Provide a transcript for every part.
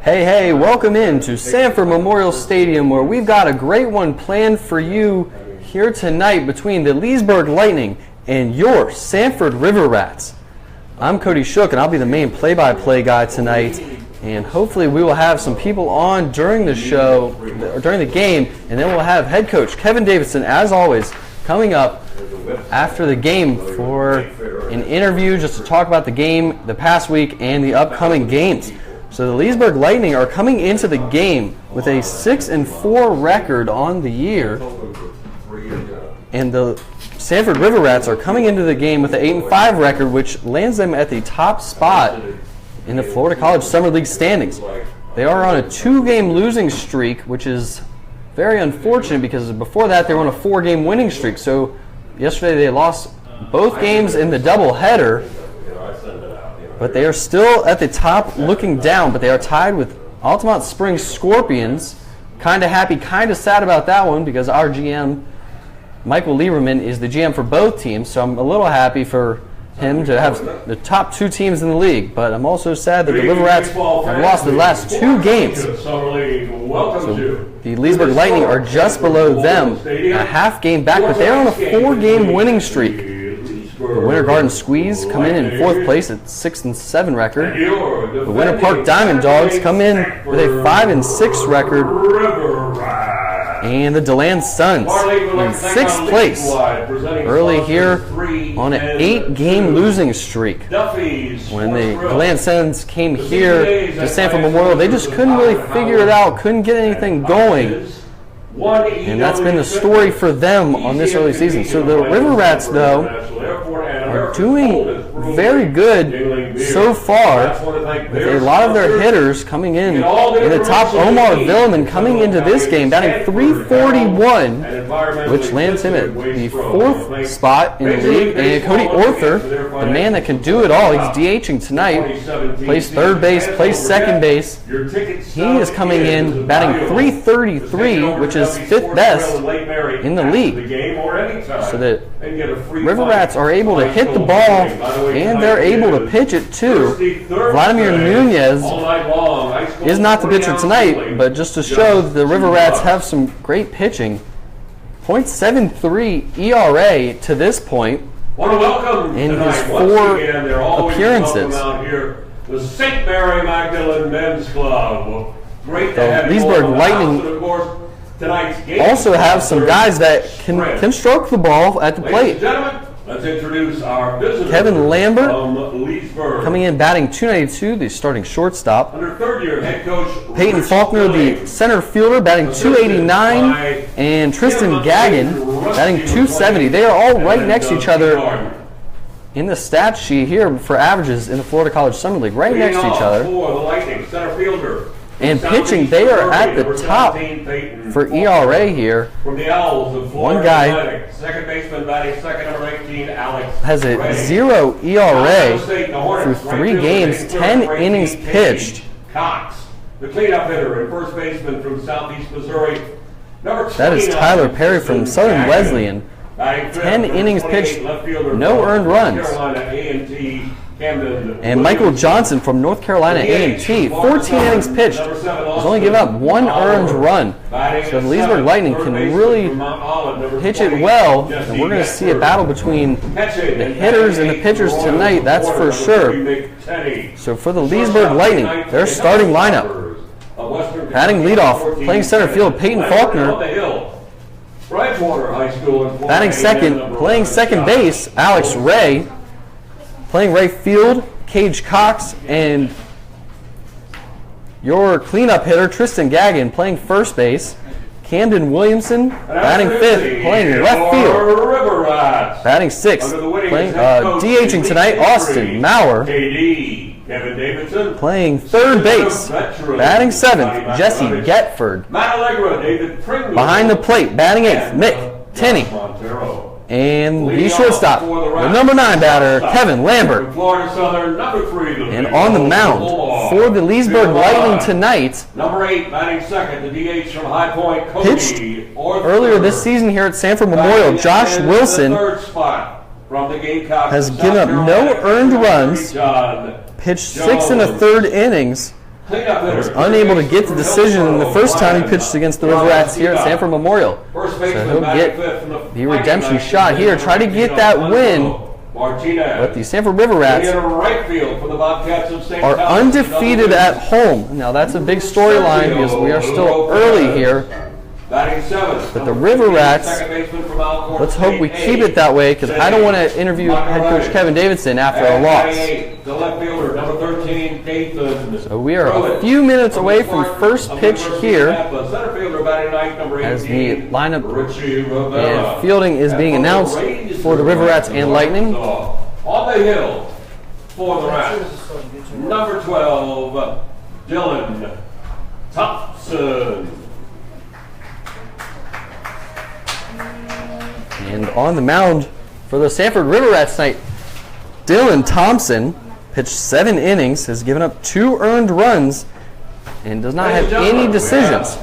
Hey, welcome in to Sanford Memorial Stadium, where we've got a great one planned for you here tonight between the Leesburg Lightning and your Sanford River Rats. I'm Cody Shook, and I'll be the main play-by-play guy tonight, and hopefully we will have some people on during the show, or during the game, and then we'll have head coach Kevin Davidson, as always, coming up after the game for an interview just to talk about the game, the past week, and the upcoming games. So the Leesburg Lightning are coming into the game with a 6-4 record on the year, and the Sanford River Rats are coming into the game with an 8-5 record, which lands them at the top spot in the Florida College Summer League standings. They are on a 2-game losing streak, which is very unfortunate because before that they were on a 4-game winning streak. So yesterday they lost both games in the doubleheader, but they are still at the top looking down, but they are tied with Altamont Springs Scorpions. Kind of happy, kind of sad about that one because our GM, Michael Lieberman, is the GM for both teams, so I'm a little happy for him to have the top 2 teams in the league, but I'm also sad that the River Rats have lost the last 2 games. So the Leesburg Lightning are just below them, a half game back, but they're on a 4-game winning streak. The Winter Garden Squeeze come in 4th place at 6-7 record. The Winter Park Diamond Dogs come in with a 5-6 record. And the DeLand Suns in 6th place early here on an 8-game losing streak. When the DeLand Suns came here to Sanford Memorial, they just couldn't really figure it out, couldn't get anything going. And that's been the story for them on this early season. So the River Rats, though, are doing very good so far, with a lot of their hitters coming in the top. Omar Villeman coming into this game batting .341, which lands him at the 4th spot in the league. And Cody Orther, the man that can do it all, he's DHing tonight, plays 3rd base, plays 2nd base. He is coming in batting .333, which is 5th best in the league. So the River Rats are able to hit the ball, and they're able to pitch it too. Vladimir Nunez is not the pitcher tonight, but just to show that the River Rats have some great pitching. .73 ERA to this point in his 4 appearances. The St. Mary Magdalene Men's Club. Great to have the Leesburg Lightning also have some guys that can stroke the ball at the plate. Let's introduce our visitor, Kevin Lambert from Leesburg, coming in batting .292, the starting shortstop. Under 3rd-year head coach Peyton Faulkner, the center fielder, batting .289, and Tristan Gagnon batting .270. They are all right next to each other in the stat sheet here for averages in the Florida College Summer League, right next to each other. For the Lightning, center fielder. And pitching, they are at the top for ERA here. From the Owls of One guy second baseman batting second, number 18, Alex has a 0 ERA through 3 games, 10 innings pitched. Cox, the cleanup hitter and first baseman from Southeast Missouri. That is Tyler Perry from Southern Wesleyan. 10 innings pitched, no earned runs. And Michael Johnson from North Carolina A&T, 14 innings pitched, has only given up 1 earned run. So the Leesburg Lightning can really pitch it well, and we're going to see a battle between the hitters and the pitchers tonight, that's for sure. So for the Leesburg Lightning, their starting lineup: batting leadoff, playing center field, Peyton Faulkner. Batting second, playing second base, Alex Ray. Playing right field, Cage Cox, and your cleanup hitter, Tristan Gagnon, playing first base. Camden Williamson, batting 5th, playing left field. Batting 6th, playing DHing tonight, Austin Maurer. Playing 3rd base, batting 7th, Jesse Getford. Behind the plate, batting 8th, Mick Tenney. And the shortstop, the number 9 batter, Kevin Lambert. And on the mound for the Leesburg Lightning tonight, number 8 batting second, the DH from High Point, Cody. Pitched earlier this season here at Sanford Memorial, Josh Wilson has given up no earned runs, pitched 6 1/3 innings, Cleanup hitter. Was unable to get the decision the first time he pitched against the River Rats here at Sanford Memorial. First So baseman he'll batting get fifth from the redemption shot here, try to get that win. But the Sanford River Rats right field for the Bobcats of St. are Thomas. undefeated at home. Now that's a big storyline because we are still early here. Batting seventh. But the River Rats, let's hope we keep it that way because I don't want to interview head coach Kevin Davidson after a loss. The left fielder, number 13, Nathan. So we are a few minutes away from first pitch here Center fielder batting ninth, number 18, as the lineup Richie Rivera. and fielding is being announced for the River Rats and Lightning. On the hill for the Rats, number 12, Dylan Thompson. And on the mound for the Sanford River Rats tonight, Dylan Thompson pitched 7 innings, has given up 2 earned runs, and does not have any decisions.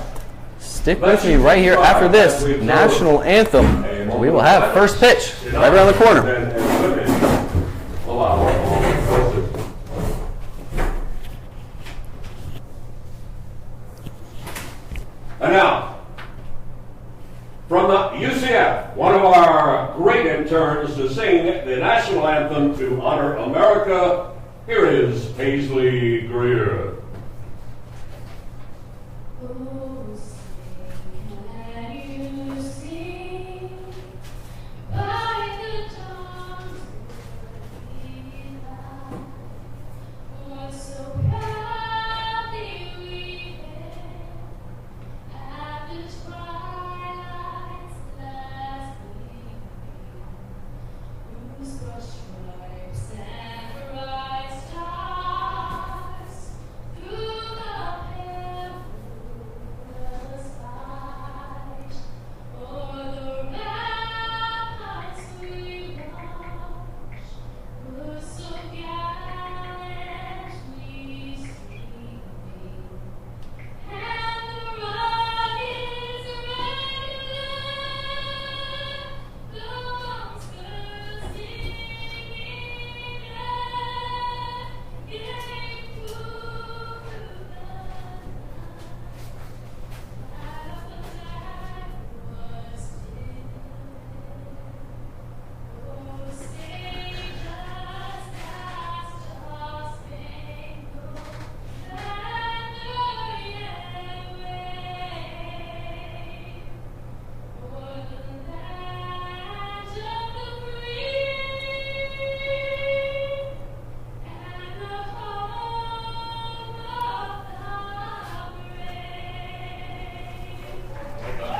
Stick with me right here after this national anthem. We will have first pitch right around the corner. And now, from the UCF, one of our great interns to sing the national anthem to honor America, here is Paisley Greer.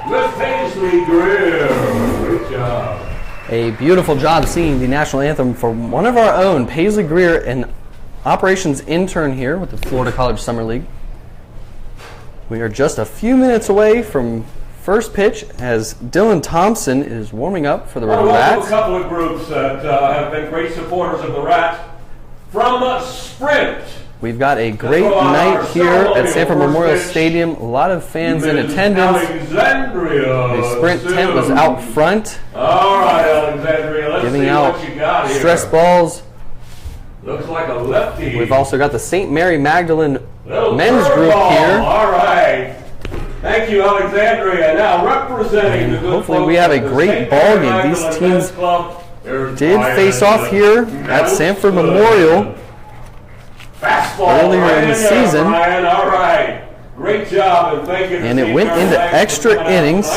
Miss Paisley Greer, great job. A beautiful job singing the national anthem for one of our own, Paisley Greer, an operations intern here with the Florida College Summer League. We are just a few minutes away from first pitch as Dylan Thompson is warming up for the River Rats. A couple of groups that have been great supporters of the Rats. From Sprint. We've got a great night here at Sanford Memorial Stadium. A lot of fans in attendance. The Sprint tent was out front. All right, Alexandria. Let's giving see out what you got here. stress balls. Looks like a lefty. We've also got the St. Mary Magdalene men's group here. All right. Thank you, Alexandria. Now representing the good hopefully folks we have a at the great St. ball Mary game. These Magdalene teams Men's Club. did face off here at Sanford Memorial Fastball earlier in the season. Brian. All right. Great job. And it went into extra innings,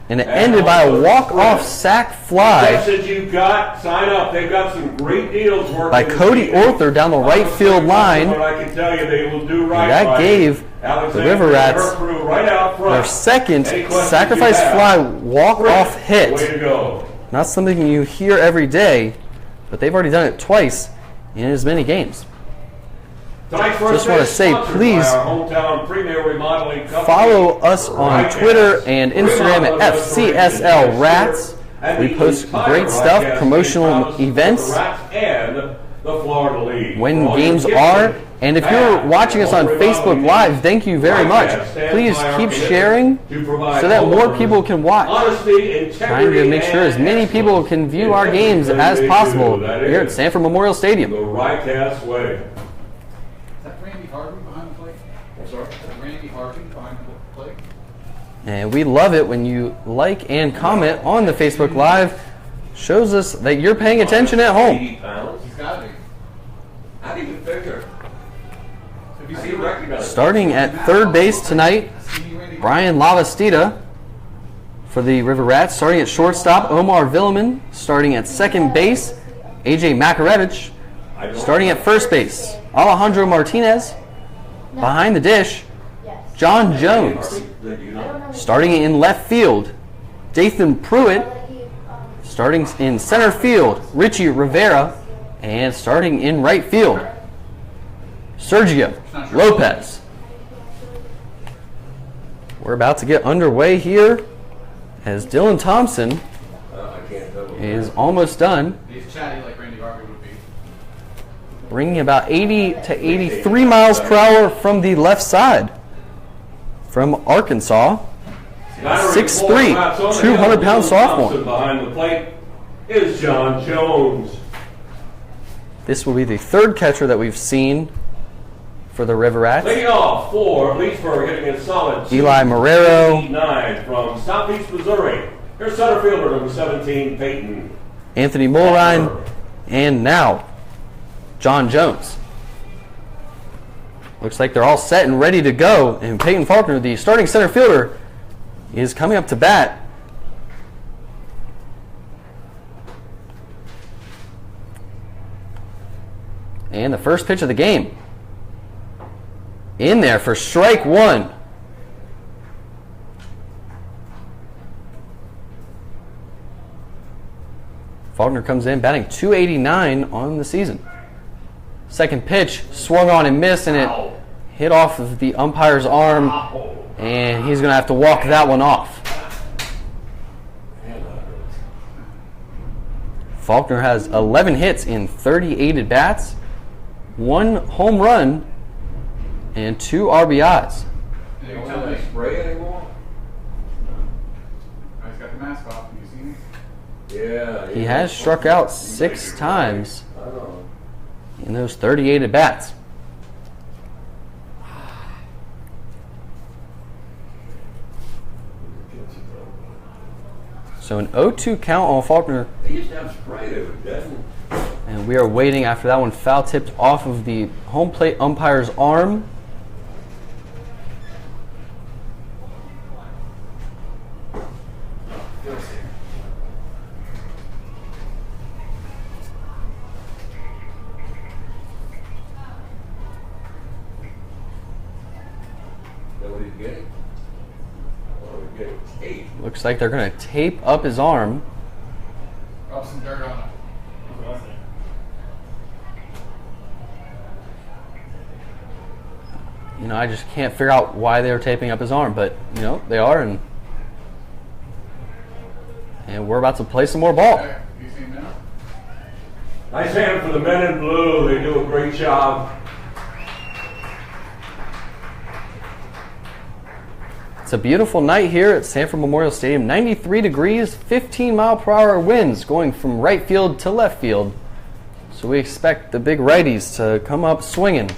and it ended by a walk-off sac fly You've got, sign up. They've got some great deals working by Cody Orther down the right field line. I can tell you they will do right. And that gave the River Rats their second sacrifice fly walk-off hit. Way to go. Not something you hear every day, but they've already done it twice in as many games. Just want to say, please follow us on Twitter and Instagram at FCSL Rats. We post great stuff, promotional events, when games are. And if you're watching us on Facebook Live, thank you very much. Please keep sharing so that more people can watch. Trying to make sure as many people can view our games as possible here at Sanford Memorial Stadium. And we love it when you like and comment on the Facebook Live. Shows us that you're paying attention at home. 80 pounds. He's got to be. How do you figure? Have you seen recognize? Starting at third base tonight, Brian Lavastida for the River Rats. Starting at shortstop, Omar Villeman. Starting at second base, AJ Makarevich. Starting at first base, Alejandro Martinez. Behind the dish, John Jones. Starting in left field, Dathan Pruitt. Starting in center field, Richie Rivera. And starting in right field, Sergio Lopez. We're about to get underway here as Dylan Thompson is almost done. He's chatty like Randy Garvey would be. Bringing about 80 to 83 miles per hour from the left side. From Arkansas, 6'3", 200-pound sophomore. Behind the plate is John Jones. This will be the third catcher that we've seen for the River Rats. Leading off for Leesburg, hitting it solid. Eli Marrero. 9 from Southeast Missouri. Here's center fielder number 17, Peyton. Anthony Mulrine, and now John Jones. Looks like they're all set and ready to go, and Peyton Faulkner, the starting center fielder, is coming up to bat. And the first pitch of the game. In there for strike one. Faulkner comes in batting .289 on the season. Second pitch swung on and missed, and it hit off of the umpire's arm, and he's going to have to walk that one off. Faulkner has 11 hits in 38 at-bats, 1 home run, and 2 RBIs. You don't have any spray anymore? He's got the mask off. Have you seen it? Yeah. He has struck out 6 times in those 38 at-bats. So an 0-2 count on Faulkner, They used to have spray that would deaden. and we are waiting after that one foul tipped off of the home plate umpire's arm. Looks like they're going to tape up his arm. Rub some dirt on it. You know, I just can't figure out why they're taping up his arm, but, you know, they are, and we're about to play some more ball. Okay. You seen that? Nice hand for the men in blue. They do a great job. It's a beautiful night here at Sanford Memorial Stadium. 93 degrees, 15-mile-per-hour winds going from right field to left field. So we expect the big righties to come up swinging,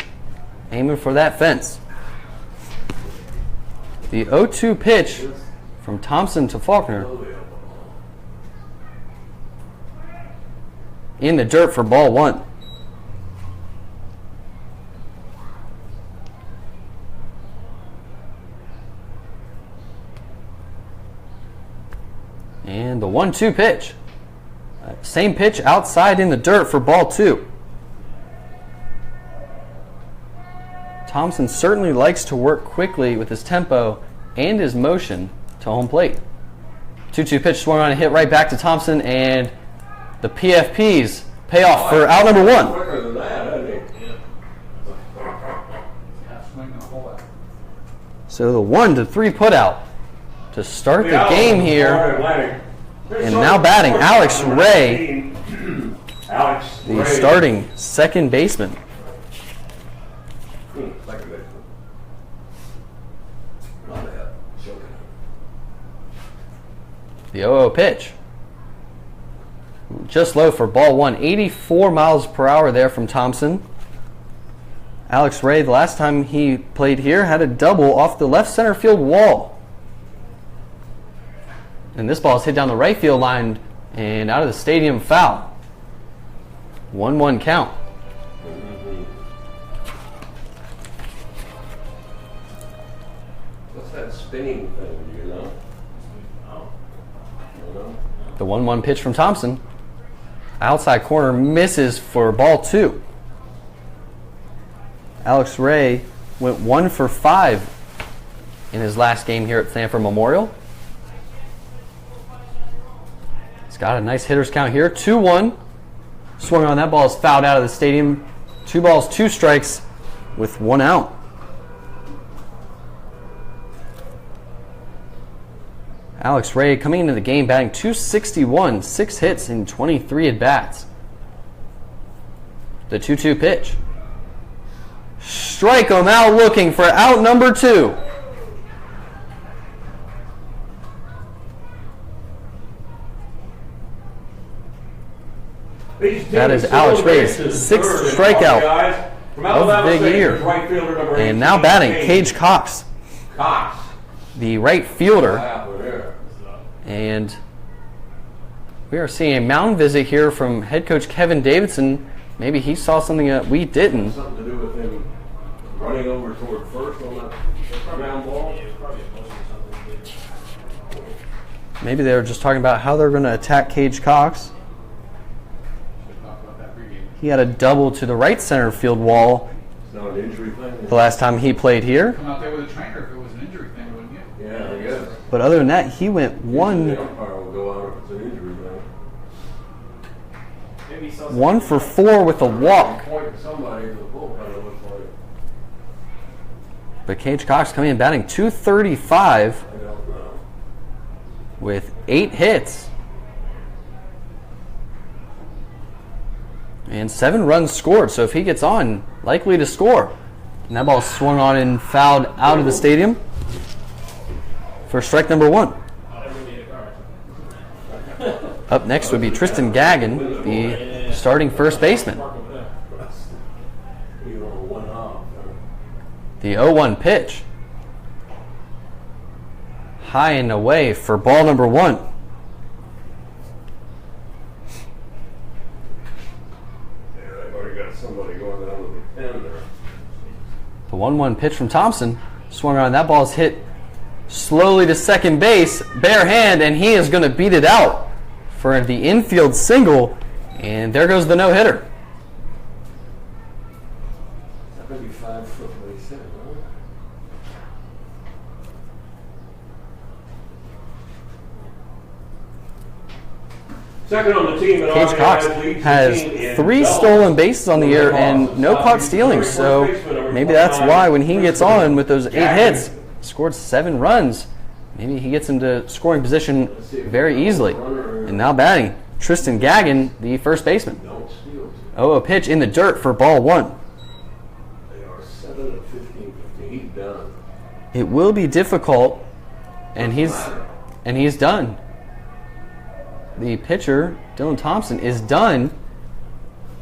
aiming for that fence. The 0-2 pitch from Thompson to Faulkner. In the dirt for ball one. And the 1-2 pitch. Same pitch outside in the dirt for ball two. Thompson certainly likes to work quickly with his tempo and his motion to home plate. 2-2 pitch swung on and hit right back to Thompson, and the PFPs pay off for out number one. Quicker than that, isn't it? Swing the whole way. So the 1-3 put out to start the game here. And now batting, Alex Ray, the starting second baseman. The 0-0 pitch. Just low for ball one. 84 miles per hour there from Thompson. Alex Ray, the last time he played here, had a double off the left center field wall. And this ball is hit down the right field line and out of the stadium, foul. 1-1 count. What's that spinning thing, do you know? The 1-1 pitch from Thompson. Outside corner misses for ball 2. Alex Ray went 1 for 5 in his last game here at Sanford Memorial. He's got a nice hitter's count here. 2-1. Swung on, that ball is fouled out of the stadium. 2 balls, 2 strikes with 1 out. Alex Ray coming into the game batting .261, 6 hits in 23 at-bats. The 2-2 pitch. Strike him out, looking for out number 2. That is Alex Ray's 6th strikeout of the year. And now batting, Cage Cox, the right fielder. And we are seeing a mound visit here from head coach Kevin Davidson. Maybe he saw something that we didn't. Something to do with him running over toward first on that ground ball? Maybe they were just talking about how they're going to attack Cage Cox. He had a double to the right center field wall It's not an injury thing. the last time he played here. Come out there with a trainer if it was an injury thing, wouldn't you? Yeah, I guess. But other than that, he went The umpire will go out if it's an injury thing. 1 for 4 with a walk. Point at somebody in the bullpen, it looks like. But Cage Cox coming in batting .235 I don't know. with 8 hits. And 7 runs scored, so if he gets on, likely to score. And that ball swung on and fouled out of the stadium for strike number 1. Up next would be Tristan Gagnon, the starting first baseman. The 0-1 pitch. High and away for ball number 1. Somebody going down with the pen there. The 1-1 pitch from Thompson. Swung on. That ball is hit slowly to second base. Bare hand, and he is going to beat it out for the infield single. And there goes the no-hitter. 75 foot, what he said, huh? Second on the team, and Cage Cox has 3 stolen bases on the year and no caught stealing, so maybe that's why when he gets on with those 8 hits, scored 7 runs, maybe he gets into scoring position very easily. And now batting, Tristan Gagnon, the first baseman. 0-0 pitch in the dirt for ball 1. They are 7 of 15. He's done. It will be difficult, and he's done. The pitcher, Dylan Thompson, is done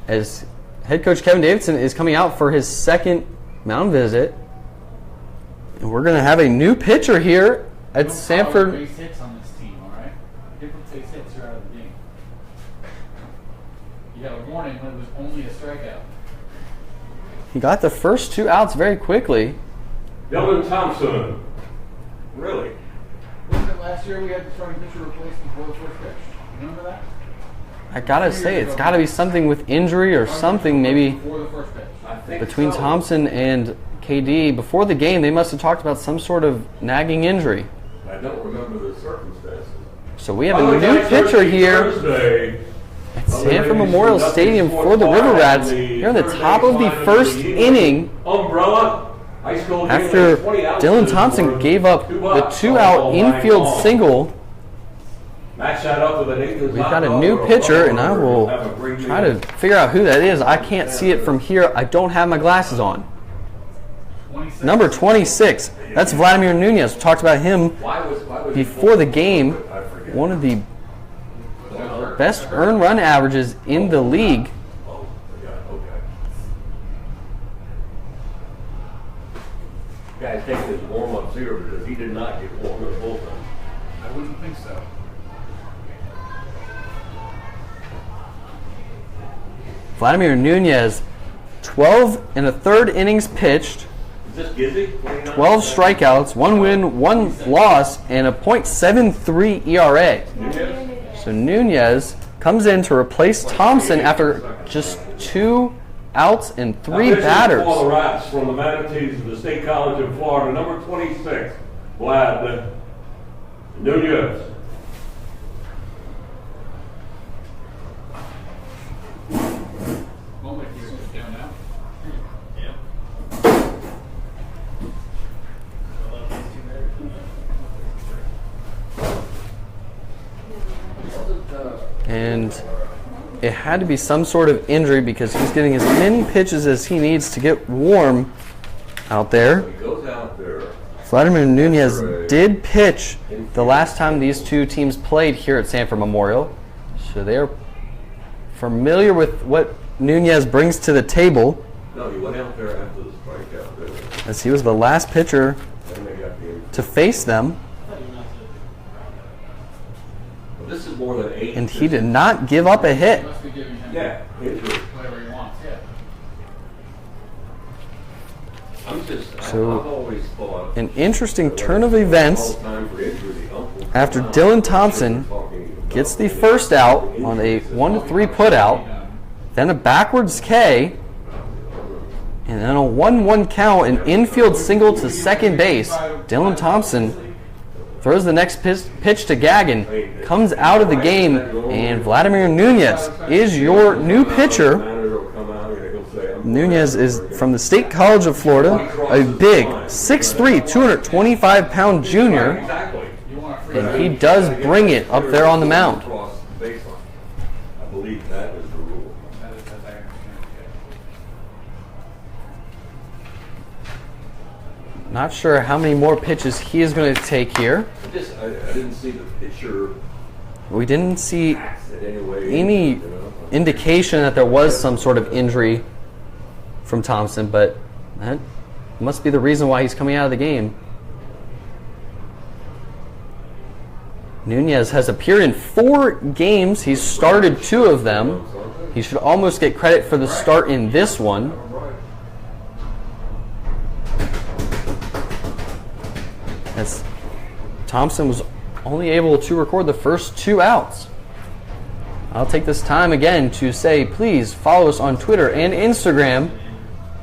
as head coach Kevin Davidson is coming out for his 2nd mound visit. And we're going to have a new pitcher here at Sanford. Base hits on this team, all right? Different base hits are out of the game. You got a warning when it was only a strikeout. He got the first 2 outs very quickly. Dylan Thompson. Really? Wasn't it last year we had the starting pitcher replaced before the first pitch? Remember that? I gotta say, it's gotta be something with injury or something maybe Before the first pitch. I think between so. Thompson and KD. Before the game, they must have talked about some sort of nagging injury. I don't remember the circumstances. So we have a new pitcher here Thursday, at Sanford Memorial Stadium for the River Rats. Here in the top of the first inning, Umbrella. High school game after has 20 outs Dylan to Thompson score. gave up 2 the outs. 2-out All infield night long. single. Match that up with an English We've got a hot new dog or pitcher, and I burger. will Have a great try meal. to figure out who that is. I can't see it from here. I don't have my glasses on. 26. Number 26. That's Vladimir Nunez. We talked about him Why was before the game. I forget. One of the best earned run averages in the league. Oh, yeah, okay. Guys take his warm-ups here because he did not get warm in the bullpen. I wouldn't think so. Vladimir Nunez, 12 and a third innings pitched, Is this Gizzy? 12 strikeouts, 1 win, 1 loss, and a .73 ERA. So Nunez comes in to replace Thompson after just 2 outs and 3 batters. For the Rats from the Manatees of the State College of Florida, number 26, Vlad Nunez. And it had to be some sort of injury because he's getting as many pitches as he needs to get warm out there. He goes out there. Vladimir Nunez did pitch the last time these two teams played here at Sanford Memorial. So they're familiar with what Nunez brings to the table. No, he went out there after the strikeout. As he was the last pitcher to face them. This is more than 8. And he did not give up a hit. Yeah, whatever he wants. Yeah. So, I've always thought an interesting turn of events after Dylan Thompson gets the first out on a 1-3 putout, then a backwards K, and then a 1-1 count, an infield single to second base. Dylan Thompson throws the next pitch to Gagin, comes out of the game, and Vladimir Nunez is your new pitcher. Nunez is from the State College of Florida, a big 6'3", 225-pound junior, and he does bring it up there on the mound. I believe that is the rule. Not sure how many more pitches he is going to take here. I didn't see the pitcher. We didn't see Any any indication that there was some sort of injury from Thompson, but that must be the reason why he's coming out of the game. Nunez has appeared in 4 games. He's started 2 of them. He should almost get credit for the start in this one. As Thompson was only able to record the first 2 outs. I'll take this time again to say please follow us on Twitter and Instagram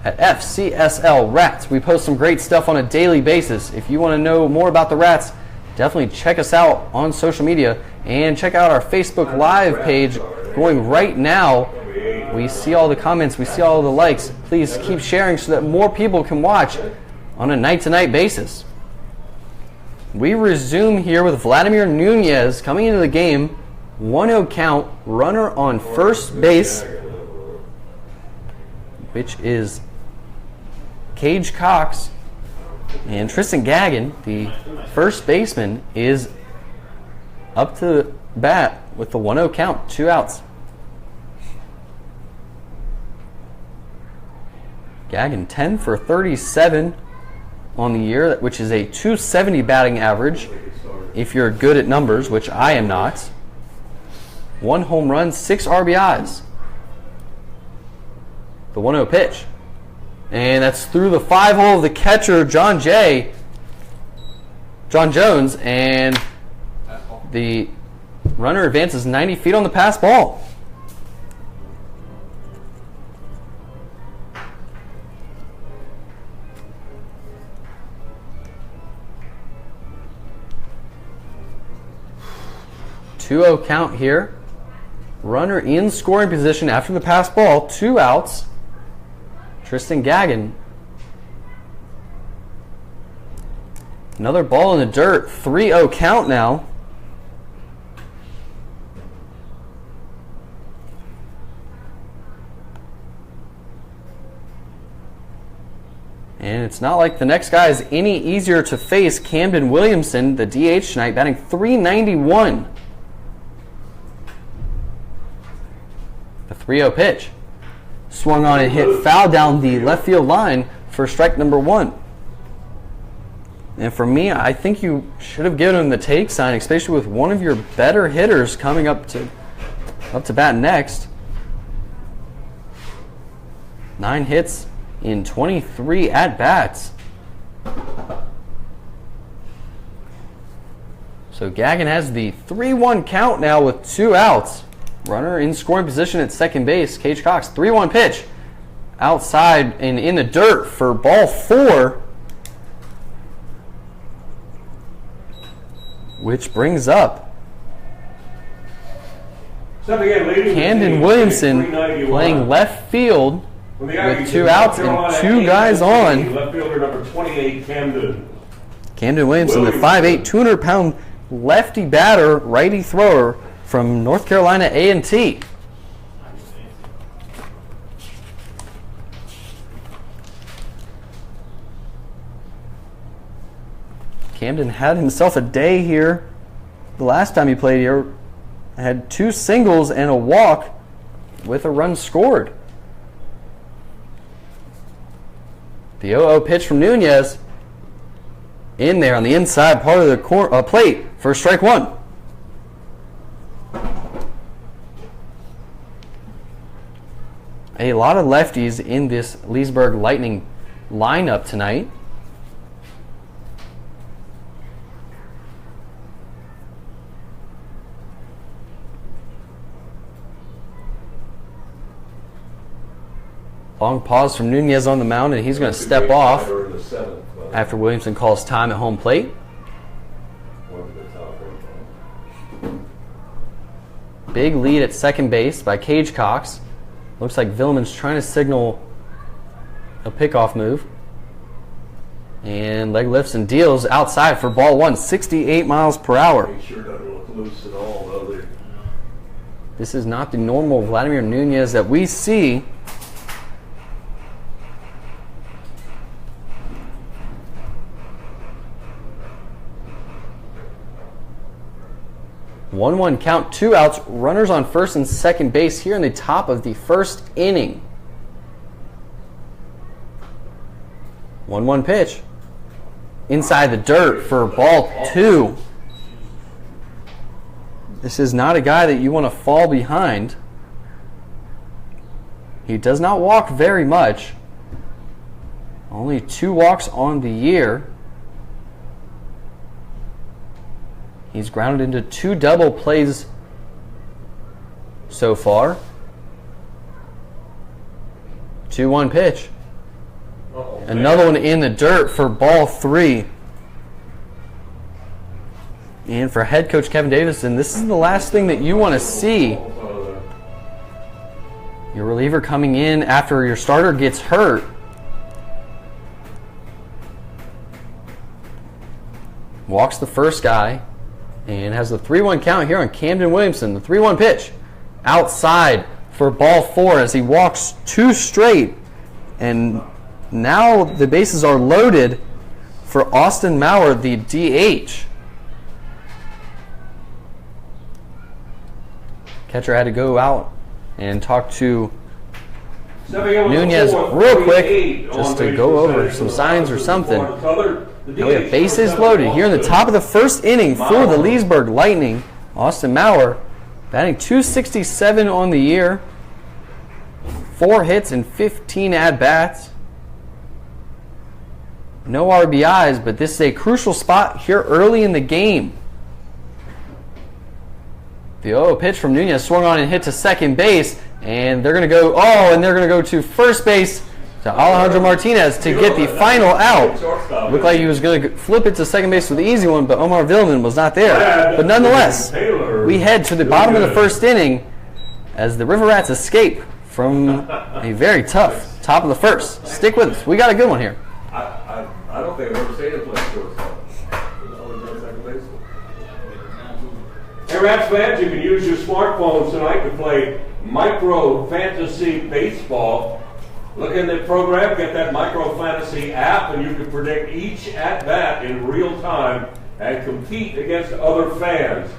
at FCSL Rats. We post some great stuff on a daily basis. If you want to know more about the Rats, definitely check us out on social media and check out our Facebook Live page going right now. We see all the comments, we see all the likes. Please keep sharing so that more people can watch on a night-to-night basis. We resume here with Vladimir Nunez coming into the game. 1-0 count, runner on first base, which is Cage Cox. And Tristan Gagin, the first baseman, is up to bat with the 1-0 count, 2 outs. Gagin 10 for 37 on the year, which is a .270 batting average if you're good at numbers, which I am not. 1 home run, 6 RBIs. The 1-0 pitch. And that's through the 5-hole of the catcher, John Jones, and the runner advances 90 feet on the pass ball. .2-0 count here. Runner in scoring position after the pass ball, 2 outs. Tristan Gagin. Another ball in the dirt, 3-0 count now. And it's not like the next guy is any easier to face. Camden Williamson, the DH tonight, batting .391. The 3-0 pitch. Swung on and hit foul down the left field line for strike number 1. And for me, I think you should have given him the take sign, especially with one of your better hitters coming up to bat next. 9 hits in 23 at-bats. So Gagnon has the 3-1 count now with 2 outs. Runner in scoring position at second base. Cage Cox, 3-1 pitch. Outside and in the dirt for ball 4. Which brings up Camden Williamson playing left field with 2 outs and 2 guys on. Left fielder number 28, Camden. Camden Williamson, the 5'8", 200-pound lefty batter, righty thrower from North Carolina A&T. Camden had himself a day here. The last time he played here, had 2 singles and a walk with a run scored. The 0-0 pitch from Nunez in there on the inside part of the plate for strike 1. A lot of lefties in this Leesburg Lightning lineup tonight. Long pause from Nunez on the mound, and he's going to step off after Williamson calls time at home plate. Big lead at second base by Cage Cox. Looks like Villeman's trying to signal a pickoff move. And leg lifts and deals outside for ball 1, 68 miles per hour. Sure doesn't look loose at all, though. This is not the normal Vladimir Nunez that we see. One count, 2 outs, runners on first and second base here in the top of the first inning. 1-1 pitch. Inside the dirt for ball 2. This is not a guy that you want to fall behind. He does not walk very much. Only 2 walks on the year. He's grounded into 2 double plays so far. 2-1 pitch. Another one in the dirt for ball 3. And for head coach Kevin Davison, this is the last thing that you want to see. Your reliever coming in after your starter gets hurt. Walks the first guy. And has the 3-1 count here on Camden Williamson. The 3-1 pitch outside for ball 4 as he walks 2 straight. And now the bases are loaded for Austin Maurer, the DH. Catcher had to go out and talk to Nunez real quick just to go over some signs or something. Now we have bases loaded here in the top of the first inning for the Leesburg Lightning. Austin Maurer batting .267 on the year. 4 hits and 15 at-bats. No RBIs, but this is a crucial spot here early in the game. The 0 pitch from Nunez swung on and hit to second base. And they're going to go to first base to Alejandro Martinez to get the final out. Looked like he was going to flip it to second base with the easy one, but Omar Villeman was not there. But nonetheless, we head to the bottom of the first inning as the River Rats escape from a very tough top of the first. Stick with us. We got a good one here. I don't think I've ever seen him play shortstop. Hey, Rats fans, you can use your smartphones tonight to play Micro Fantasy Baseball. Look in the program, get that Micro Fantasy app, and you can predict each at-bat in real time and compete against other fans.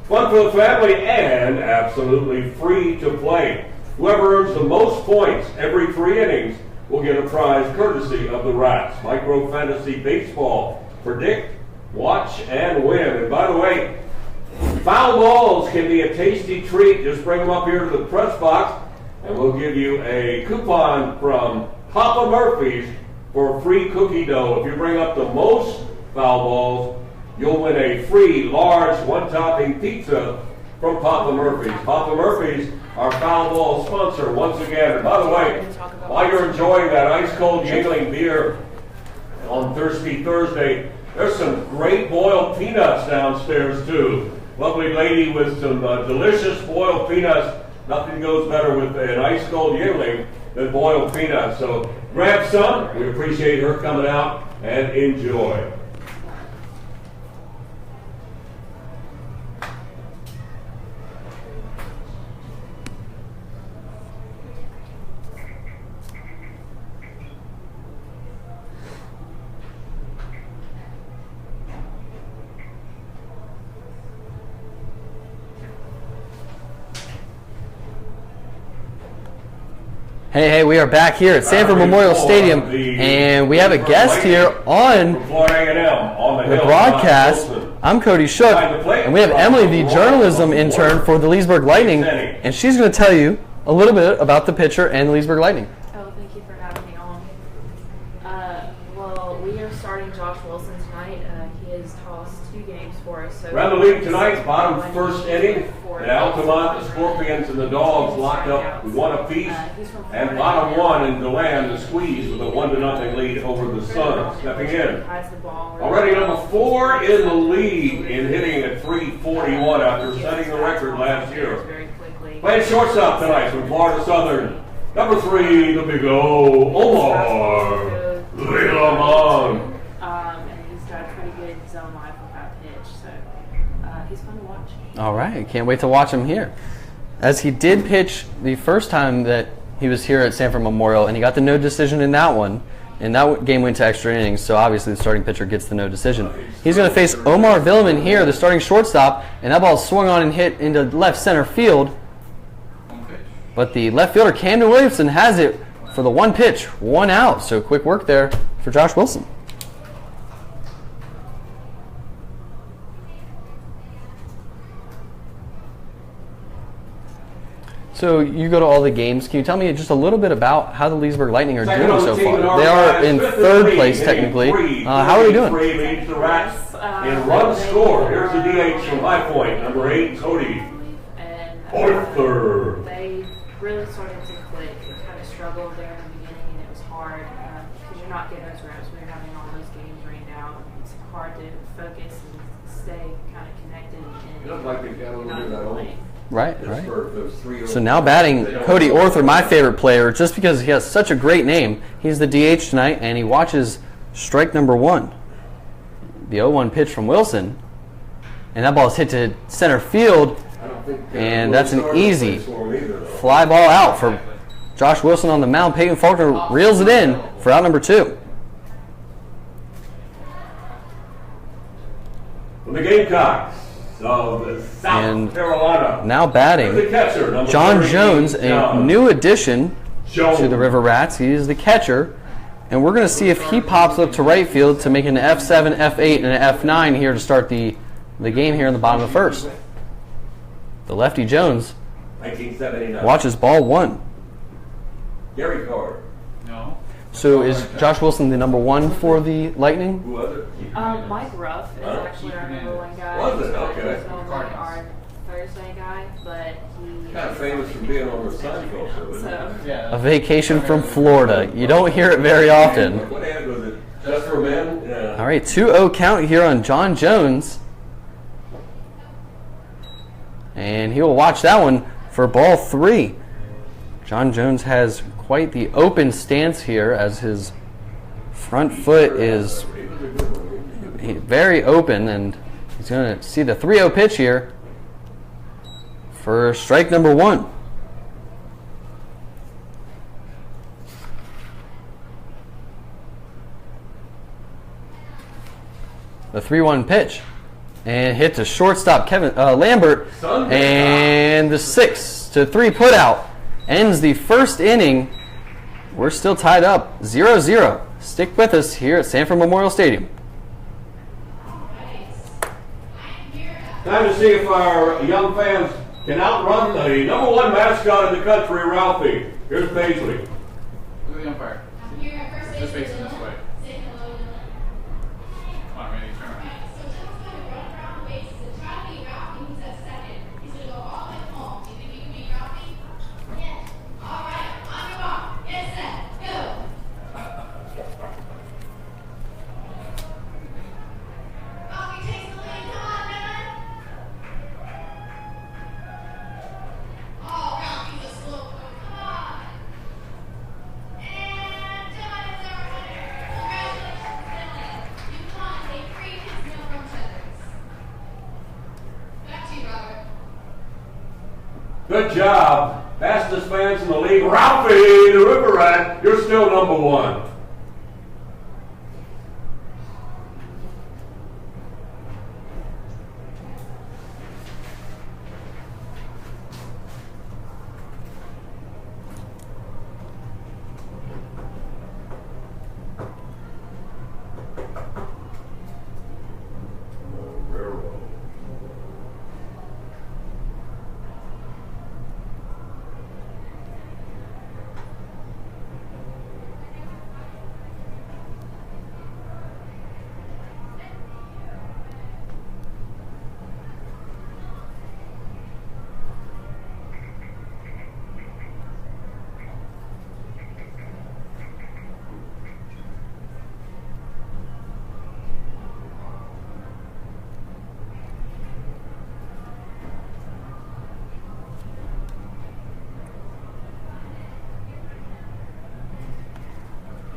Fun for the family and absolutely free to play. Whoever earns the most points every 3 innings will get a prize courtesy of the Rats. Micro Fantasy Baseball. Predict, watch, and win. And by the way, foul balls can be a tasty treat. Just bring them up here to the press box. And we'll give you a coupon from Papa Murphy's for free cookie dough. If you bring up the most foul balls, you'll win a free large one-topping pizza from Papa Murphy's. Papa Murphy's, our foul ball sponsor, once again. And by the way, while you're enjoying that ice-cold Yingling beer on Thirsty Thursday, there's some great boiled peanuts downstairs, too. Lovely lady with some delicious boiled peanuts. Nothing goes better with an ice-cold Yingling than boiled peanuts. So grab some. We appreciate her coming out and enjoy. Hey, we are back here at Sanford Memorial Stadium, and we have a guest here on the broadcast. I'm Cody Shook, and we have Emily, the journalism intern for the Leesburg Lightning, and she's going to tell you a little bit about the pitcher and the Leesburg Lightning. Oh, thank you for having me on. Well, we are starting Josh Wilson tonight. He has tossed 2 games for us. So around the league tonight, bottom first inning, and Altamont, the Scorpions, and the Dogs locked up 1 apiece. And bottom 1 in DeLand, the Squeeze, with a 1-0 lead over the Sun. Stepping in. Already number 4 in the league in hitting at .341 after setting the record last year. Playing shortstop tonight from Florida Southern. Number 3, the Big O, Omar Lelamon. And he's got a pretty good zone life with that pitch, so he's fun to watch. All right, can't wait to watch him here. As he did pitch the first time that he was here at Sanford Memorial, and he got the no decision in that one, and that game went to extra innings, so obviously the starting pitcher gets the no decision. He's going to face Omar Villeman here, the starting shortstop, and that ball swung on and hit into left center field. But the left fielder, Camden Williamson, has it for the 1 pitch, 1 out. So quick work there for Josh Wilson. So you go to all the games. Can you tell me just a little bit about how the Leesburg Lightning are doing so far? They are in 3rd place technically. How are they doing? In run score, here's the DH from High Point, number 8, Cody. Arthur. They really started to click. They kind of struggled there in the beginning, and it was hard because you're not getting those reps when you're having all those games rained out. It's hard to focus and stay kind of connected. And You look like they got a little bit of that old. Right. So now batting Cody Arthur, my favorite player, just because he has such a great name. He's the DH tonight, and he watches strike number 1. The 0-1 pitch from Wilson, and that ball is hit to center field, and that's an easy fly ball out for Josh Wilson on the mound. Peyton Faulkner reels it in for out number 2. From the Gamecocks of South Carolina. Now batting, John Jones, a new addition to the River Rats. He is the catcher, and we're going to see if he pops up to right field to make an F7, F8, and an F9 here to start the game here in the bottom of the 1st. The lefty Jones watches ball 1. Gary Card. No. So is Josh Wilson the number 1 for the Lightning? Who was it? Mike Ruff is actually our number 1 guy. Was it? Okay. He's normally our Thursday guy, but he Kind of famous for being on the Sanford show, isn't it? A vacation from Florida. You don't hear it very often. What ad was it? Just for men? Yeah. All right, 2-0 count here on John Jones. And he will watch that one for ball 3. John Jones has quite the open stance here as his front foot is very open, and he's going to see the 3-0 pitch here for strike number 1. The 3-1 pitch. And hit to shortstop Kevin Lambert, and the 6-3 putout ends the 1st inning. We're still tied up 0-0. Stick with us here at Sanford Memorial Stadium. Time to see if our young fans can outrun the #1 mascot in the country, Ralphie. Here's Paisley. Look at the umpire. Just facing this way. Come on, Randy, turn around. Good job. Fastest fans in the league. Ralphie, the River Rat, you're still #1.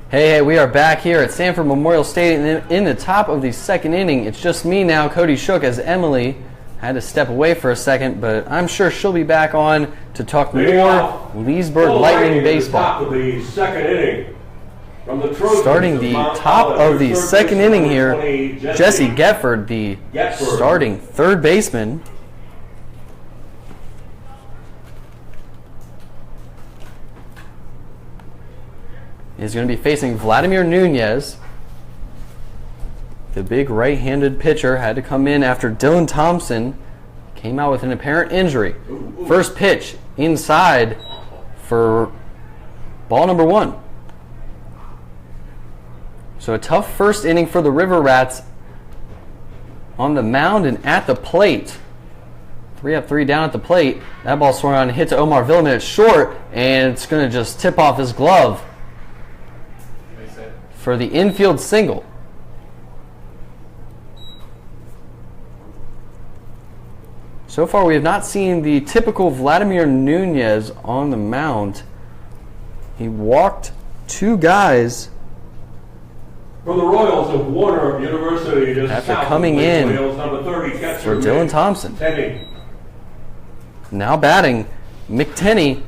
Hey, we are back here at Sanford Memorial Stadium in the top of the second inning. It's just me now, Cody Shook, as Emily had to step away for a second, but I'm sure she'll be back on to talk more Leesburg Lightning baseball. Top of the second inning. From the Trojans Starting the top of the second inning here, Jesse Getford, the starting third baseman. Is going to be facing Vladimir Nunez. The big right-handed pitcher had to come in after Dylan Thompson came out with an apparent injury. First pitch inside for ball number 1. So a tough first inning for the River Rats on the mound and at the plate. 3 up, 3 down at the plate. That ball swung on and hit to Omar Villman. It's short, and it's going to just tip off his glove for the infield single. So far, we have not seen the typical Vladimir Nunez on the mound. He walked 2 guys from the Royals of Warner University, just after south coming of in Wales, number 30, catcher for Dylan Thompson. Tenney. Now batting, McTenney,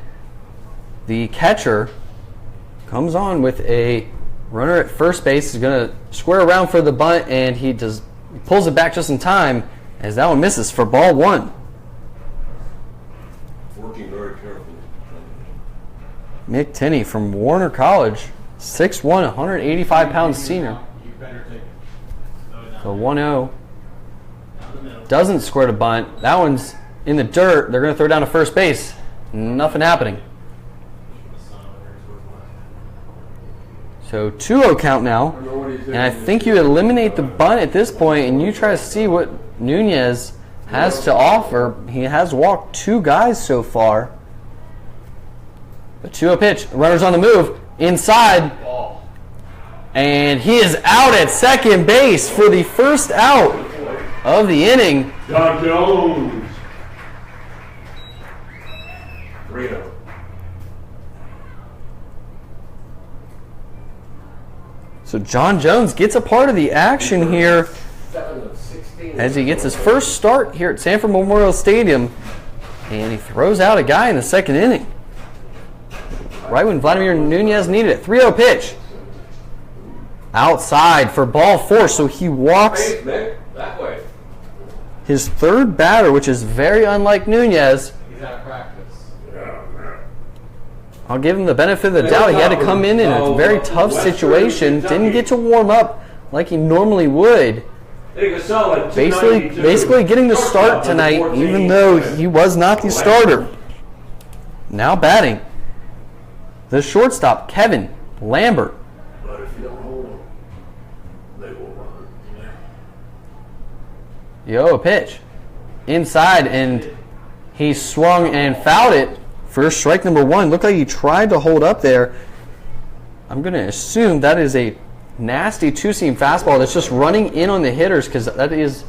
the catcher, comes on with a runner at first base. Is going to square around for the bunt, and he pulls it back just in time as that one misses for ball 1. Working very carefully. McTenney from Warner College, 6'1", 185-pound senior. The 1-0 doesn't square to bunt. That one's in the dirt. They're going to throw down to first base. Nothing happening. So 2-0 count now, and I think you eliminate the bunt at this point, and you try to see what Nunez has to offer. He has walked 2 guys so far. The 2-0 pitch, runner's on the move, inside, and he is out at second base for the first out of the inning. John Jones. 3-0. So John Jones gets a part of the action here as he gets his first start here at Sanford Memorial Stadium, and he throws out a guy in the second inning. Right when Vladimir Nunez needed it. 3-0 pitch. Outside for ball 4, so he walks That way. his third batter, which is very unlike Nunez. He's out of practice. I'll give him the benefit of the doubt. He had to come in a very tough situation. Didn't get to warm up like he normally would. Hitting a solid Basically 292. getting the start tonight, even though he was not the starter. Now batting, the shortstop, Kevin Lambert. But if you don't hold them, they will run. A pitch. Inside, and he swung and fouled it for strike number 1. Looked like he tried to hold up there. I'm going to assume that is a nasty two-seam fastball that's just running in on the hitters, because that is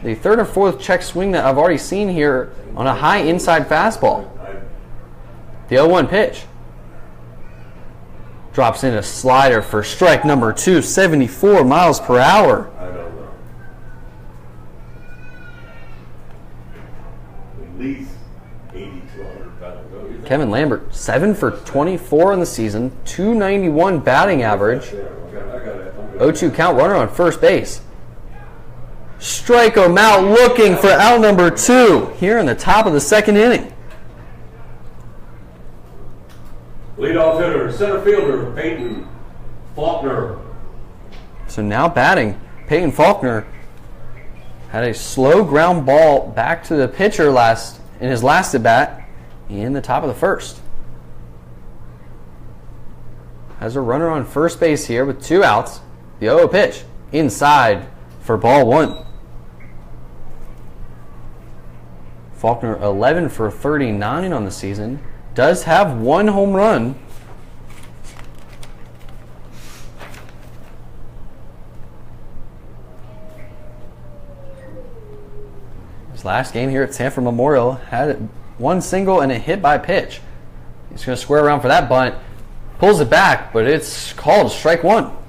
the third or fourth check swing that I've already seen here on a high inside fastball. The 0-1 pitch. Drops in a slider for strike number 2, 74 miles per hour. I don't know. At least 80 to 100 pounds. Kevin Lambert, 7 for 24 in the season, 291 batting average, 0-2 count, runner on first base. Strike him out, looking for out number 2 here in the top of the second inning. Leadoff hitter, center fielder, Peyton Faulkner. So now batting, Peyton Faulkner had a slow ground ball back to the pitcher in his last at bat in the top of the first. Has a runner on first base here with 2 outs. The 0 pitch inside for ball 1. Faulkner 11 for 39 on the season. Does have 1 home run. His last game here at Sanford Memorial had 1 single and a hit by pitch. He's going to square around for that bunt. Pulls it back, but it's called strike 1.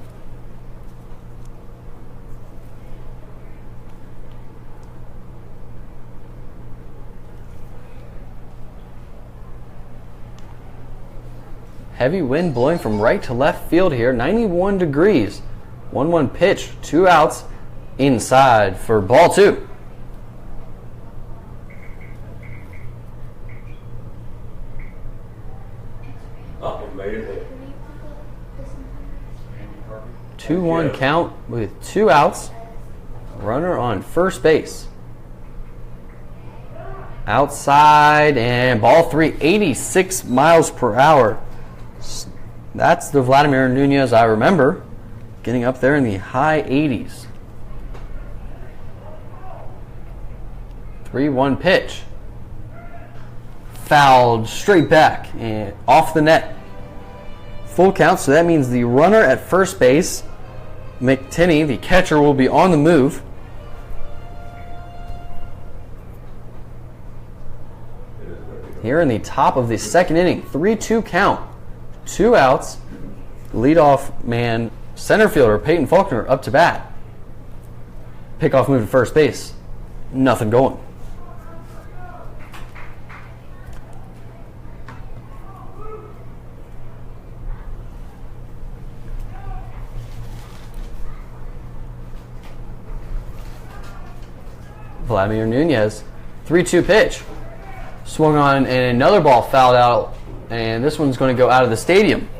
Heavy wind blowing from right to left field here, 91 degrees. 1-1 pitch, 2 outs, inside for ball 2. Amazing. 2-1 count with 2 outs. Runner on first base. Outside and ball 3, 86 miles per hour. That's the Vladimir Nunez I remember, getting up there in the high 80s. 3-1 pitch. Fouled straight back and off the net. Full count, so that means the runner at first base, McTinney, the catcher, will be on the move. Here in the top of the second inning, 3-2 count. 2 outs. Leadoff man, center fielder Peyton Faulkner up to bat. Pickoff move to first base. Nothing going. Vladimir Nunez, 3-2 pitch. Swung on and another ball fouled out, and this one's going to go out of the stadium.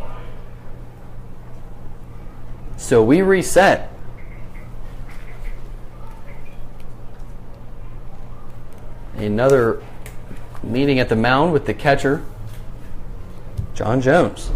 So we reset. Another meeting at the mound with the catcher, John Jones.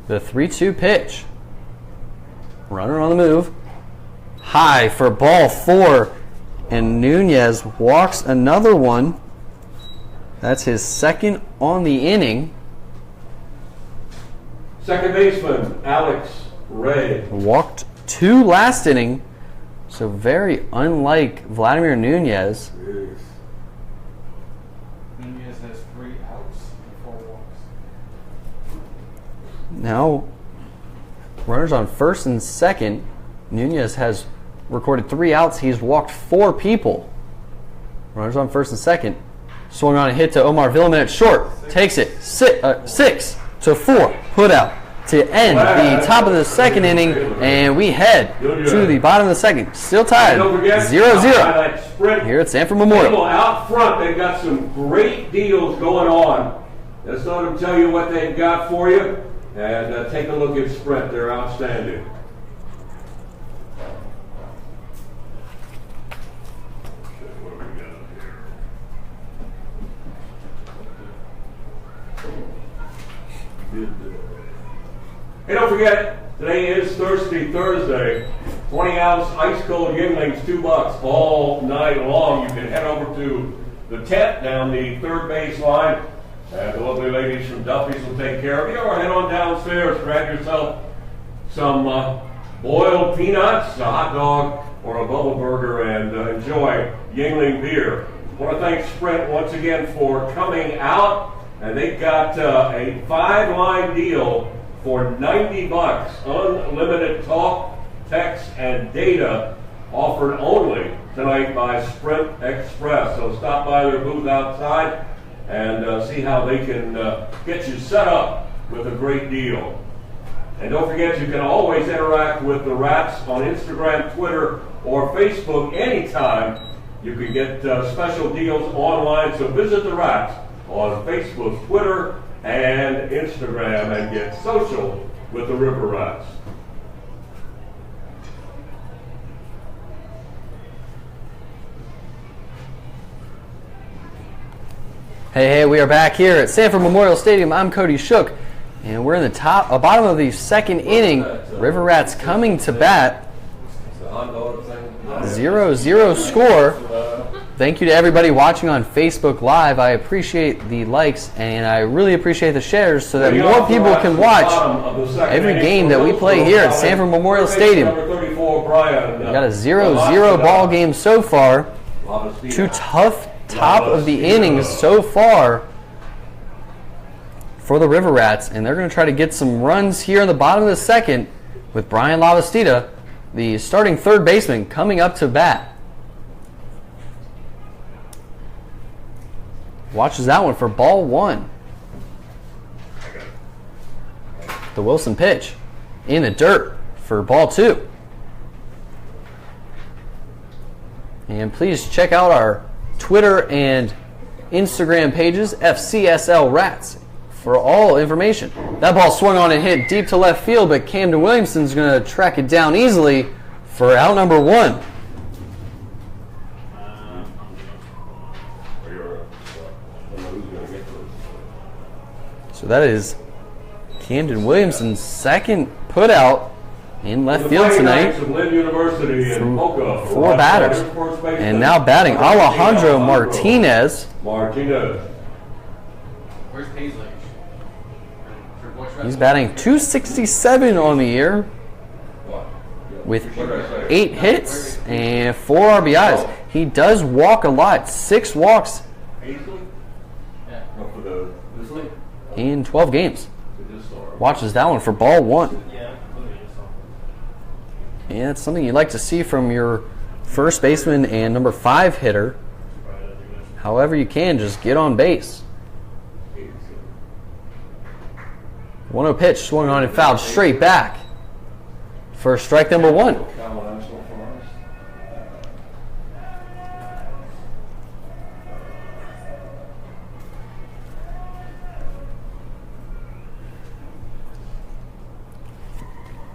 The 3-2 pitch. Runner on the move. High for ball 4. And Nunez walks another one. That's his second on the inning. Second baseman, Alex Ray. Walked 2 last inning. So very unlike Vladimir Nunez. Nunez has 3 outs and 4 walks. Now, runners on first and second. Nunez has recorded 3 outs. He's walked 4 people. Runners on first and second. Swung on a hit to Omar Villaman at short. Takes it 6-4. Put out. to end the top of the second inning, and we head to the bottom of the second. Still tied 0-0 here at Sanford Memorial. Out front, they've got some great deals going on. Let's let them tell you what they've got for you, and take a look at Sprint. They're outstanding. Hey, don't forget, today is Thirsty Thursday. 20-ounce ice-cold Yinglings, $2 all night long. You can head over to the tent down the third base line, and the lovely ladies from Duffy's will take care of you. Or head on downstairs, grab yourself some boiled peanuts, a hot dog, or a bubble burger, and enjoy Yingling beer. I want to thank Sprint once again for coming out, and they've got a 5-line deal for $90, unlimited talk, text, and data offered only tonight by Sprint Express. So stop by their booth outside and see how they can get you set up with a great deal. And don't forget, you can always interact with the Rats on Instagram, Twitter, or Facebook anytime. You can get special deals online, so visit the Rats on Facebook, Twitter, and Instagram, and get social with the River Rats. Hey, we are back here at Sanford Memorial Stadium. I'm Cody Shook, and we're in the bottom of the second inning. River Rats coming to bat. 0-0 score. Thank you to everybody watching on Facebook Live. I appreciate the likes, and I really appreciate the shares so that more people can watch every game that we play here at Sanford Memorial Stadium. We got a 0-0 ball game so far. Two tough top of the innings so far for the River Rats, and they're going to try to get some runs here in the bottom of the second with Brian Lavastida, the starting third baseman, coming up to bat. Watches that one for ball one. The Wilson pitch in the dirt for ball two. And please check out our Twitter and Instagram pages, FCSL Rats, for all information. That ball swung on and hit deep to left field, but Camden Williamson's going to track it down easily for out number one. So that is Camden Williamson's second put out in left field tonight through four batters. And now batting Alejandro Martinez. Where's Paisley? He's batting .267 on the year with 8 hits and 4 RBIs. He does walk a lot, 6 walks in 12 games. Watches that one for ball one. And it's something you'd like to see from your first baseman and number 5 hitter. However you can, just get on base. 1-0 pitch, swung on and fouled straight back for strike number 1.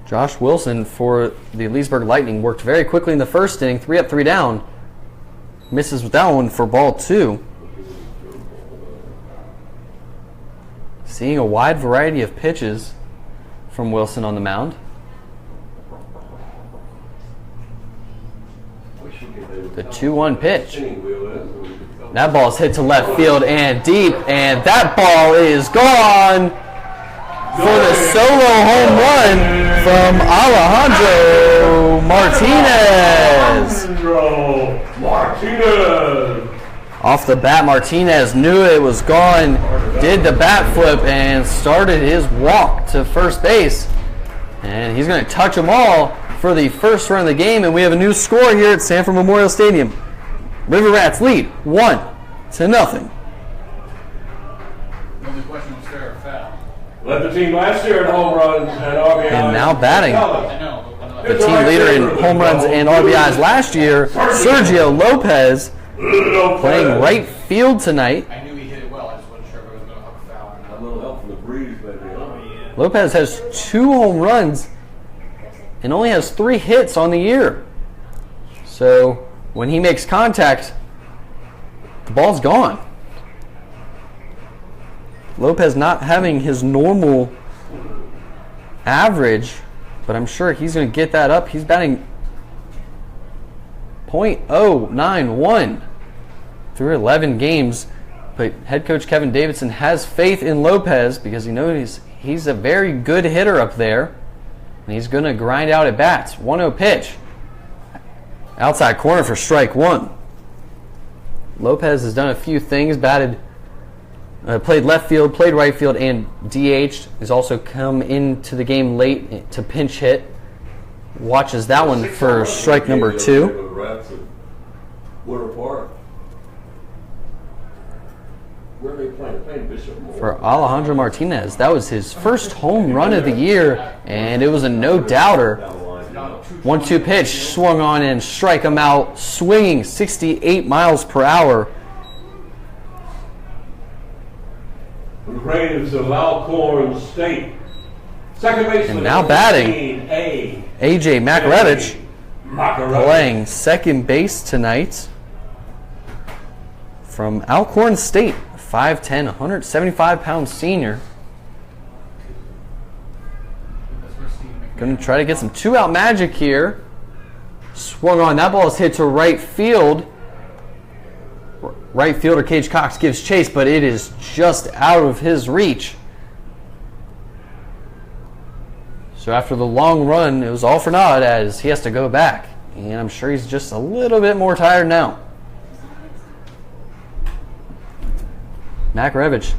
Josh Wilson for the Leesburg Lightning worked very quickly in the first inning, 3 up, 3 down. Misses with that one for ball 2. Seeing a wide variety of pitches from Wilson on the mound. The 2-1 pitch. That ball is hit to left field and deep, and that ball is gone for the solo home run from Alejandro Martinez. Off the bat, Martinez knew it was gone, did the bat flip, and started his walk to first base. And he's going to touch them all for the first run of the game, and we have a new score here at Sanford Memorial Stadium. River Rats lead 1-0. The only question was fair or foul. Led the team last year in home runs and RBIs. And now batting. I know. The team leader in home runs and RBIs last year, Sergio Lopez, playing right field tonight. I knew he hit it well. I just wasn't sure if it was going to hook foul or A little help from the breeze, maybe. Huh? Lopez has 2 home runs and only has 3 hits on the year. So when he makes contact, the ball's gone. Lopez not having his normal average, but I'm sure he's going to get that up. He's batting .091 through 11 games. But head coach Kevin Davidson has faith in Lopez because he knows he's a very good hitter up there. And he's going to grind out at bats. 1-0 pitch. Outside corner for strike 1. Lopez has done a few things. Played left field, played right field, and DH'd. He's also come into the game late to pinch hit. Watches that one for strike number 2. Where are they playing? Playing Bishop Moore. For Alejandro Martinez. That was his first home run of the year, and it was a no-doubter. 1-2 pitch, swung on and strike him out, swinging 68 miles per hour. The Braves of Alcorn State. Second baseman. And now batting, AJ Makarevich, playing second base tonight from Alcorn State. 5'10", 175-pound senior. Going to try to get some 2-out magic here. Swung on. That ball is hit to right field. Right fielder Cage Cox gives chase, but it is just out of his reach. So after the long run, it was all for naught as he has to go back. And I'm sure he's just a little bit more tired now. Makarevich,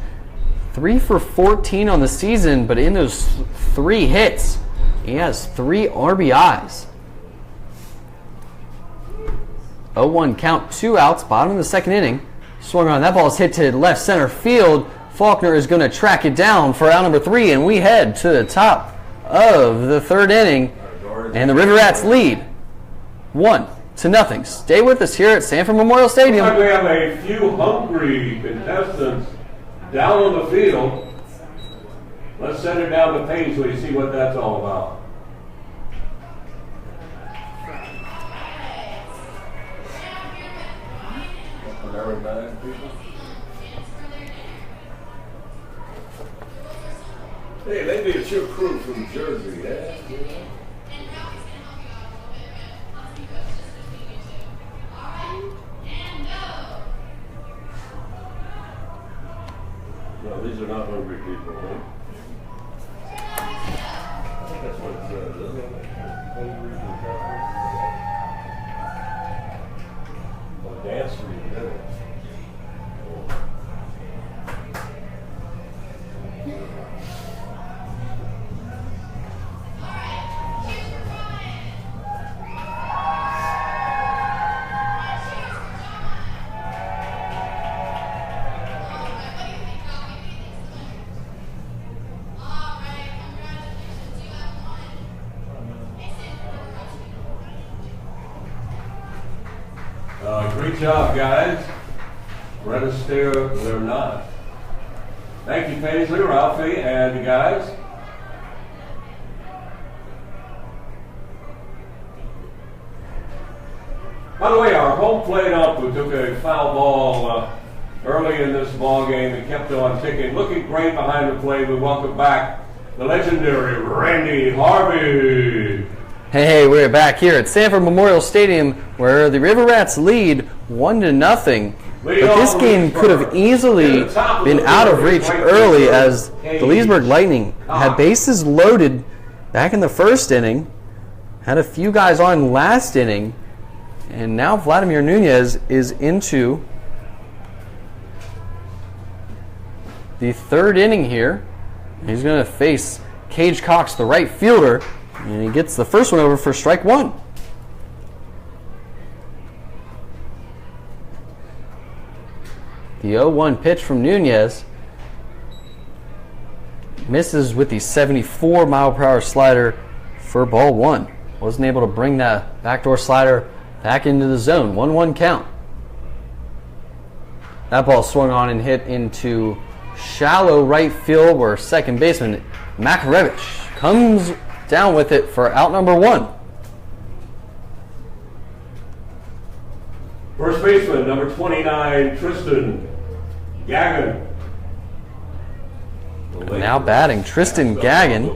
3 for 14 on the season, but in those 3 hits, he has 3 RBIs. 0-1 count, 2 outs, bottom of the second inning. Swung on. That ball is hit to left center field. Faulkner is going to track it down for out number 3, and we head to the top of the third inning. And the River Rats lead 1-0. Stay with us here at Sanford Memorial Stadium. Looks like we have a few hungry contestants down on the field. Let's send it down to Paisley, see what that's all about. Hey, maybe it's your crew from Jersey, yeah? No, these are not hungry people, huh? I think that's what it says, isn't it? Hungry contestants. Oh, dance for you, isn't it? Great job, guys. Register, they're not. Thank you, Paisley, Ralphie, and you guys. By the way, our home plate ump who took a foul ball early in this ball game and kept on ticking, looking great behind the plate. We welcome back the legendary Randy Harvey. Hey, we're back here at Sanford Memorial Stadium where the River Rats lead 1-0. But this game could have easily been out of reach early as the Leesburg Lightning had bases loaded back in the first inning, had a few guys on last inning, and now Vladimir Nunez is into the third inning here. He's going to face Cage Cox, the right fielder, and he gets the first one over for strike 1. The 0-1 pitch from Nunez. misses with the 74-mile-per-hour slider for ball 1. Wasn't able to bring that backdoor slider back into the zone. 1-1 count. That ball swung on and hit into shallow right field where second baseman Makarevich comes down with it for out number 1. First baseman, number 29, Tristan Gagnon. Now batting, Tristan Gagnon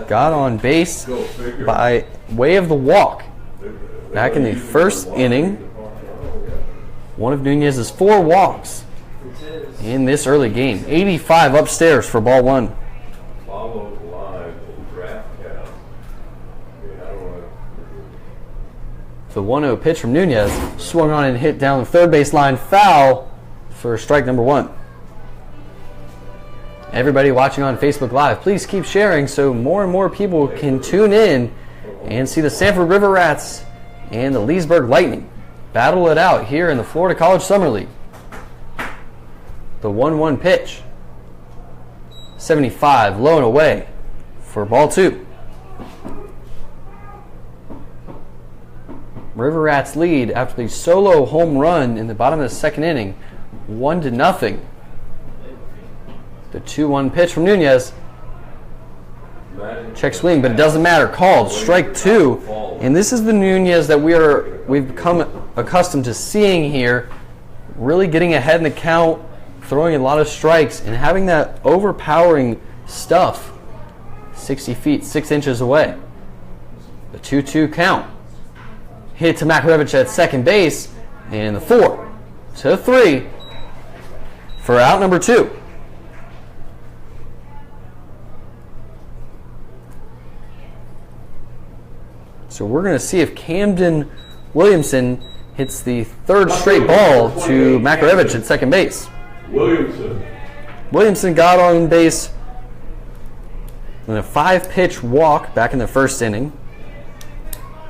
got on base by way of the walk. Back in the first inning, one of Nunez's 4 walks in this early game. 85 upstairs for ball 1. The 1-0 pitch from Nunez swung on and hit down the third base line, foul for strike number 1. Everybody watching on Facebook Live, please keep sharing so more and more people can tune in and see the Sanford River Rats and the Leesburg Lightning battle it out here in the Florida College Summer League. The 1-1 pitch. 75, low and away for ball 2. River Rats lead after the solo home run in the bottom of the second inning, 1-0. The 2-1 pitch from Nunez. Check swing, but it doesn't matter. Called. Strike 2. And this is the Nunez that we've become accustomed to seeing here, really getting ahead in the count, throwing a lot of strikes, and having that overpowering stuff 60 feet, 6 inches away. The 2-2 count. Hit to Makarevich at second base, and the 4-3 for out number 2. So we're going to see if Camden Williamson hits the 3rd straight ball to Makarevich at second base. Williamson got on base in a 5-pitch walk back in the first inning.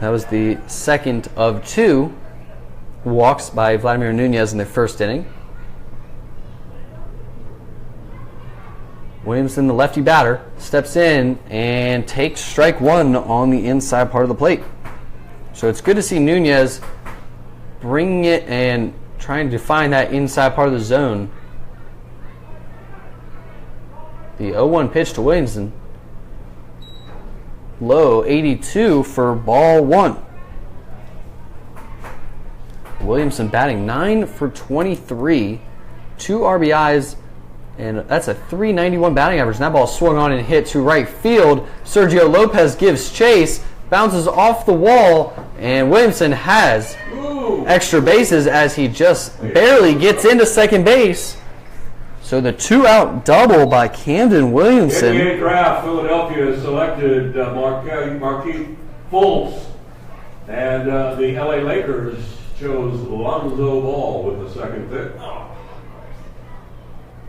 That was the second of 2 walks by Vladimir Nunez in the first inning. Williamson, the lefty batter, steps in and takes strike 1 on the inside part of the plate. So it's good to see Nunez bringing it and trying to find that inside part of the zone. The 0-1 pitch to Williamson. Low, 82 for ball 1. Williamson batting 9 for 23, 2 RBIs, and that's a .391 batting average. And that ball swung on and hit to right field. Sergio Lopez gives chase, bounces off the wall, and Williamson has extra bases as he just barely gets into second base. So the 2-out double by Camden Williamson. In the draft, Philadelphia selected Marquis Fultz, and the LA Lakers chose Lonzo Ball with the second pick.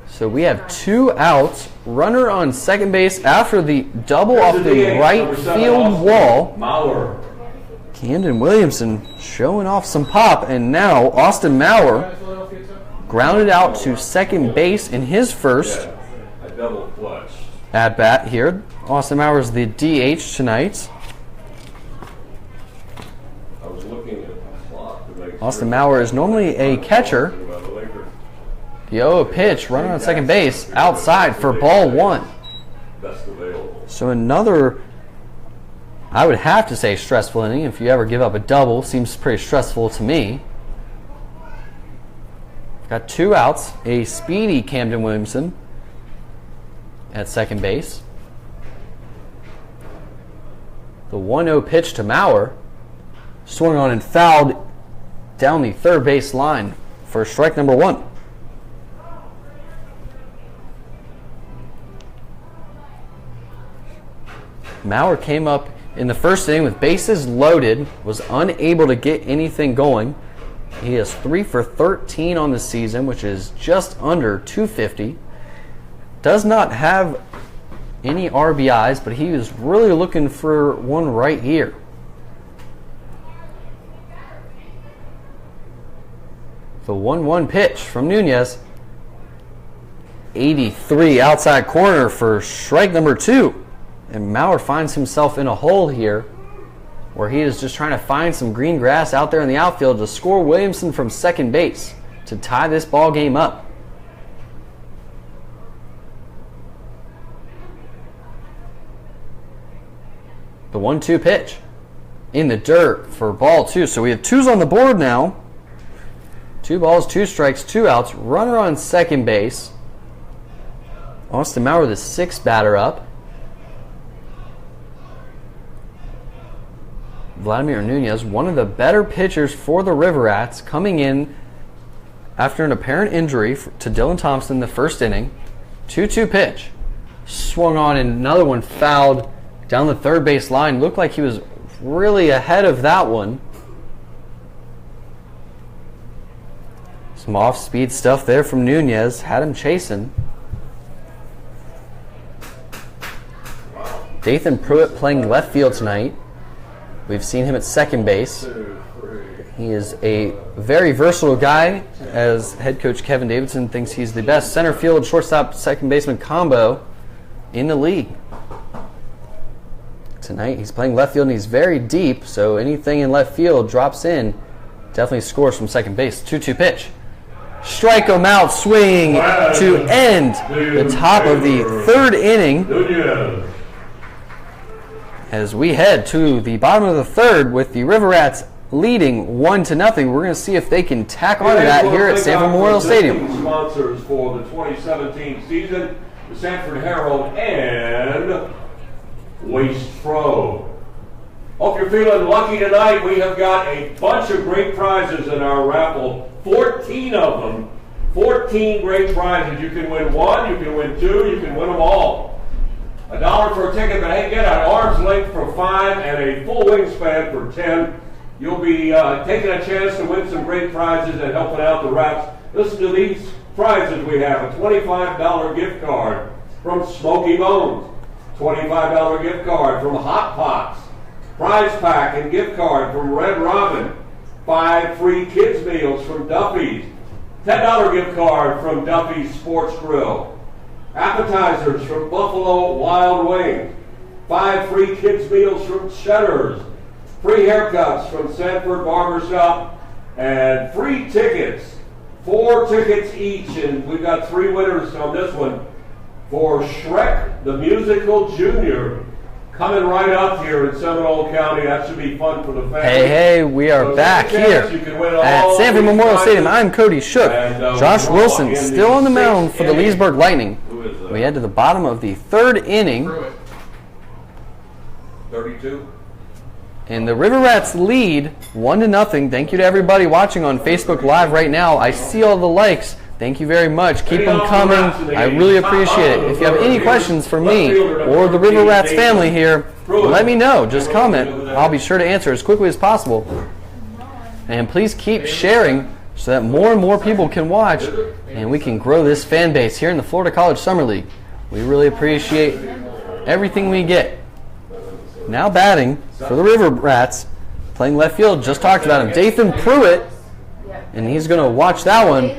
So we have 2 outs, runner on second base after the double off the right field wall. Mauer. Camden Williamson showing off some pop, and now Austin Mauer grounded out to second base in his first at bat here. Austin Mauer is the DH tonight. Austin Mauer is normally a catcher. The 0 pitch, runner on second base, outside for ball 1. So another, I would have to say, stressful inning. If you ever give up a double, seems pretty stressful to me. Got 2 outs, a speedy Camden Williamson at second base. The 1-0 pitch to Mauer, swung on and fouled down the third base line for strike number 1. Mauer came up in the first inning with bases loaded, was unable to get anything going. He is 3 for 13 on the season, which is just under 250. Does not have any RBIs, but he was really looking for one right here. The 1-1 pitch from Nunez. 83 outside corner for strike number 2. And Maurer finds himself in a hole here where he is just trying to find some green grass out there in the outfield to score Williamson from second base to tie this ball game up. The 1-2 pitch in the dirt for ball 2. So we have 2s on the board now. 2 balls, 2 strikes, 2 outs. Runner on second base. Austin Maurer, the 6th batter up. Vladimir Nunez, one of the better pitchers for the River Rats, coming in after an apparent injury to Dylan Thompson in the first inning. 2-2 pitch. Swung on and another one fouled down the third base line. Looked like he was really ahead of that one. Some off-speed stuff there from Nunez. Had him chasing. Dathan Pruitt playing left field tonight. We've seen him at second base. He is a very versatile guy, as head coach Kevin Davidson thinks he's the best center field, shortstop, second baseman combo in the league. Tonight he's playing left field and he's very deep, so anything in left field drops in, definitely scores from second base. 2-2 pitch. Strike him out, swing to end the top of the third inning. As we head to the bottom of the third with the River Rats leading 1-0. We're going to see if they can tack on to that here at Sanford Memorial Stadium. Sponsors for the 2017 season, the Sanford Herald and Waste Pro. Hope you're feeling lucky tonight. We have got a bunch of great prizes in our raffle. 14 of them. 14 great prizes. You can win 1, you can win 2, you can win them all. $1 for a ticket, but hey, get an arm's length for 5 and a full wingspan for 10. You'll be taking a chance to win some great prizes and helping out the Rats. Listen to these prizes we have. A $25 gift card from Smoky Bones. $25 gift card from Hot Pots. Prize pack and gift card from Red Robin. 5 free kids meals from Duffy's. $10 gift card from Duffy's Sports Grill. Appetizers from Buffalo Wild Wings. 5 free kids meals from Cheddar's. Free haircuts from Sanford Barbershop. And free tickets. 4 tickets each. And we've got 3 winners on this one for Shrek the Musical Junior. Coming right up here in Seminole County. That should be fun for the family. Hey, we are back here at Sanford Memorial Stadium. I'm Cody Shook. Josh Wilson still on the mound for the Leesburg Lightning. We head to the bottom of the third inning. 32. And the River Rats lead 1-0. Thank you to everybody watching on Facebook Live right now. I see all the likes. Thank you very much. Keep them coming. I really appreciate it. If you have any questions for me or the River Rats family here, let me know. Just comment. I'll be sure to answer as quickly as possible. And please keep sharing so that more and more people can watch and we can grow this fan base here in the Florida College Summer League. We really appreciate everything we get. Now batting for the River Rats, playing left field, just talked about him, Dathan Pruitt, and he's going to watch that one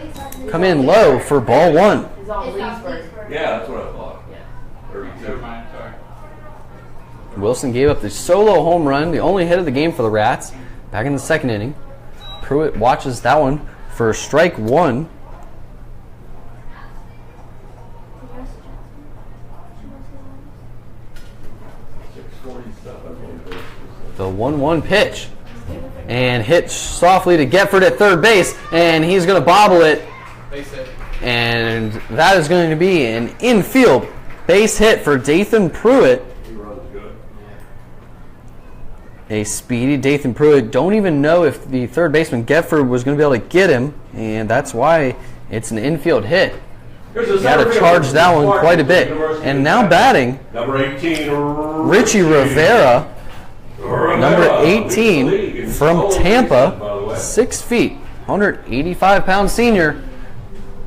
come in low for ball 1. It's on Leesburg. Yeah, that's what I thought. Yeah. 32. Never mind, sorry. Wilson gave up the solo home run, the only hit of the game for the Rats, back in the second inning. Pruitt watches that one for strike 1. The 1-1 pitch. And hit softly to Getford at third base, and he's going to bobble it. Base hit. And that is going to be an infield base hit for Dathan Pruitt. He runs good. A speedy Dathan Pruitt. Don't even know if the third baseman Getford was going to be able to get him, and that's why it's an infield hit. Got to charge that one quite a bit. And now batting, Number 18, Richie Rivera. Number 18 from Tampa, 6 feet, 185-pound senior,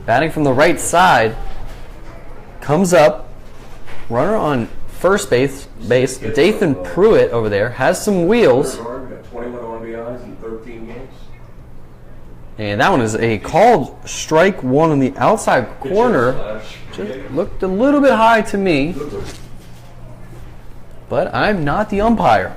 batting from the right side, comes up, runner on first base, Dathan Pruitt over there, has some wheels, 21 RBIs in 13 games. And that one is a called strike one on the outside corner. Just looked a little bit high to me. But I'm not the umpire.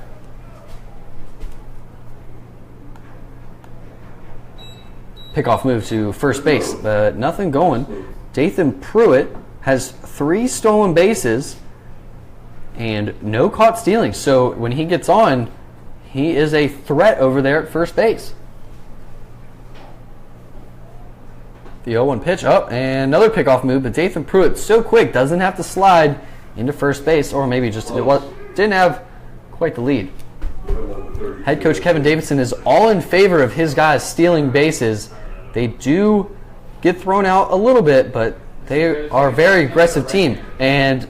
Pickoff move to first base, but nothing going. Dathan Pruitt has 3 stolen bases and no caught stealing. So when he gets on, he is a threat over there at first base. The 0-1 pitch up, and another pickoff move, but Dathan Pruitt so quick doesn't have to slide into first base, or maybe just didn't have quite the lead. Head coach Kevin Davidson is all in favor of his guys stealing bases. They do get thrown out a little bit, but they are a very aggressive team. And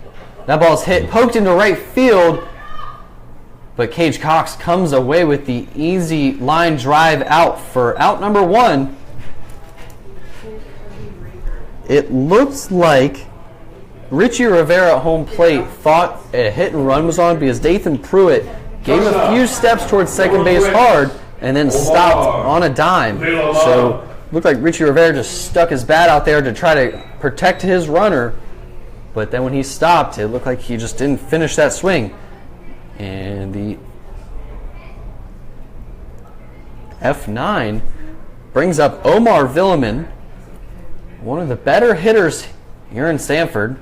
that ball's poked into right field, but Cage Cox comes away with the easy line drive out for out number 1. It looks like Richie Rivera at home plate thought a hit and run was on because Dathan Pruitt gave a few steps towards second base hard and then stopped on a dime. So looked like Richie Rivera just stuck his bat out there to try to protect his runner. But then when he stopped, it looked like he just didn't finish that swing. And the F9 brings up Omar Villeman, one of the better hitters here in Sanford.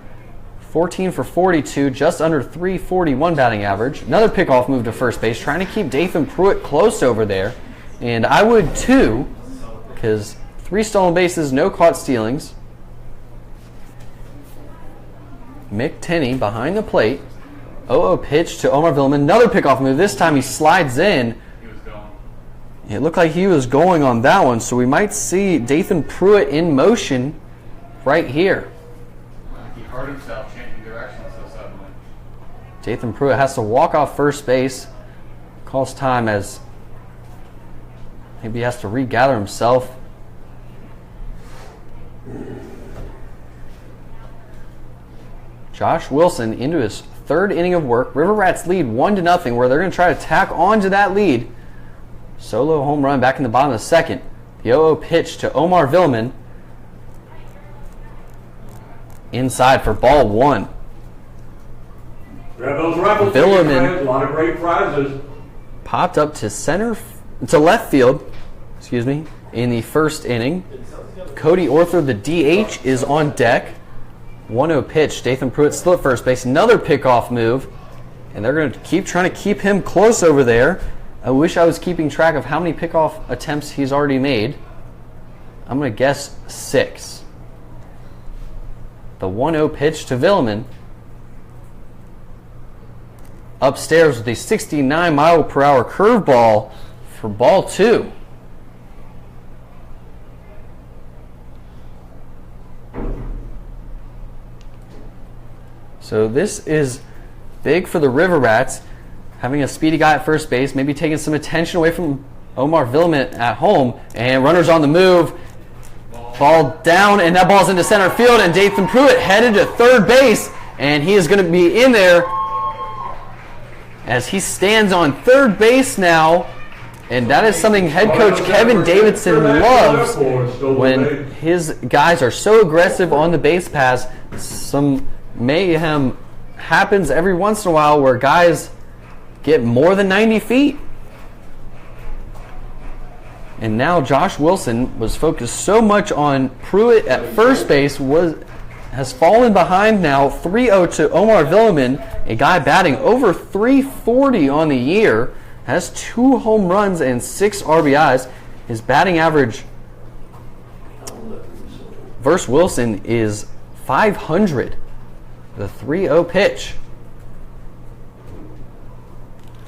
14 for 42, just under 341 batting average. Another pickoff move to first base, trying to keep Dathan Pruitt close over there. And I would too, because 3 stolen bases, no caught stealings. Mick Tenney behind the plate. 0-0 pitch to Omar Villeman. Another pickoff move. This time he slides in. It looked like he was going on that one, so we might see Dathan Pruitt in motion right here. He hurt himself changing direction so suddenly. Dathan Pruitt has to walk off first base. Calls time as maybe he has to regather himself. Josh Wilson into his 3rd inning of work. River Rats lead 1-0, where they're going to try to tack on to that lead. Solo home run back in the bottom of the 2nd. The 0-0 pitch to Omar Villeman. Inside for ball 1. Villeman, a lot of great prizes. Popped up to left field, in the 1st inning. Cody Orther, the DH, is on deck. 1-0 pitch. Dathan Pruitt still at first base. Another pickoff move. And they're going to keep trying to keep him close over there. I wish I was keeping track of how many pickoff attempts he's already made. I'm going to guess 6. The 1-0 pitch to Villeman. Upstairs with a 69-mile-per-hour curveball for ball 2. So this is big for the River Rats. Having a speedy guy at first base, maybe taking some attention away from Omar Villeman at home. And runners on the move. Ball down, and that ball's into center field. And Dathan Pruitt headed to third base. And he is going to be in there as he stands on third base now. And that is something head coach Kevin Davidson loves when his guys are so aggressive on the base pass. Some mayhem happens every once in a while where guys get more than 90 feet. And now Josh Wilson was focused so much on Pruitt at first base, has fallen behind now 3-0 to Omar Villeman, a guy batting over 340 on the year, has 2 home runs and 6 RBIs. His batting average versus Wilson is .500. The 3-0 pitch.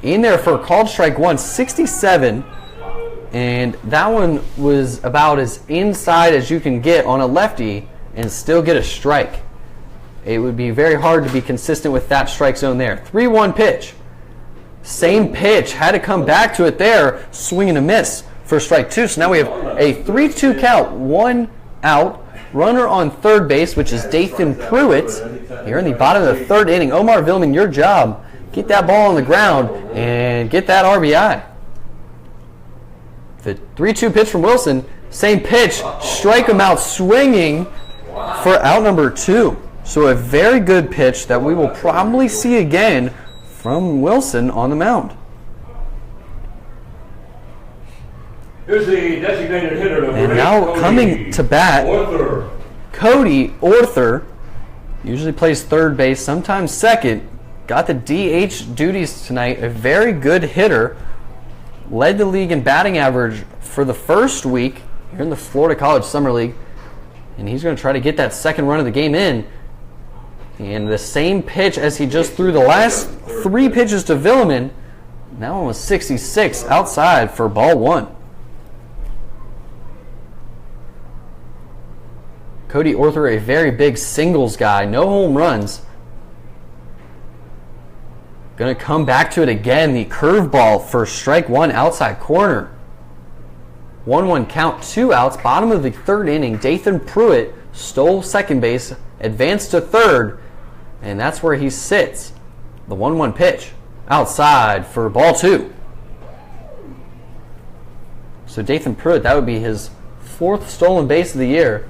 In there for a called strike 1, 67. And that one was about as inside as you can get on a lefty and still get a strike. It would be very hard to be consistent with that strike zone there. 3-1 pitch. Same pitch. Had to come back to it there. Swing and a miss for strike 2. So now we have a 3-2 count. 1 out. Runner on third base, which is Dathan Pruitt. Here in the bottom of the 3rd inning. Omar Villeman, your job. Get that ball on the ground and get that RBI. The 3-2 pitch from Wilson Same pitch, strike him out swinging for out number 2. So a very good pitch that we will probably see again from Wilson on the mound. Here's the designated hitter number 8, And now Cody coming to bat, Arthur. Cody Arthur, usually plays third base, sometimes second. Got the DH duties tonight. A very good hitter. Led the league in batting average for the first week here in the Florida College Summer League. And he's going to try to get that second run of the game in. And the same pitch as he just threw the last 3 pitches to Villeman. Now on 66 outside for ball 1. Cody Arthur, a very big singles guy. No home runs. Going to come back to it again. The curveball for strike 1 outside corner. 1-1 count, 2 outs. Bottom of the 3rd inning. Dathan Pruitt stole second base, advanced to third, and that's where he sits. The 1-1 pitch outside for ball 2. So Dathan Pruitt, that would be his 4th stolen base of the year.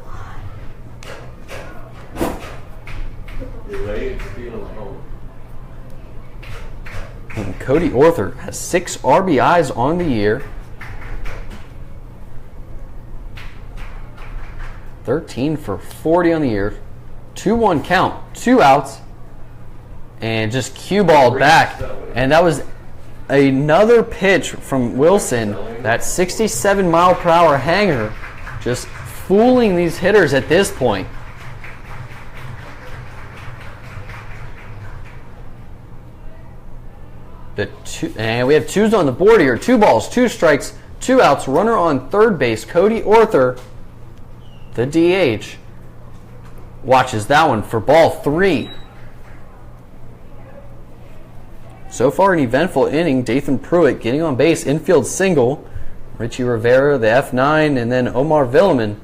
And Cody Arthur has 6 RBIs on the year. 13 for 40 on the year. 2-1 count, 2 outs, and just cue balled back. And that was another pitch from Wilson, that 67 mile per hour hanger, just fooling these hitters at this point. And we have 2s on the board here. 2 balls, 2 strikes, 2 outs. Runner on third base. Cody Arthur, the DH, watches that one for ball 3. So far an eventful inning. Dathan Pruitt getting on base, infield single. Richie Rivera, the F9, and then Omar Villeman.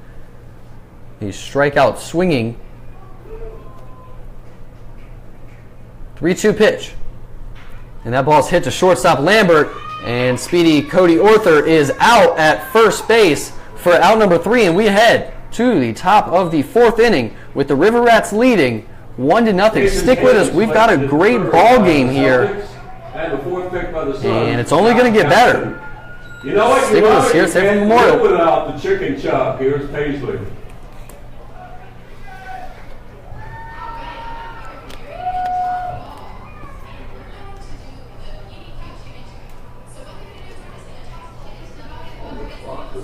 He's strikeout swinging. 3-2 pitch. And that ball's hit to shortstop Lambert, and speedy Cody Arthur is out at first base for out number 3, and we head to the top of the 4th inning with the River Rats leading 1-0. Stick with us. We've got a great ball game here, and it's only going to get better. You know what? Stick with us here at Sanford Memorial. Without the chicken chop, here's Paisley.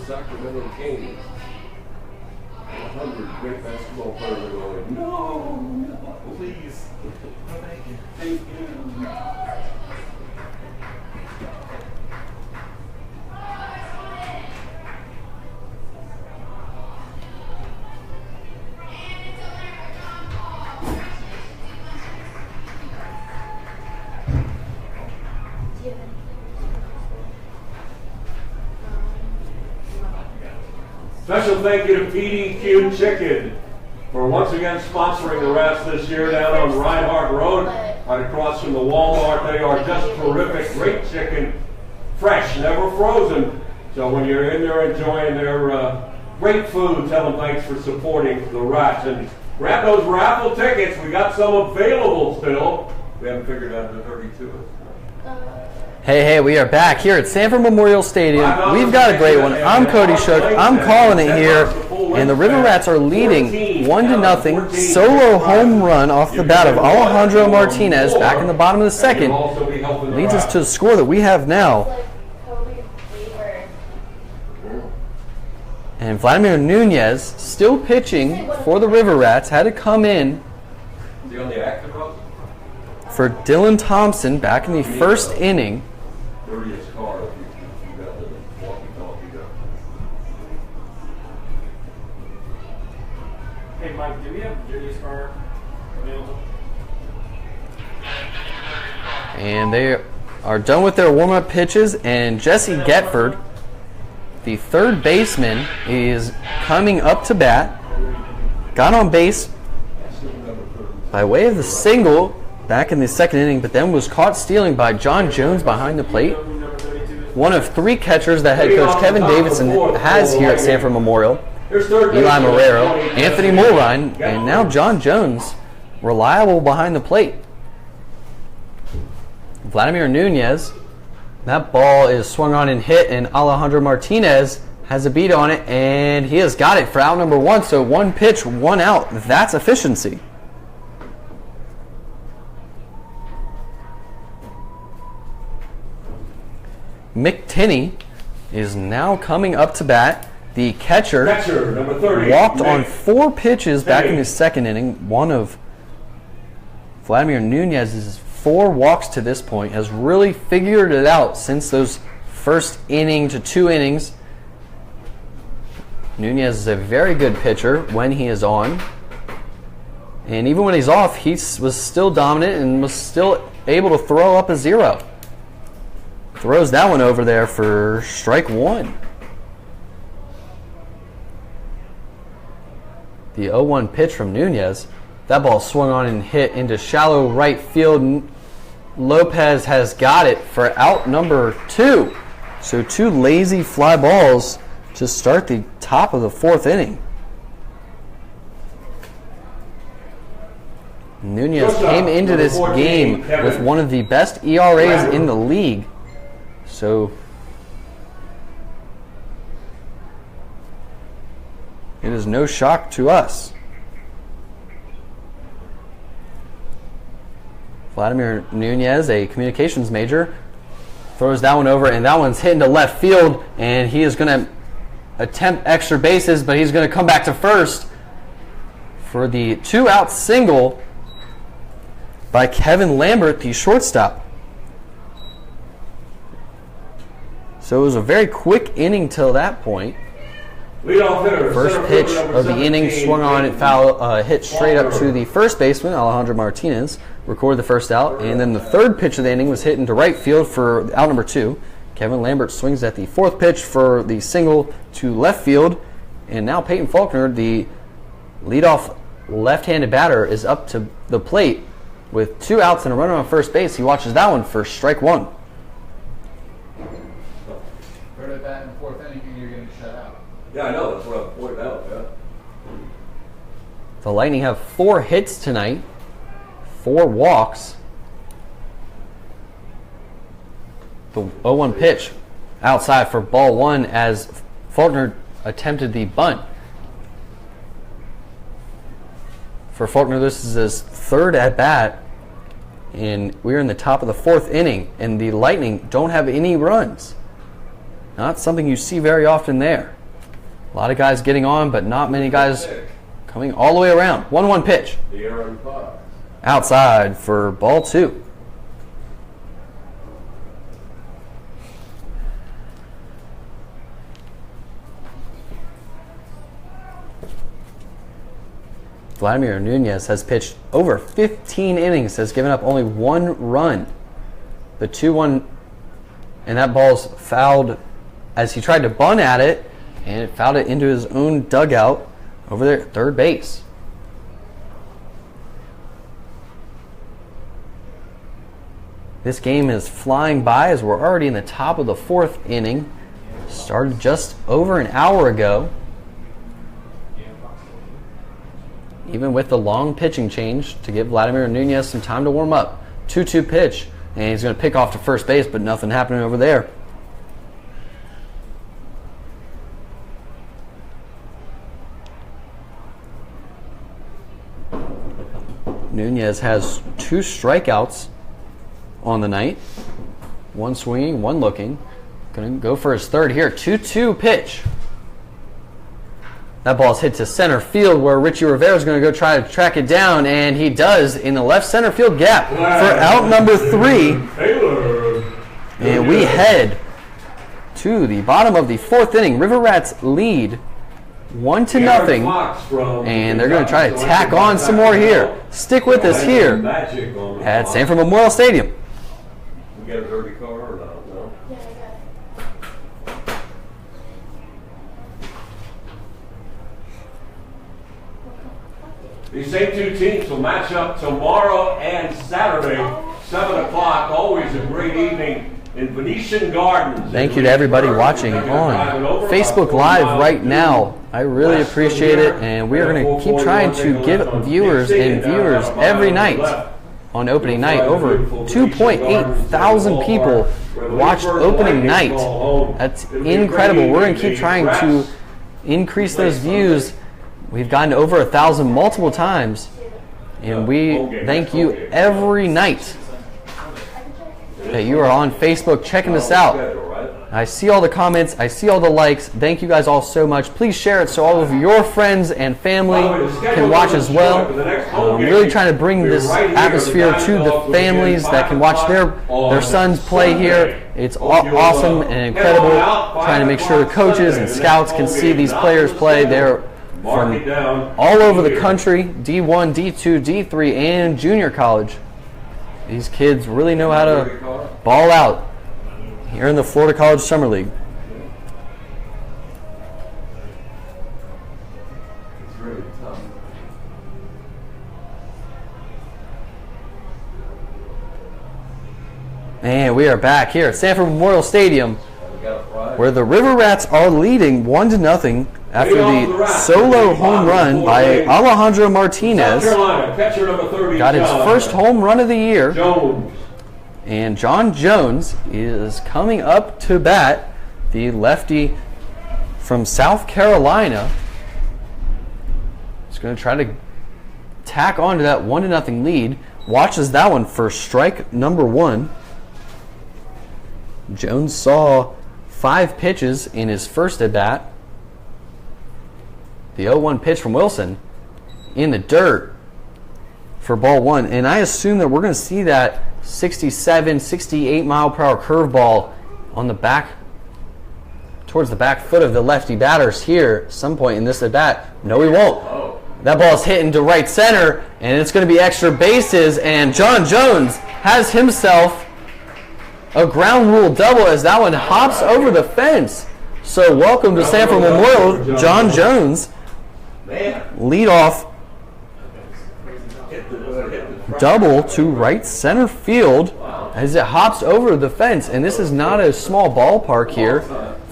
Sacramento Kings. 100 great basketball players are going, no, please. Thank you. Thank you. Special thank you to PDQ Chicken for once again sponsoring the Rats this year down on Reinhardt Road, right across from the Walmart. They are just terrific, great chicken, fresh, never frozen. So when you're in there enjoying their great food, tell them thanks for supporting the Rats. And grab those raffle tickets. We got some available still. We haven't figured out the 32. Hey, we are back here at Sanford Memorial Stadium. We've got a great one. I'm Cody Shook. I'm calling it here. And the River Rats are leading 1-0. Solo home run off the bat of Alejandro Martinez back in the bottom of the 2nd. Leads us to the score that we have now. And Vladimir Nunez, still pitching for the River Rats, had to come in for Dylan Thompson back in the 1st inning. Hey Mike, do we have Judy's car available? And they are done with their warm-up pitches, and Jesse Getford, the 3rd baseman, is coming up to bat. Got on base by way of the single back in the 2nd inning, but then was caught stealing by John Jones behind the plate. one of 3 catchers that head coach Kevin Davidson has here at Sanford Memorial. Eli Marrero, Anthony Mulrine, and now John Jones, reliable behind the plate. Vladimir Nunez, that ball is swung on and hit, and Alejandro Martinez has a beat on it, and he has got it for out number 1. So 1 pitch, 1 out. That's efficiency. Mick Tinney is now coming up to bat. The catcher number 30, walked Mick on 4 pitches back in Tinney. his second inning. One of Vladimir Nunez's 4 walks to this point, has really figured it out since those first inning to 2 innings. Nunez is a very good pitcher when he is on. And even when he's off, he was still dominant and was still able to throw up a 0. Throws that one over there for strike 1. The 0-1 pitch from Nunez. That ball swung on and hit into shallow right field. Lopez has got it for out number 2. So 2 lazy fly balls to start the top of the 4th inning. Nunez came into this game with one of the best ERAs in the league. So it is no shock to us. Vladimir Nunez, a communications major, throws that one over, and that one's hit into left field, and he is going to attempt extra bases, but he's going to come back to first for the 2-out single by Kevin Lambert, the shortstop. So it was a very quick inning till that point. First pitch of the inning swung on and foul, hit straight up to the first baseman, Alejandro Martinez, recorded the first out. And then the third pitch of the inning was hit into right field for out number 2. Kevin Lambert swings at the 4th pitch for the single to left field. And now Peyton Faulkner, the leadoff left-handed batter, is up to the plate with 2 outs and a runner on first base. He watches that one for strike 1. Right at bat in the 4th inning, and you're getting shut out. Yeah, I know. That's what I'm pointing out. Yeah. The Lightning have 4 hits tonight, 4 walks. The 0-1 pitch outside for ball 1 as Faulkner attempted the bunt. For Faulkner, this is his 3rd at-bat, and we're in the top of the 4th inning, and the Lightning don't have any runs. Not something you see very often there. A lot of guys getting on, but not many guys coming all the way around. 1-1 pitch. Outside for ball 2. Vladimir Nunez has pitched over 15 innings, has given up only 1 run. The 2-1, and that ball's fouled as he tried to bunt at it, and it fouled it into his own dugout over there at third base. This game is flying by as we're already in the top of the 4th inning. Started just over an hour ago. Even with the long pitching change to give Vladimir Nunez some time to warm up. 2-2 pitch, and he's going to pick off to first base, but nothing happening over there. Nunez has 2 strikeouts on the night. 1 swinging, 1 looking. Going to go for his 3rd here. 2-2 pitch. That ball's hit to center field where Richie Rivera is going to go try to track it down, and he does in the left center field gap for out number 3. And we head to the bottom of the 4th inning. River Rats lead 1-0, and they're going to try to tack on some more here. Stick with us here at Sanford Memorial Stadium. We got a dirty car or not? No? These same 2 teams will match up tomorrow and Saturday, 7 o'clock. Always a great evening in Venetian Gardens. Thank you to everybody watching on Facebook Live right now. I really appreciate it, and we are going to keep trying to get viewers every night on opening night. Over 2.8 thousand people watched opening night. That's incredible. We're going to keep trying to increase those views. We've gotten to over 1,000 multiple times, and we thank you every night that you are on Facebook checking us out. I see all the comments. I see all the likes. Thank you guys all so much. Please share it so all of your friends and family can watch as well. I'm really trying to bring this atmosphere to the families that can watch their sons play here. It's awesome and incredible. Trying to make sure the coaches and scouts can see these players play. They're from all over the country, D1, D2, D3, and junior college. These kids really know how to ball out here in the Florida College Summer League. And we are back here at Sanford Memorial Stadium, where the River Rats are leading 1-0 after the solo home run by Alejandro Martinez. Got his first home run of the year. And John Jones is coming up to bat, the lefty from South Carolina. He's going to try to tack on to that 1-0 lead. Watches that one for strike number 1. Jones saw 5 pitches in his first at bat. The 0-1 pitch from Wilson in the dirt for ball 1. And I assume that we're going to see that 67, 68 mile per hour curveball on the back, towards the back foot of the lefty batters here at some point in this at bat. No, we won't. That ball is hitting to right center, and it's going to be extra bases. And John Jones has himself a ground rule double as that one hops over the fence. So welcome to Sanford Memorial, John Jones. Lead off double to right center field as it hops over the fence. And this is not a small ballpark here.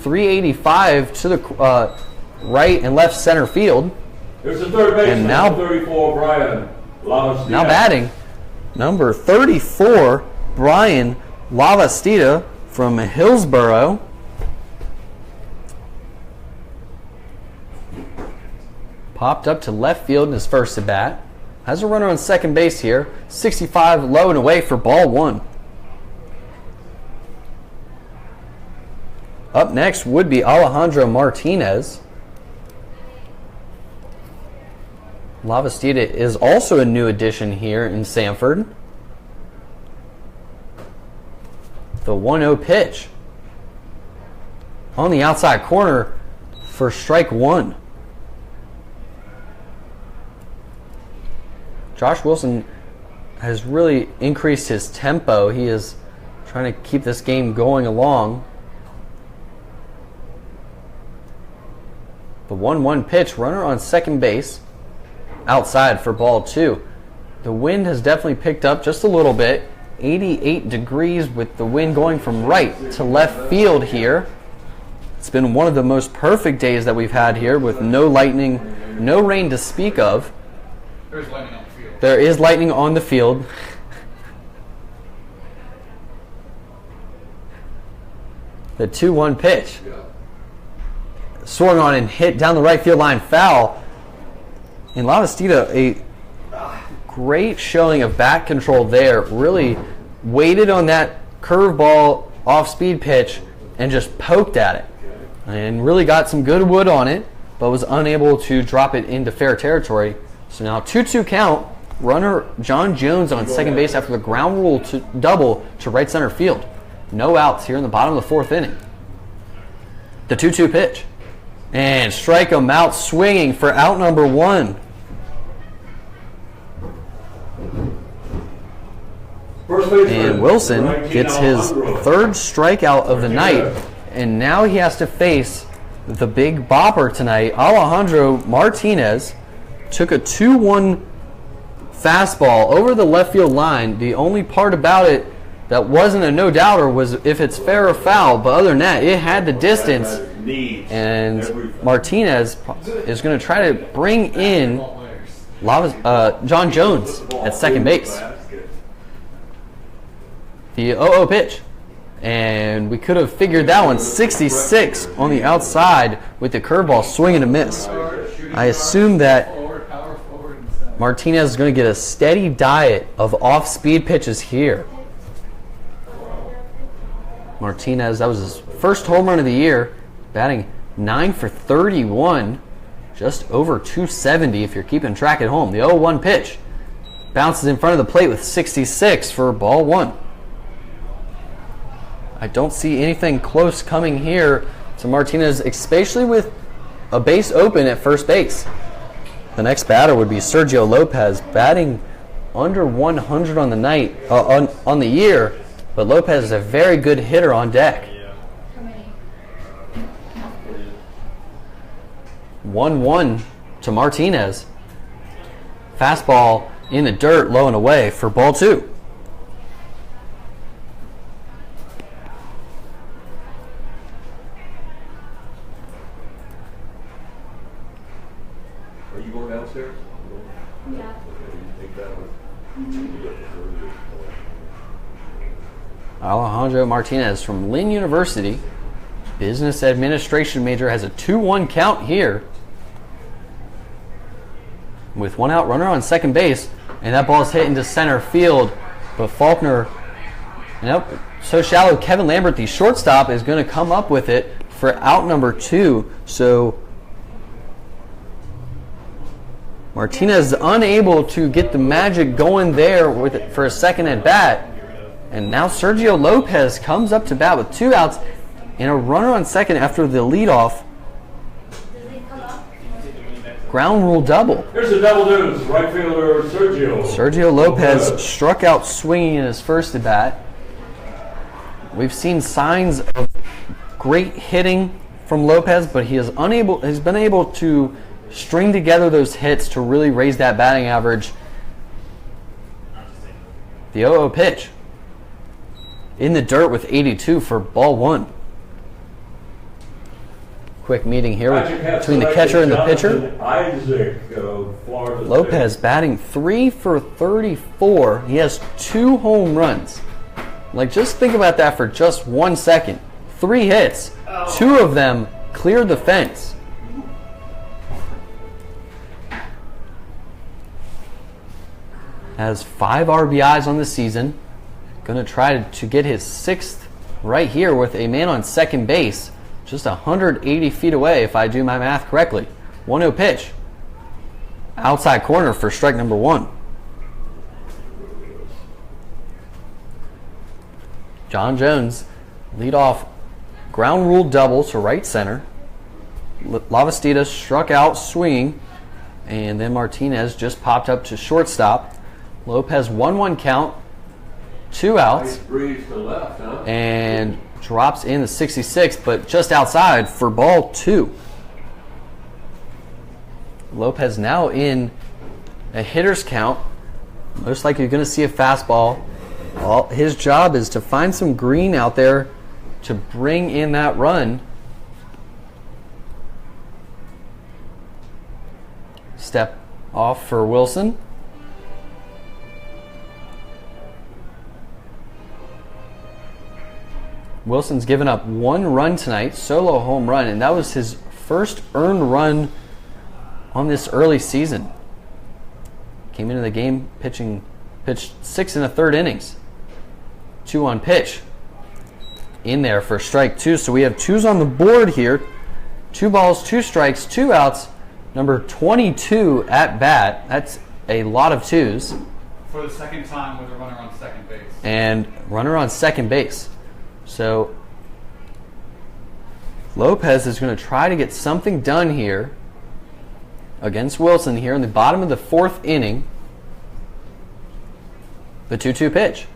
385 to the right and left center field. There's the third baseman, and now 34, Brian Lavastida. Now batting, number 34, Brian Lavastida from Hillsboro. Popped up to left field in his first at bat. Has a runner on second base here. 65 low and away for ball 1. Up next would be Alejandro Martinez. Lavastida is also a new addition here in Sanford. The 1-0 pitch on the outside corner for strike 1. Josh Wilson has really increased his tempo. He is trying to keep this game going along. The 1-1 pitch, runner on second base, outside for ball 2. The wind has definitely picked up just a little bit. 88 degrees with the wind going from right to left field here. It's been one of the most perfect days that we've had here with no lightning, no rain to speak of. There's lightning on the field. There is lightning on the field. The 2-1 pitch. Swung on and hit down the right field line, foul. And Lavastida, a great showing of bat control there. Really waited on that curveball off-speed pitch and just poked at it. And really got some good wood on it, but was unable to drop it into fair territory. So now 2-2 count. Runner John Jones on second base after the ground rule to double to right center field. No outs here in the bottom of the 4th inning. The 2-2 pitch. And strike him out swinging for out number 1. And Wilson gets his 3rd strikeout of the night. And now he has to face the big bopper tonight. Alejandro Martinez took a 2-1 fastball over the left field line. The only part about it that wasn't a no-doubter was if it's fair or foul, but other than that, it had the distance. And Martinez is going to try to bring in John Jones at second base. The 0-0 pitch. And we could have figured that one. 66 on the outside with the curveball swing and a miss. I assume that Martinez is going to get a steady diet of off-speed pitches here. Martinez, that was his first home run of the year, batting 9 for 31, just over 270 if you're keeping track at home. The 0-1 pitch bounces in front of the plate with 66 for ball one. I don't see anything close coming here to Martinez, especially with a base open at first base. The next batter would be Sergio Lopez, batting under 100 on the night, on the year, but Lopez is a very good hitter on deck. 1-1 to Martinez. Fastball in the dirt, low and away for ball two. Are you going downstairs? Yeah. Take that one. Alejandro Martinez from Lynn University, business administration major, has a 2-1 count here with one out, runner on second base, and that ball is hit into center field, but Faulkner, so shallow. Kevin Lambert, the shortstop, is going to come up with it for out number 2. So Martinez is unable to get the magic going there with it for a second at bat. And now Sergio Lopez comes up to bat with 2 outs and a runner on second after the leadoff ground rule double. Here's the double deuce. Right fielder Sergio Lopez struck out swinging in his first at bat. We've seen signs of great hitting from Lopez, but he's been able to string together those hits to really raise that batting average. The 0-0 pitch in the dirt with 82 for ball one. Quick meeting here between the catcher and the pitcher. Lopez batting 3 for 34. He has 2 home runs. Like, just think about that for just 1 second. 3 hits. 2 of them cleared the fence. Has 5 RBIs on the season. Going to try to get his 6th right here with a man on second base. Just 180 feet away if I do my math correctly. 1-0 pitch. Outside corner for strike number 1. John Jones lead off ground rule double to right center. Lavastida struck out swinging, and then Martinez just popped up to shortstop. Lopez 1-1 count, 2 outs, and drops in the 66, but just outside for ball 2. Lopez now in a hitter's count. Most likely you're going to see a fastball. His job is to find some green out there to bring in that run. Step off for Wilson. Wilson's given up 1 run tonight, solo home run, and that was his first earned run on this early season. Came into the game pitched 6 1/3 innings. 2-1 pitch in there for strike 2. So we have 2s on the board here. 2 balls, 2 strikes, 2 outs. Number 22 at bat. That's a lot of 2s. For the second time with a runner on second base. And runner on second base. So Lopez is going to try to get something done here against Wilson here in the bottom of the 4th inning. The 2-2 pitch.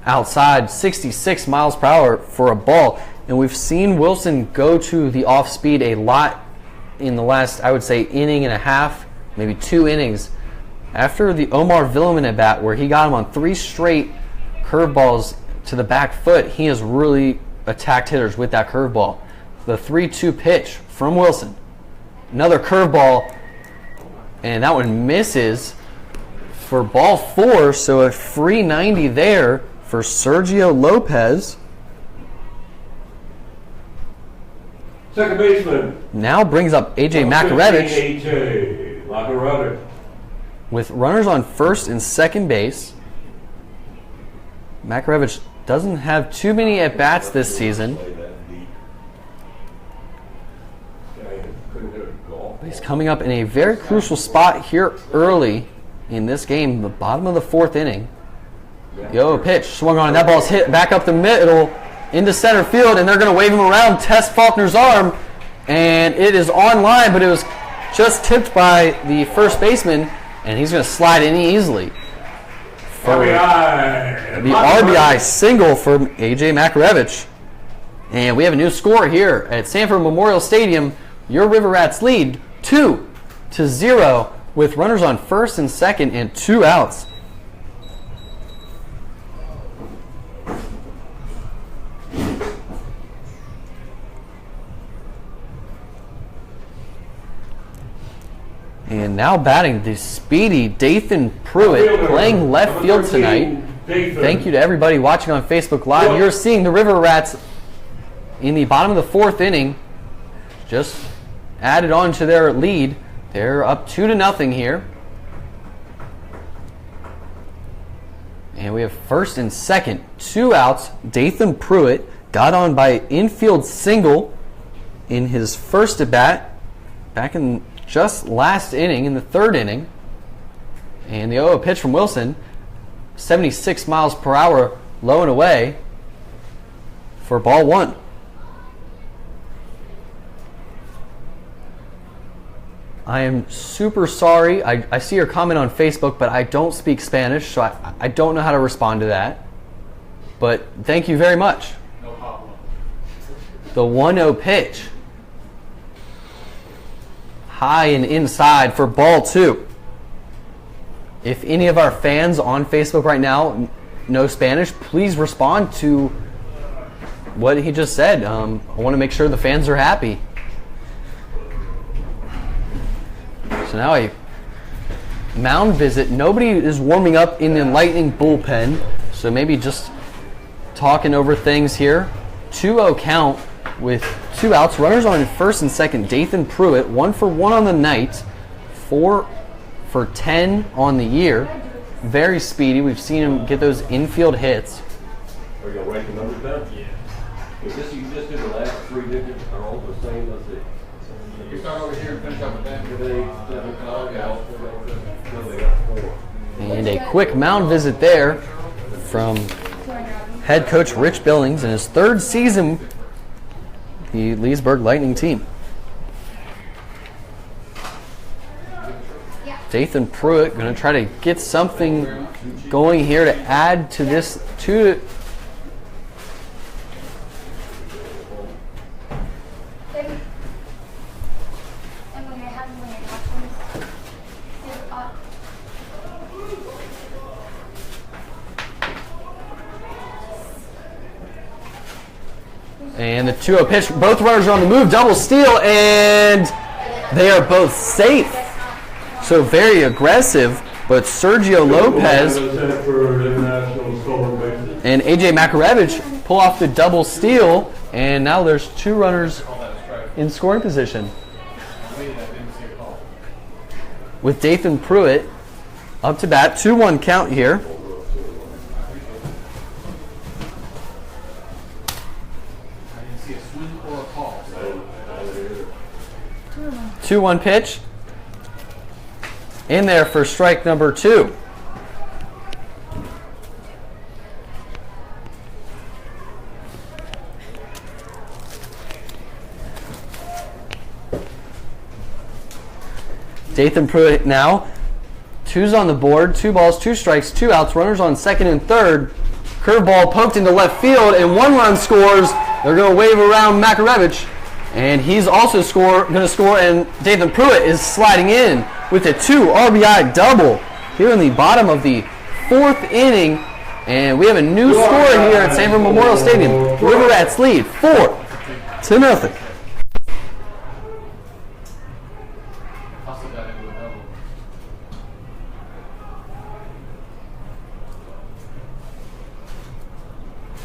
Outside, 66 miles per hour for a ball. And we've seen Wilson go to the off-speed a lot in the last, I would say, inning and a half, maybe 2 innings. After the Omar Villeman at bat, where he got him on 3 straight curveballs to the back foot, he has really attacked hitters with that curveball. The 3-2 pitch from Wilson. Another curveball, and that one misses for ball 4, so a free 90 there for Sergio Lopez. Second baseman. Now brings up A.J. Makarevich A.J. Makarevich. with runners on first and second base. Makarevich doesn't have too many at-bats this season. He's coming up in a very crucial spot here early in this game, the bottom of the 4th inning. Pitch swung on, and that ball's hit back up the middle into center field, and they're going to wave him around, test Faulkner's arm, and it is on line, but it was just tipped by the first baseman, and he's going to slide in easily. For RBI. the RBI single from A.J. Makarevich. And we have a new score here at Sanford Memorial Stadium. Your River Rats lead 2-0 with runners on first and second and 2 outs. And now batting the speedy Dathan Pruitt, playing left field tonight. Thank you to everybody watching on Facebook Live. You're seeing the River Rats in the bottom of the 4th inning. Just added on to their lead. They're up 2-0 here. And we have first and second, 2 outs. Dathan Pruitt got on by infield single in his first at bat back in just last inning, in the 3rd inning. And the 0 pitch from Wilson, 76 miles per hour, low and away for ball 1. I am super sorry. I see your comment on Facebook, but I don't speak Spanish, so I don't know how to respond to that. But thank you very much. No problem. The 1-0 pitch. High and inside for ball 2. If any of our fans on Facebook right now know Spanish, please respond to what he just said. I want to make sure the fans are happy. So now a mound visit. Nobody is warming up in the Lightning bullpen, so maybe just talking over things here. 2-0 count with 2 outs. Runners on first and second. Dathan Pruitt, 1 for 1 on the night, 4 for 10 on the year. Very speedy. We've seen him get those infield hits. Are you going to write the numbers down? Yeah. Is this you just did the last 3 digits are all the same? Let's see. You start over here and finish up with them. And a quick mound visit there from head coach Rich Billings in his 3rd season, the Leesburg Lightning team. Dathan Pruitt going to try to get something going here to add to this And the 2-0 pitch, both runners are on the move, double steal, and they are both safe. So very aggressive, but Sergio Lopez and A.J. Makarevich pull off the double steal, and now there's 2 runners in scoring position. With Dathan Pruitt up to bat, 2-1 count here. 2-1 pitch. In there for strike number 2. Dathan Pruitt now. 2's on the board. 2 balls, 2 strikes, 2 outs. Runners on second and third. Curveball poked into left field, and 1 run scores. They're going to wave around Makarevich. And he's also going to score, and Dathan Pruitt is sliding in with a 2 RBI double here in the bottom of the 4th inning. And we have a new score here at Sanford Memorial Stadium. River Rats lead 4-0.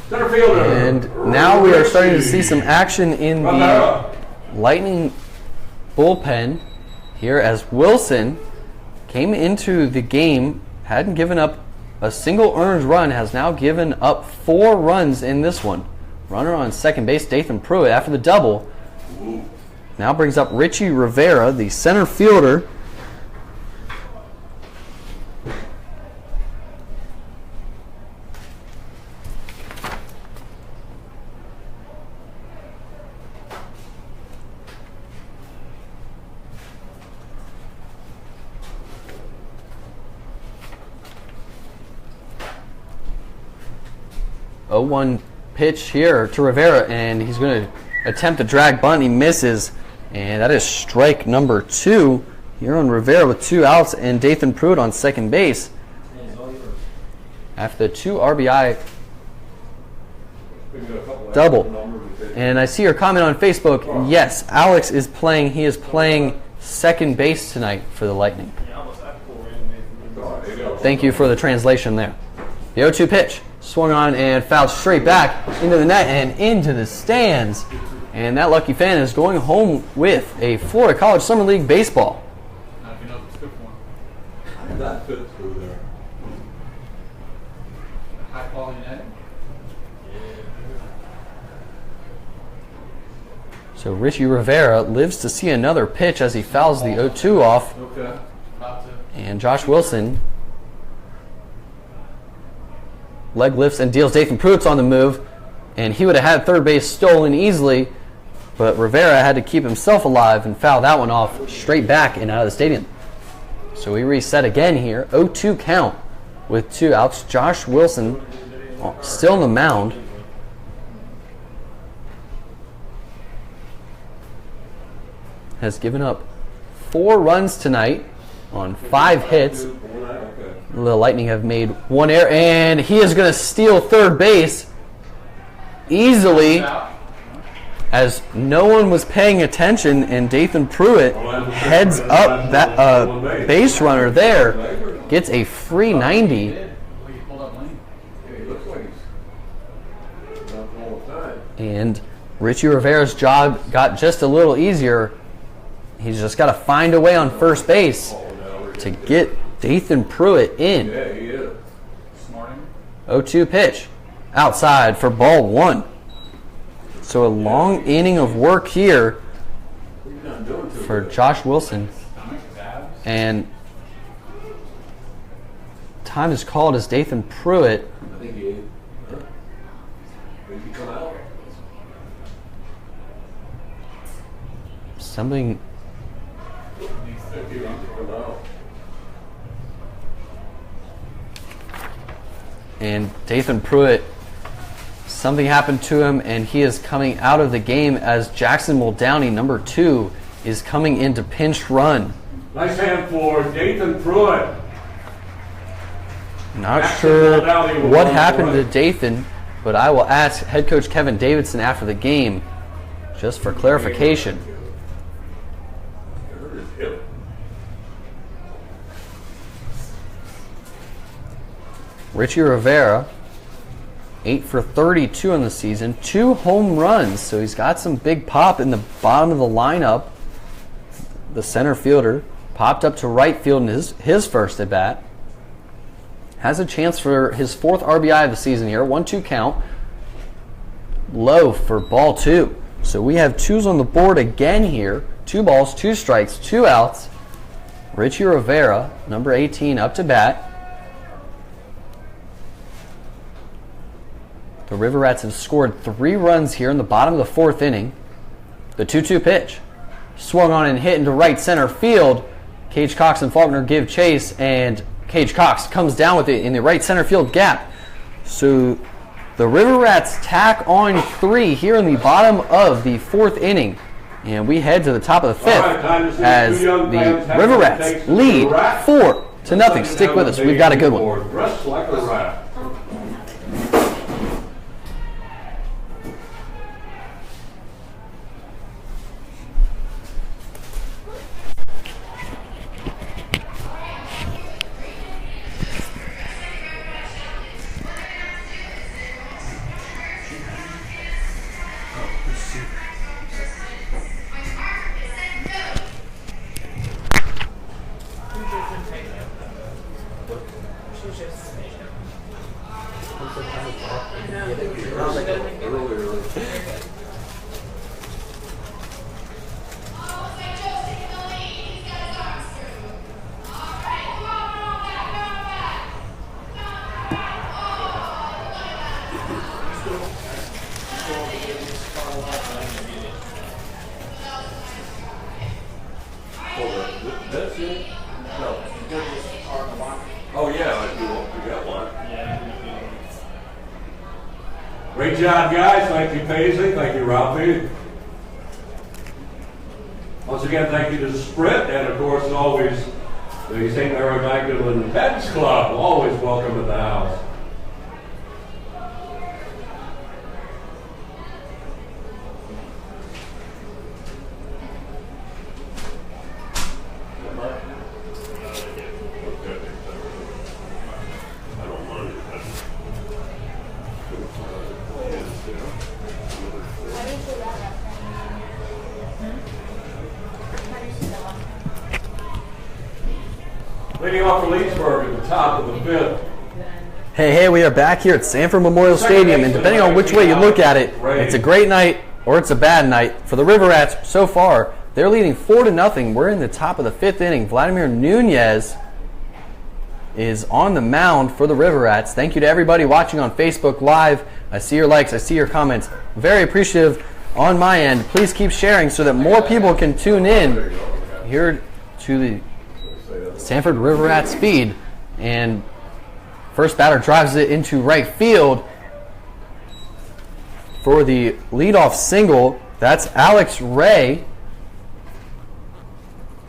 Center fielder. And now we are starting to see some action in the Lightning bullpen here as Wilson came into the game, hadn't given up a single earned run, has now given up 4 runs in this one. Runner on second base, Dathan Pruitt, after the double. Now brings up Richie Rivera, the center fielder. A 0-1 pitch here to Rivera, and he's going to attempt to drag bunt. He misses, and that is strike number 2 here on Rivera with 2 outs, and Dathan Pruitt on second base. After the 2 RBI double. And I see your comment on Facebook. Yes, Alex is playing. He is playing second base tonight for the Lightning. Thank you for the translation there. The 0-2 pitch. Swung on and fouled straight back into the net and into the stands. And that lucky fan is going home with a Florida College Summer League baseball. Now if you know if it's good for him. How did that fit through there? High quality netting. So Richie Rivera lives to see another pitch as he fouls the 0-2 off. Okay. About to. And Josh Wilson leg lifts and deals. Dathan Pruitt's on the move, and he would have had third base stolen easily, but Rivera had to keep himself alive and foul that one off straight back and out of the stadium. So we reset again here. 0-2 count with 2 outs. Josh Wilson still on the mound. Has given up 4 runs tonight on 5 hits. The Lightning have made 1 error, and he is going to steal third base easily as no one was paying attention, and Dathan Pruitt heads up that base runner there, gets a free 90. And Richie Rivera's job got just a little easier. He's just got to find a way on first base to get Dathan Pruitt in. Yeah, he is. 0-2 pitch. Outside for ball 1. So a long inning of work here for Josh Wilson. And time is called as Dathan Pruitt. I think he ate. Did he come out? Something. And Dathan Pruitt, something happened to him, and he is coming out of the game as Jackson Muldowney, number 2, is coming into pinch run. Nice hand for Dathan Pruitt. Not Jackson sure Muldowney will what run happened to right. Dathan, but I will ask head coach Kevin Davidson after the game just for clarification. Hurt his hip. Richie Rivera, 8 for 32 in the season, 2 home runs, so he's got some big pop in the bottom of the lineup. The center fielder popped up to right field in his first at bat. Has a chance for his 4th RBI of the season here. 1-2 count. Low for ball 2. So we have 2s on the board again here. 2 balls, 2 strikes, 2 outs. Richie Rivera, number 18, up to bat. The River Rats have scored 3 runs here in the bottom of the 4th inning. The 2-2 pitch. Swung on and hit into right center field. Cage Cox and Faulkner give chase, and Cage Cox comes down with it in the right center field gap. So the River Rats tack on 3 here in the bottom of the 4th inning. And we head to the top of the 5th as the River Rats lead 4-0. Stick with us. We've got a good one. Dressed like a rat. That's it? No. Oh, yeah, if you want to get one. Great job, guys. Thank you, Paisley. Thank you, Ralphie. Once again, thank you to the Sprint, and of course, always, the St. Mary Magdalene Pets Club. Always welcome in the house. Leading off for Leesburg at the top of the fifth. Hey, we are back here at Sanford Memorial Stadium, and depending on which way you look at it, it's a great night or it's a bad night. For the River Rats, so far, they're leading 4-0. We're in the top of the fifth inning. Vladimir Nunez is on the mound for the River Rats. Thank you to everybody watching on Facebook Live. I see your likes, I see your comments. Very appreciative on my end. Please keep sharing so that more people can tune in here to the Sanford River Rats feed. And first batter drives it into right field for the leadoff single. That's Alex Ray.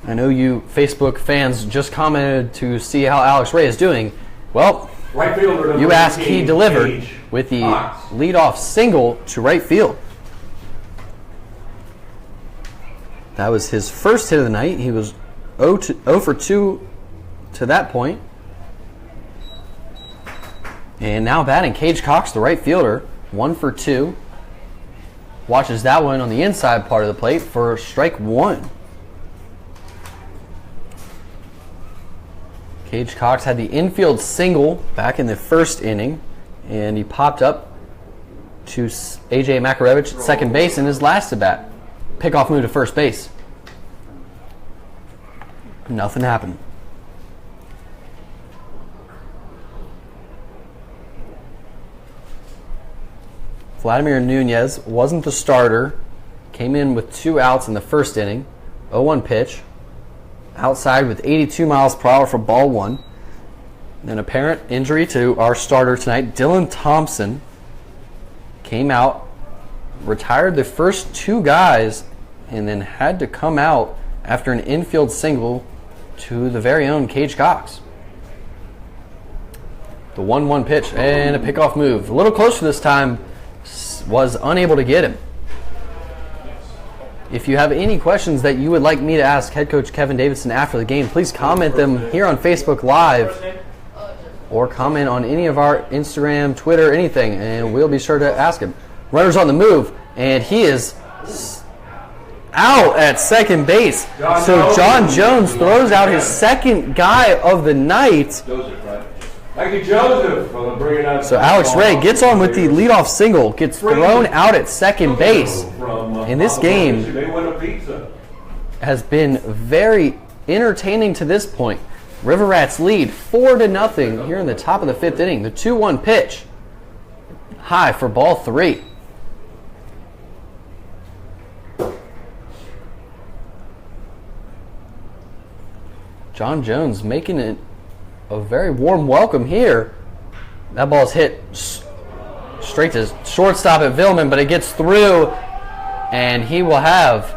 I know you Facebook fans just commented to see how Alex Ray is doing. Well, Right fielder you asked, he 19, delivered Cage with the Cox. leadoff single to right field. That was his first hit of the night. He was 0 for 2 to that point. And now batting Cage Cox, the right fielder, 1 for 2. Watches that one on the inside part of the plate for strike 1. Cage Cox had the infield single back in the first inning, and he popped up to A.J. Makarevich at second base in his last at-bat. Pickoff move to first base. Nothing happened. Vladimir Nunez wasn't the starter. Came in with 2 outs in the first inning. 0-1 pitch. Outside with 82 miles per hour for ball 1. An apparent injury to our starter tonight, Dylan Thompson, came out, retired the first 2 guys, and then had to come out after an infield single to the very own Cage Cox. The 1-1 pitch and a pickoff move. A little closer this time, was unable to get him. If you have any questions that you would like me to ask head coach Kevin Davidson after the game, please comment them here on Facebook Live or comment on any of our Instagram, Twitter, anything, and we'll be sure to ask him. Runner's on the move, and he is out at second base. So John Jones throws out his second guy of the night. Thank you, Joseph, for bringing out. So Alex Ray gets on with the leadoff single, gets thrown out at second base. And this game has been very entertaining to this point. River Rats lead 4-0 here in the top of the fifth inning. The 2-1 pitch, high for ball 3. John Jones making it a very warm welcome here. That ball's hit straight to shortstop at Villman, but it gets through, and he will have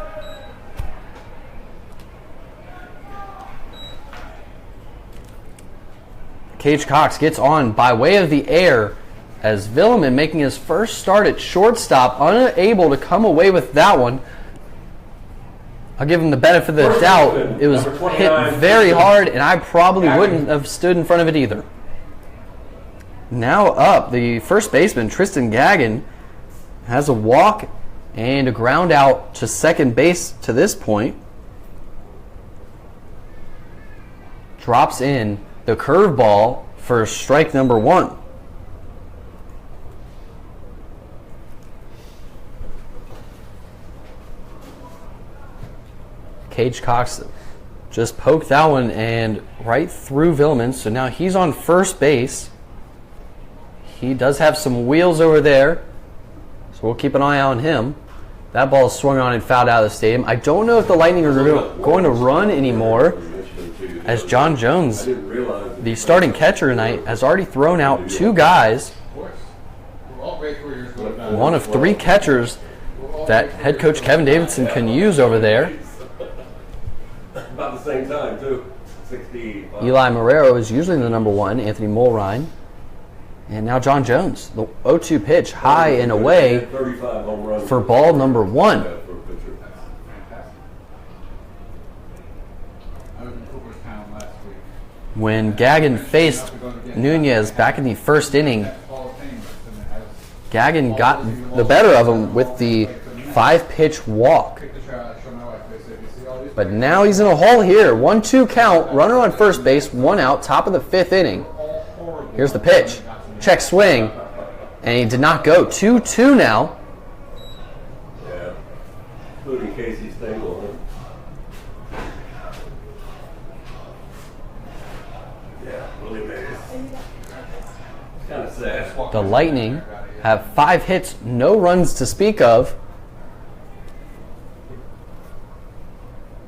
Cage Cox gets on by way of the air as Villman, making his first start at shortstop, unable to come away with that one. I'll give him the benefit of the doubt. It was hit very hard, and I probably wouldn't have stood in front of it either. Now up, the first baseman, Tristan Gagnon, has a walk and a ground out to second base to this point. Drops in the curveball for strike number 1. Cage Cox just poked that one and right through Villman. So now he's on first base. He does have some wheels over there, so we'll keep an eye on him. That ball is swung on and fouled out of the stadium. I don't know if the Lightning are going to run anymore, as John Jones, the starting catcher tonight, has already thrown out 2 guys. One of 3 catchers that head coach Kevin Davidson can use over there. About the same time, too. 65. Eli Marrero is usually the number 1, Anthony Mulrine. And now John Jones, the 0-2 pitch, high and away for ball number 1. When Gagnon faced Nunez back in the first inning, Gagnon got the better of him with the 5-pitch walk. But now he's in a hole here. 1-2 count, runner on first base, 1 out, top of the 5th inning. Here's the pitch. Check swing. And he did not go. 2-2 now. Yeah. Including Casey Stengel. Yeah, really made it. It's kind of sad. The Lightning have 5 hits, no runs to speak of.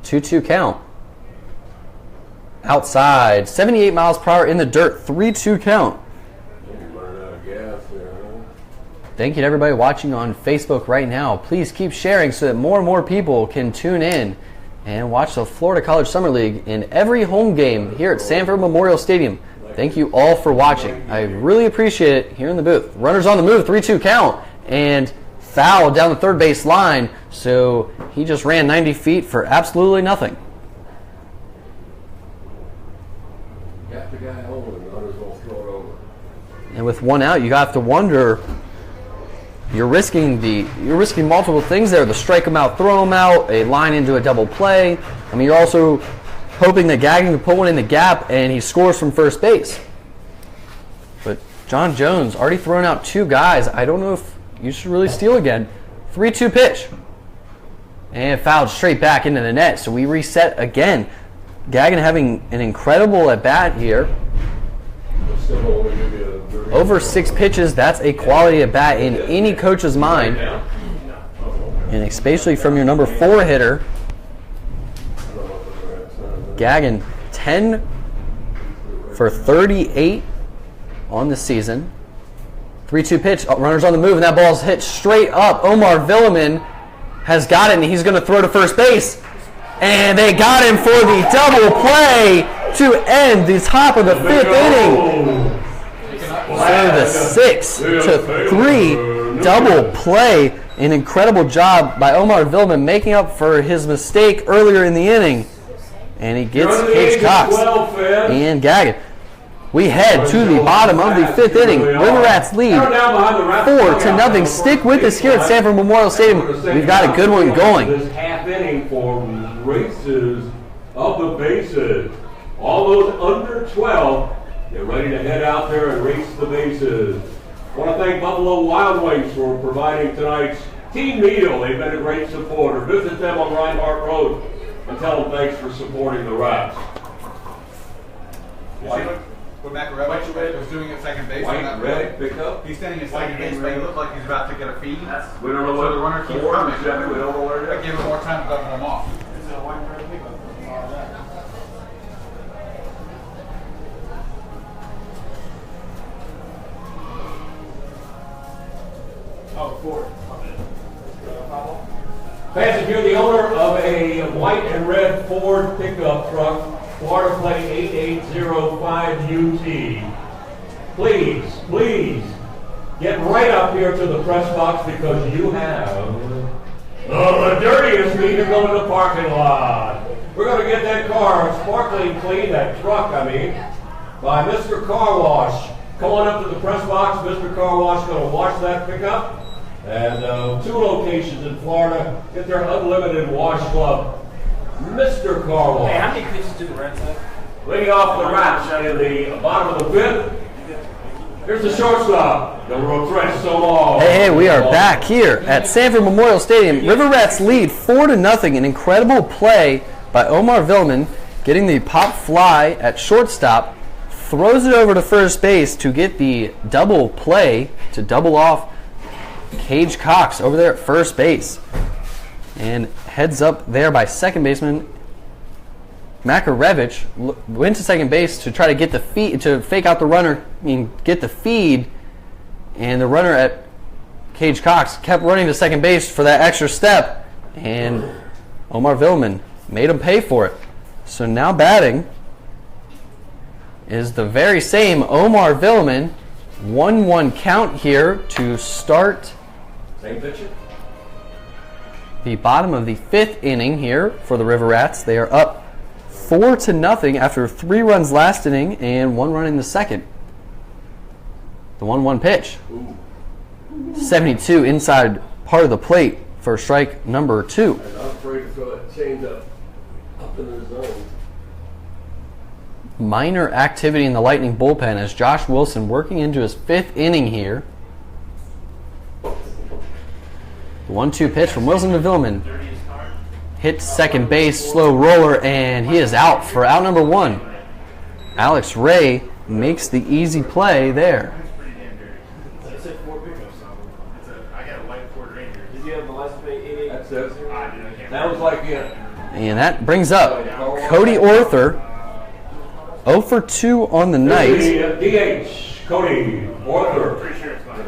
2-2 count. Outside, 78 miles per hour in the dirt, 3-2 count. Thank you to everybody watching on Facebook right now. Please keep sharing so that more and more people can tune in and watch the Florida College Summer League in every home game here at Sanford Memorial Stadium. Thank you all for watching. I really appreciate it here in the booth. Runners on the move, 3-2 count, and foul down the third base line. So he just ran 90 feet for absolutely nothing. And with 1 out, you have to wonder, you're risking multiple things there. The strike him out, throw him out, a line into a double play. I mean, you're also hoping that Gagnon can put one in the gap and he scores from first base. But John Jones already thrown out 2 guys. I don't know if you should really steal again. 3-2 pitch. And fouled straight back into the net. So we reset again. Gagnon having an incredible at-bat here. Over 6 pitches, that's a quality at-bat in any coach's mind. And especially from your number 4 hitter. Gagnon, 10 for 38 on the season. 3-2 pitch, runners on the move, and that ball's hit straight up. Omar Villeman has got it, and he's going to throw to first base. And they got him for the double play to end the top of the 5th inning. So the 6-3 double play. An incredible job by Omar Villeman making up for his mistake earlier in the inning. And he gets Cage Cox and Gagnon. We head to the bottom of the 5th inning. River Rats lead 4-0. Stick with us here at Sanford Memorial Stadium. We've got a good one going. This half inning for races of the bases. All those under 12, they're ready to head out there and race the bases. I want to thank Buffalo Wild Wings for providing tonight's team meal. They've been a great supporter. Visit them on Reinhardt Road and tell them thanks for supporting the Rats. When McElroy was doing at second base, White, red, pick up. he's standing at second base, but he looked like he's about to get a feed. We don't know what the runner keeps four, coming. seven, we don't know where That it gave is. him more time to double him off. Fans, if you're the owner of a white and red Ford pickup truck, Florida plate 8805UT, please get right up here to the press box because you have the dirtiest meat to go in the parking lot. We're going to get that car sparkling clean, that truck, by Mr. Car Wash. Come on up to the press box. Mr. Car Wash is going to wash that pickup. And 2 locations in Florida. Get their unlimited wash club. Mr. Car Wash. Hey, how many pitches did the Reds have? Leading off the Rats in the bottom of the fifth. Here's the shortstop, number 3, Somar. Hey, we are back here at Sanford Memorial Stadium. River Rats lead 4-0. An incredible play by Omar Villman, getting the pop fly at shortstop, throws it over to first base to get the double play to double off Cage Cox over there at first base. And heads up there by second baseman Makarevich went to second base to try to get the feed, to fake out the runner, get the feed, and the runner at Cage Cox kept running to second base for that extra step, and Omar Villman made him pay for it. So now batting is the very same Omar Villman. 1-1 count here to start Same pitcher. the bottom of the 5th inning here for the River Rats. They are up 4-0 after 3 runs last inning and 1 run in the second. The 1-1 pitch. 72 inside part of the plate for strike number 2. I'm afraid to throw that change up in the zone. Minor activity in the Lightning bullpen as Josh Wilson working into his 5th inning here. The 1-2 pitch from Wilson to Villman. Hit second base, slow roller, and he is out for out number 1. Alex Ray makes the easy play there. I said 4 pickups. I got a light Ford Ranger. Did you have the license plate 88? That's it. I did. Sounds like it. And that brings up Cody Orther, 0 for 2 on the night. DH, Cody, Orther. Pretty sure it's fine.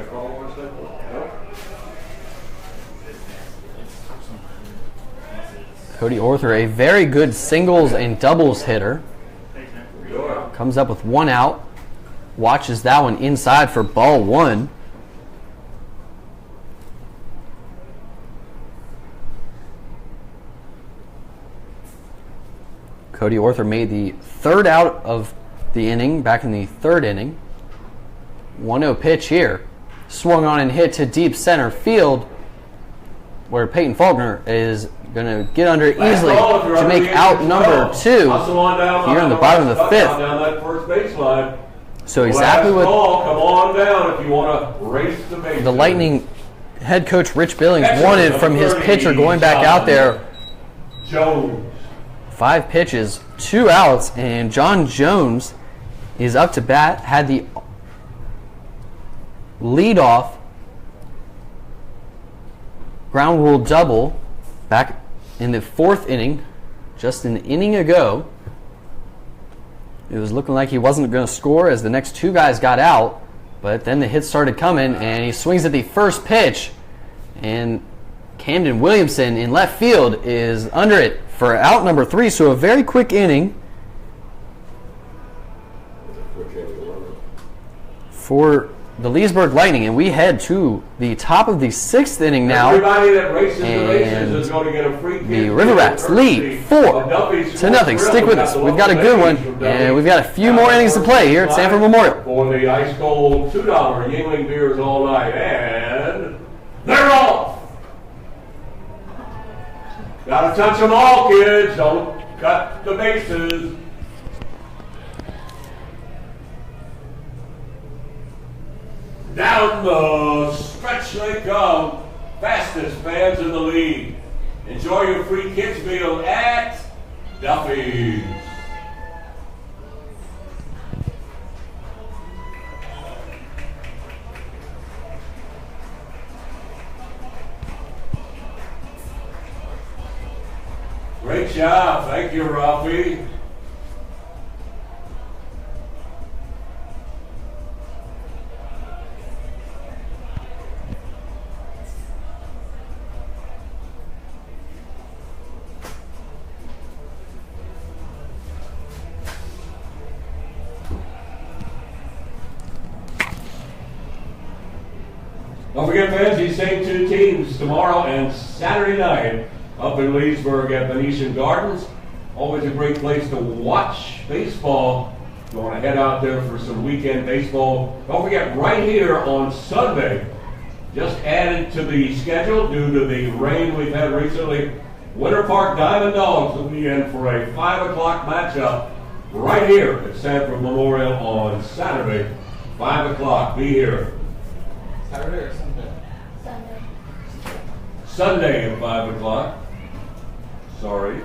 Cody Orther, a very good singles and doubles hitter. Comes up with 1 out. Watches that one inside for ball 1. Cody Orther made the 3rd out of the inning, back in the 3rd inning. 1-0 pitch here. Swung on and hit to deep center field, where Peyton Faulkner is going to get under it easily to make out number 2 here in the bottom of the 5th. Down that first baseline. So exactly what Come on down if you want to race the bases. the Lightning head coach Rich Billings wanted from his pitcher going back out there. Jones. 5 pitches, 2 outs, and John Jones is up to bat. Had the leadoff ground rule double back in the 4th inning, just an inning ago. It was looking like he wasn't going to score as the next 2 guys got out, but then the hits started coming, and he swings at the first pitch, and Camden Williamson in left field is under it for out number 3, so a very quick inning for the Leesburg Lightning, and we head to the top of the 6th inning now. Everybody that races the races is going to get a free The River Rats lead 4-0. Stick with us. We've got a good one, and we've got a few more innings to play here at Sanford Memorial. For the ice cold $2 Yuengling beers all night, and they're off. Gotta touch them all, kids. Don't cut the bases. Down the stretch they come. Fastest fans in the league. Enjoy your free kids meal at Duffy's. Great job. Thank you, Ralphie. Don't forget, fans, these same 2 teams tomorrow and Saturday night up in Leesburg at Venetian Gardens. Always a great place to watch baseball. You want to head out there for some weekend baseball. Don't forget, right here on Sunday, just added to the schedule due to the rain we've had recently, Winter Park Diamond Dogs will be in for a 5 o'clock matchup. right here at Sanford Memorial on Saturday, 5 o'clock. Be here. Saturday or Sunday? Sunday. Sunday at 5 o'clock. Sorry.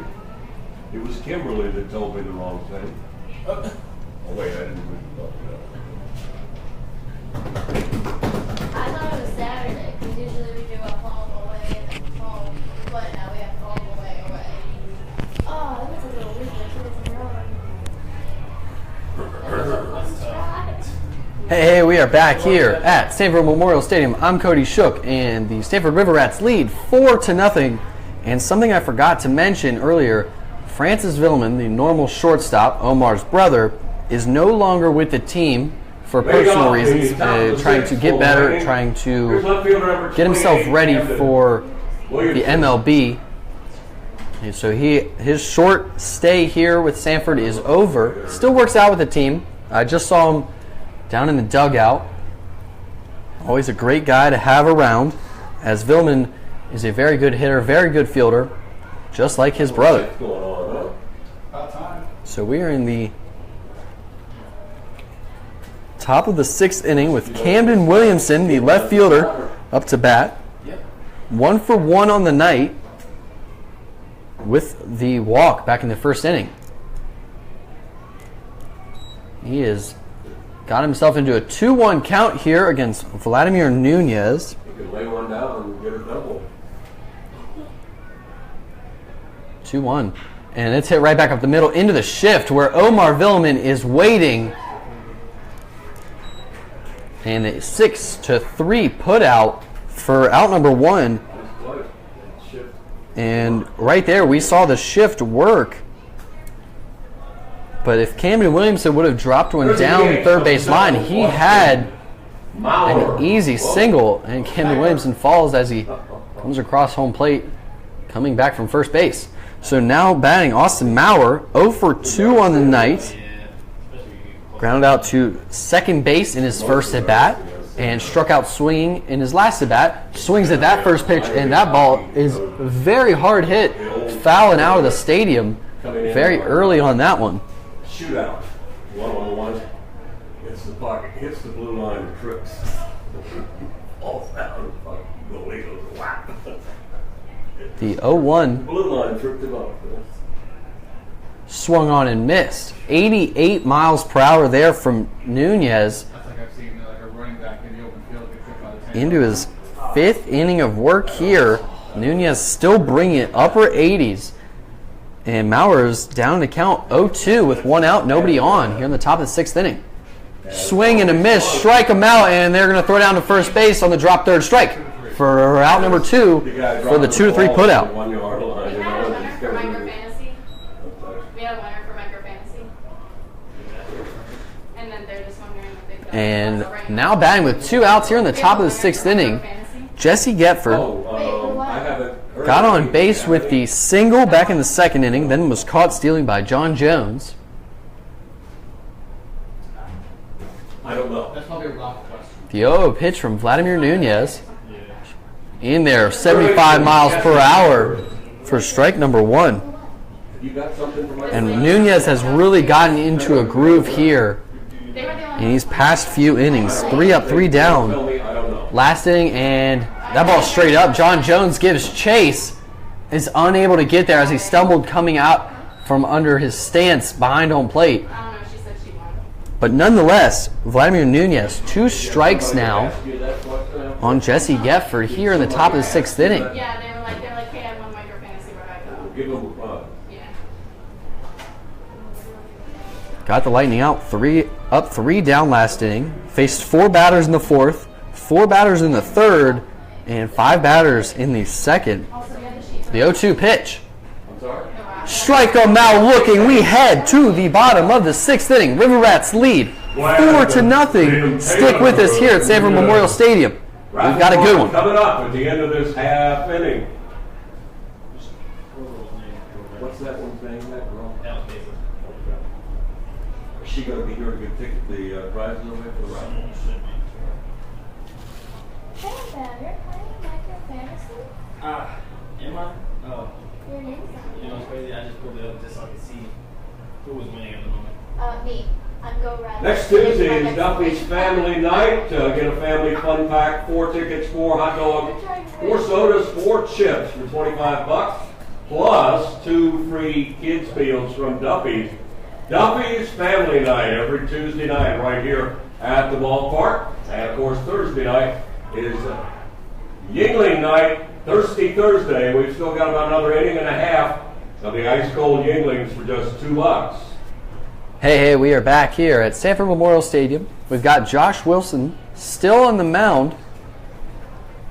It was Kimberly that told me the wrong thing. Oh, wait, I didn't read I thought it was Saturday, because usually we do a home away and then home, but now we have home away. Oh, that was a little weird. Hey, we are back here at Sanford Memorial Stadium. I'm Cody Shook, and the Sanford River Rats lead 4-0. And something I forgot to mention earlier, Francis Villeman, the normal shortstop, Omar's brother, is no longer with the team for personal reasons, trying to get better, trying to get himself ready for the MLB. And so his short stay here with Sanford is over. Still works out with the team. I just saw him down in the dugout. Always a great guy to have around, as Villeman is a very good hitter, very good fielder, just like his brother. So we are in the top of the 6th inning with Camden Williamson, the left fielder, up to bat. 1 for 1 on the night with the walk back in the 1st inning. He has got himself into a 2-1 count here against Vladimir Nunez. He could lay one down and get a double. 2-1. And it's hit right back up the middle into the shift where Omar Villeman is waiting. And a 6-3 put out for out number 1. And right there we saw the shift work. But if Camden Williamson would have dropped one down the third base line, he had an easy single. And Camden Williamson falls as he comes across home plate, coming back from first base. So now batting Austin Maurer, 0 for 2 on the night. Grounded out to second base in his first at bat and struck out swinging in his last at bat. Swings at that first pitch, and that ball is very hard hit, fouling out of the stadium very early on that one. Shootout. 1-on-1. Hits the pocket, hits the blue line, and trips. Falls down. The way goes whack. The 0-1 Blue line tripped him up. swung on and missed. 88 miles per hour there from Nunez That's like I've seen like a running back in the open field get tripped by the tank. into his 5th inning of work here. Nunez still bringing it upper 80s. And Maurer's down to count 0-2 with 1 out, nobody on here in the top of the 6th inning. Swing and a miss, strike him out, and they're going to throw down to first base on the drop third strike for out number 2 for the 2-3 put out. 1 yard line. We had a winner for Micro Fantasy. We had a winner for Micro Fantasy. And then they're just wondering if they've got And now batting with 2 outs here in the top of the 6th inning, Jesse Getford got on base with the single back in the 2nd inning, then was caught stealing by John Jones. I don't know. That's probably a rough question. The 0 pitch from Vladimir Nunez. In there, 75 miles per hour for strike number 1. You got something for my And Nunez has really gotten into a groove here in these past few innings. 3 up, 3 down. Last inning, and that ball straight up. John Jones gives chase. Is unable to get there as he stumbled coming out from under his stance behind home plate. I don't know, she said she won. But nonetheless, Vladimir Nunez, 2 strikes now on Jesse Getford here in the top of the 6th inning. Yeah, they're like, hey, I won Micro Fantasy, where do I go? Give him a Yeah. Got the Lightning out, 3 up, 3 down last inning. Faced 4 batters in the 4th, 4 batters in the 3rd, and 5 batters in the 2nd. The 0-2 pitch. Strike him out looking. We head to the bottom of the 6th inning. River Rats lead 4-0. Stick with us here at Sanford Memorial Stadium. We've got a good one. Coming up at the end of this half inning. What's that one's name? That girl? Is she going to be here to get the prizes over there for the raffle? Hey, Dad, you're playing Micro Fantasy? Am I? Oh. Your name's on You know what's crazy? I just pulled it up just so I could see who was winning at the moment. Me. I'm go red. Next Tuesday is Duffy's Family Night. Get a family fun pack, 4 tickets, 4 hot dogs, 4 sodas, 4 chips for $25, plus 2 free kids meals from Duffy's. Duffy's Family Night every Tuesday night right here at the ballpark. And of course Thursday night is Yingling Night, Thirsty Thursday. We've still got about another inning and a half of the ice cold Yinglings for just $2. Hey, we are back here at Sanford Memorial Stadium. We've got Josh Wilson still on the mound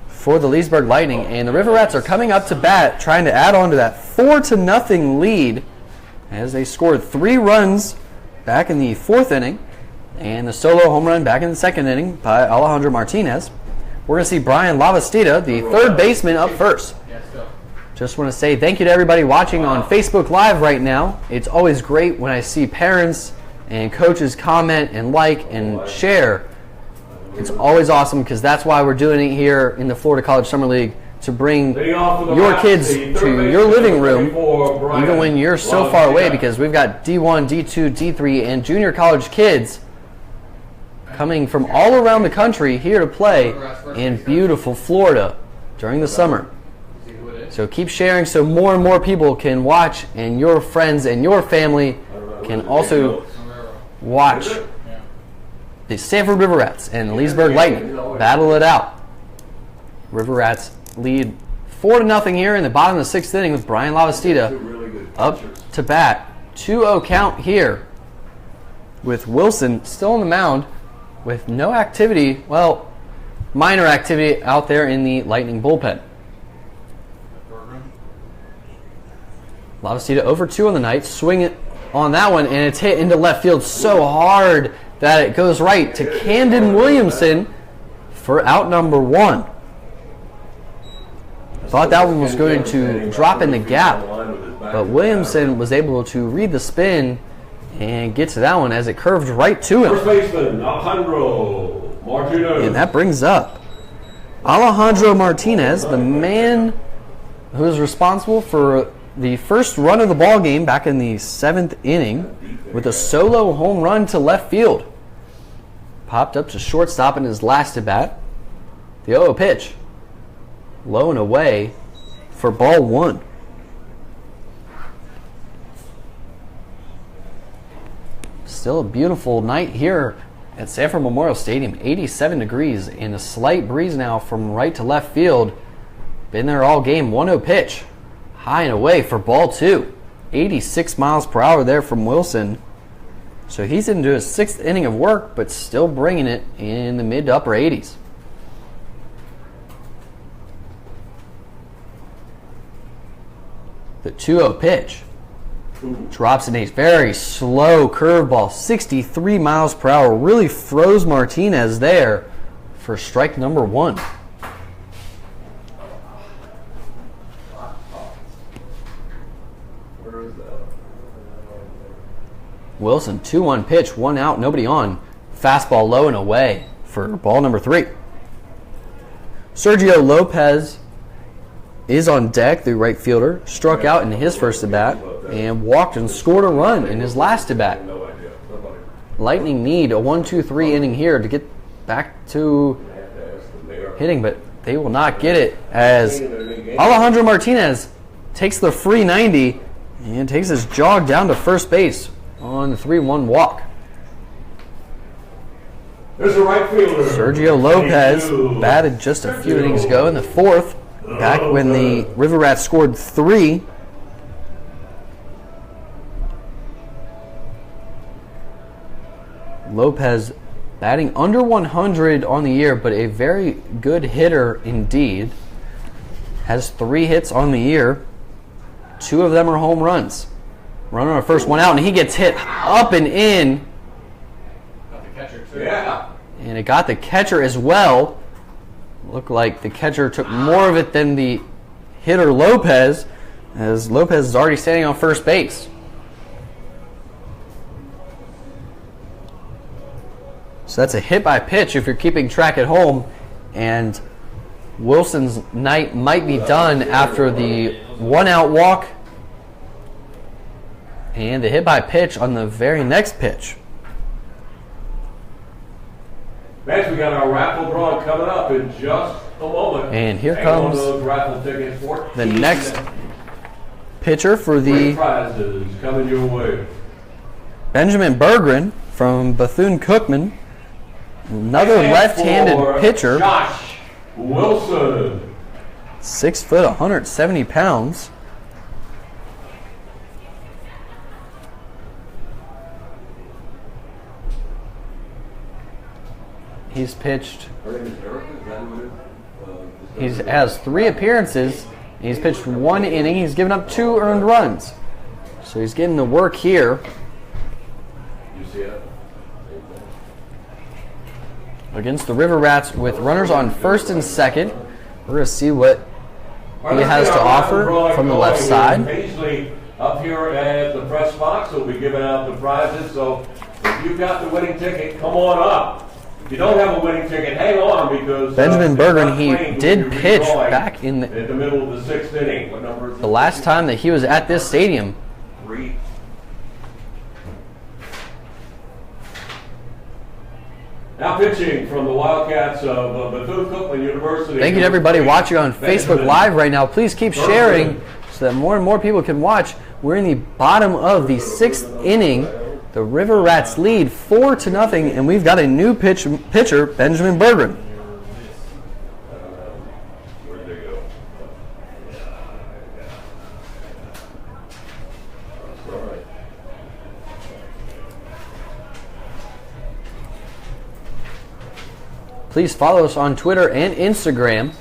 for the Leesburg Lightning, and the River Rats are coming up to bat, trying to add on to that 4-0 lead as they scored 3 runs back in the 4th inning and the solo home run back in the 2nd inning by Alejandro Martinez. We're going to see Brian Lavastida, the 3rd baseman, up first. Just want to say thank you to everybody watching on Facebook Live right now. It's always great when I see parents and coaches comment and like and share. It's always awesome because that's why we're doing it here in the Florida College Summer League, to bring your kids to your living room even when you're so far away, because we've got D1, D2, D3, and junior college kids coming from all around the country here to play in beautiful Florida during the summer. So keep sharing so more and more people can watch, and your friends and your family can also watch the Sanford River Rats and Leesburg Lightning battle it out. River Rats lead 4-0 here in the bottom of the 6th inning with Brian Lavastida up to bat. 2-0 count here with Wilson still on the mound with no activity, well, minor activity out there in the Lightning bullpen. Lavastida over 2 on the night, swing it on that one, and it's hit into left field so hard that it goes right to Camden Williamson for out number 1. Thought that one was going to drop in the gap, but Williamson was able to read the spin and get to that one as it curved right to him. First baseman Alejandro Martinez. And that brings up Alejandro Martinez, the man who is responsible for the first run of the ball game back in the 7th inning with a solo home run to left field. Popped up to shortstop in his last at bat. The 0-0 pitch. Low and away for ball 1. Still a beautiful night here at Sanford Memorial Stadium. 87 degrees and a slight breeze now from right to left field. Been there all game. 1-0 pitch. High and away for ball 2. 86 miles per hour there from Wilson. So he's into his 6th inning of work, but still bringing it in the mid to upper 80s. The 2-0 pitch drops in a very slow curveball, 63 miles per hour. Really froze Martinez there for strike number 1. Wilson, 2-1 pitch, 1 out, nobody on. Fastball low and away for ball number 3. Sergio Lopez is on deck, the right fielder. Struck out in his first at-bat and walked and scored a run in his last at-bat. Lightning need a 1-2-3 inning here to get back to hitting, but they will not get it as Alejandro Martinez takes the free 90 and takes his jog down to first base on the 3-1 walk. There's a right fielder. Sergio Lopez batted just a few innings ago in the 4th, back when the River Rats scored 3. Lopez batting under 100 on the year, but a very good hitter indeed. Has 3 hits on the year. 2 of them are home runs. Run on a first, 1 out, and he gets hit up and in. Got the catcher too. Yeah. And it got the catcher as well. Looked like the catcher took more of it than the hitter Lopez, as Lopez is already standing on first base. So that's a hit by pitch if you're keeping track at home. And Wilson's night might be done after the 1-out walk And the hit by pitch on the very next pitch. Next, we got our raffle draw coming up in just a moment. And here Hang on comes to those raffle tickets. the next pitcher for Great the prizes coming your way. Benjamin Berggren from Bethune-Cookman. Another And left-handed for pitcher. Josh Wilson. 6 foot, 170 pounds. He's pitched. He has 3 appearances. He's pitched 1 inning. He's given up 2 earned runs. So he's getting the work here You see it? against the River Rats with runners on first and second. We're going to see what he has to offer from the left side. Paisley up here at the press box will be giving out the prizes. So if you've got the winning ticket, come on up. If you don't have a winning ticket, hang on because Benjamin Berggren, he Plains will did be pitch redrawing back in at the middle of the 6th inning. What number is it? the last time that he was at this stadium. 3. Now pitching from the Wildcats of Bethune-Cookman University. Thank you to everybody watching on Facebook Live right now. Please keep sharing so that more and more people can watch. We're in the bottom of the 6th inning. The River Rats lead 4-0, and we've got a new pitcher, Benjamin Berggren. Where'd they go? All right. Please follow us on Twitter and Instagram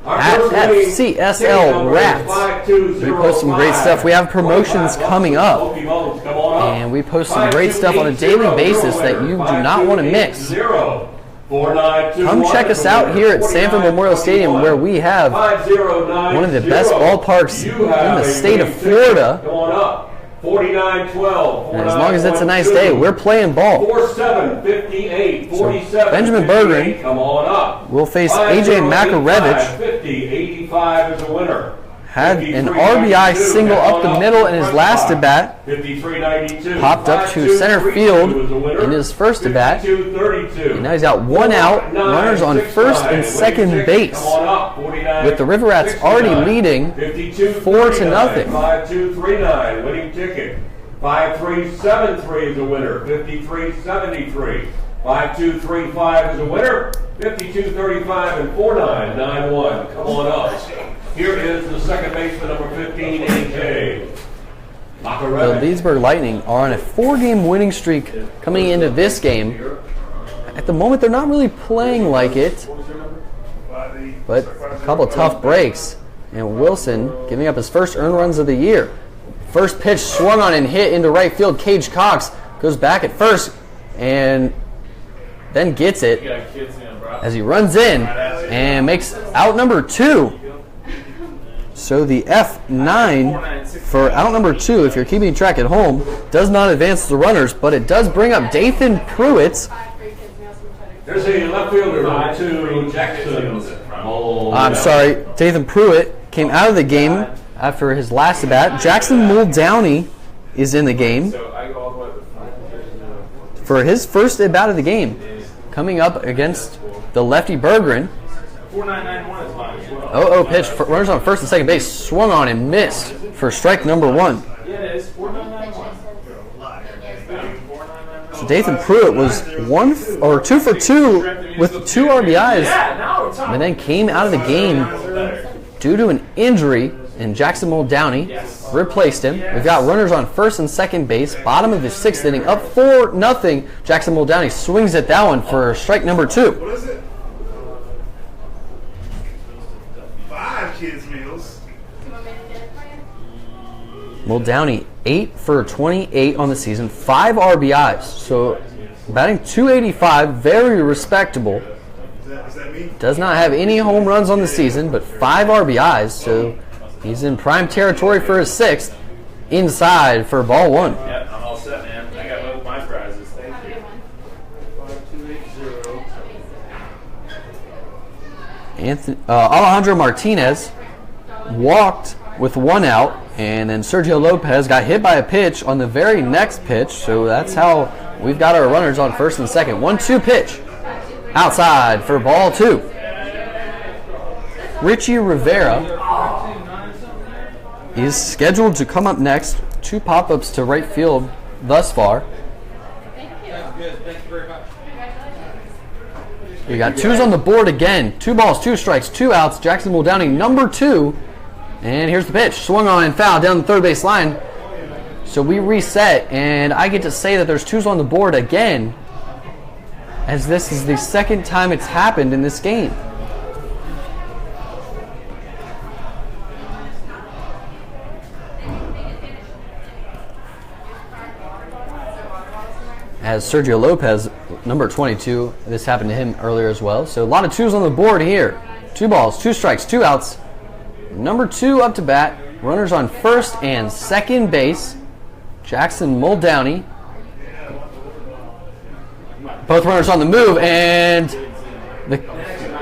Our at first winning FCSL ticket number is Rats. 5205. We post some great stuff. We have promotions coming up. Come on up. And we post some great stuff on a daily basis that you do not want to miss. Come check us out here at Sanford Memorial Stadium, where we have one of the best ballparks in the state of Florida. Come on up. 49-12. And as long as it's a nice day, we're playing ball. 47-58. 47. Benjamin Berggren Come on up. will face AJ Makarevich. 50-85 is a winner. Had an RBI single up the middle in his last at bat. 53-92. Popped up to center field in his first at bat. 52-32. And now he's got 1 out, runners on first and second base. With the River Rats already leading 4-0. 5239, winning ticket. 5373 is a winner. 5373. 5235 is a winner. 5235 and 4991. Come on up. Here is the second baseman, number 15, AJ. The Leesburg Lightning are on a 4-game winning streak coming into this game. At the moment, they're not really playing like it, but a couple tough breaks. And Wilson giving up his first earned runs of the year. First pitch swung on and hit into right field. Cage Cox goes back at first and then gets it as he runs in and makes out number 2. So the F9 for out number 2, if you're keeping track at home, does not advance the runners, but it does bring up Dathan Pruitt. There's a left fielder, number 2, Jackson. I'm sorry, Dathan Pruitt came out of the game after his last at bat. Jackson Muldowney is in the game for his first at bat of the game, coming up against the lefty Berggren. 4991 is mine as well. 0-0 pitch, runners on first and second base, swung on and missed for strike number 1. Yeah, it is 4991. So Dathan Pruitt was 2 for 2 with 2 RBIs, and then came out of the game due to an injury, and Jackson Muldowney replaced him. We've got runners on first and second base, bottom of the 6th inning, up 4-0. Jackson Muldowney swings at that one for strike number 2. What is it? 5 kids' meals. Muldowney 8 for 28 on the season, 5 RBIs. So batting .285, very respectable. Is that me? Does not have any home runs on the season, but 5 RBIs. So he's in prime territory for his 6th, inside for ball 1. Yep, I'm all set, man. I got both my prizes. Thank you. 5280. Alejandro Martinez walked with 1 out. And then Sergio Lopez got hit by a pitch on the very next pitch. So that's how we've got our runners on first and second. 1-2 pitch. Outside for ball 2. Richie Rivera is scheduled to come up next. 2 pop-ups to right field thus far. We got 2s on the board again. 2 balls, 2 strikes, 2 outs. Jackson Muldowney, number 2. And here's the pitch. Swung on and foul down the third base line. So we reset, and I get to say that there's 2s on the board again, as this is the second time it's happened in this game. As Sergio Lopez, number 22, this happened to him earlier as well. So a lot of 2s on the board here. 2 balls, 2 strikes, 2 outs. Number 2 up to bat. Runners on first and second base. Jackson Muldowney. Both runners on the move, and the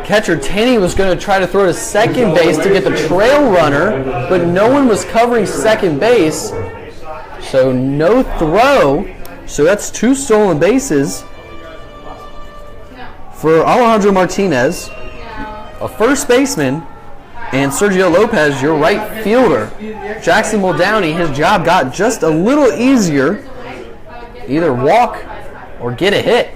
catcher Tenney was going to try to throw to second base to get the trail runner, but no one was covering second base, so no throw. So that's 2 stolen bases for Alejandro Martinez, a first baseman, and Sergio Lopez, your right fielder. Jackson Muldowney, his job got just a little easier. Either walk or get a hit.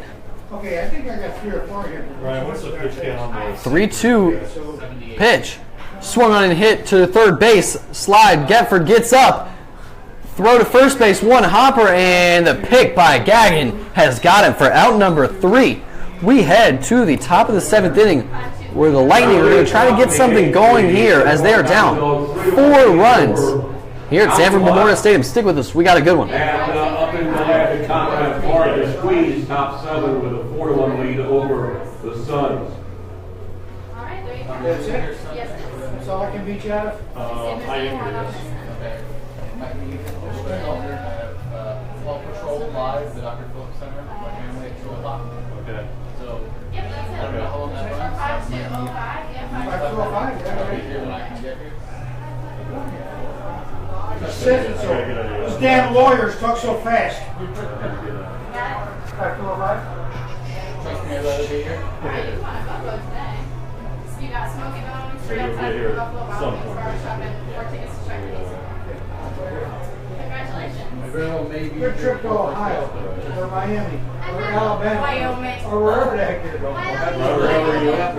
Okay, I think I got 3 or 4 here. Ryan, what's the pitch count on this? 3-2 pitch. Swung on and hit to third base. Slide. Getford gets up. Throw to first base. 1 hopper, and the pick by Gagnon has got him for out number 3. We head to the top of the 7th inning, where the Lightning are going to try to get something going here as they are down 4 runs here at Sanford Memorial Stadium. Stick with us. We got a good one. And up in the Conrad, Florida, squeeze top 7 with a 4-1 lead over the Suns. That's it? That's all I can beat you out of? I am curious. Okay. Might be Fall Patrol Live, the Dr. Phillips Center, my family at 2 o'clock. Okay. So, I don't know how long that runs. 5:05, yeah. I'll be here when I can get here. Those damn lawyers talk so fast. 5:05? Trust me, I'd rather be here. You got smoking bones, So you'll get here at some point. Congratulations. Good trip to Ohio, or Miami, or Alabama, Wyoming. or wherever the heck you're going. Wherever you at,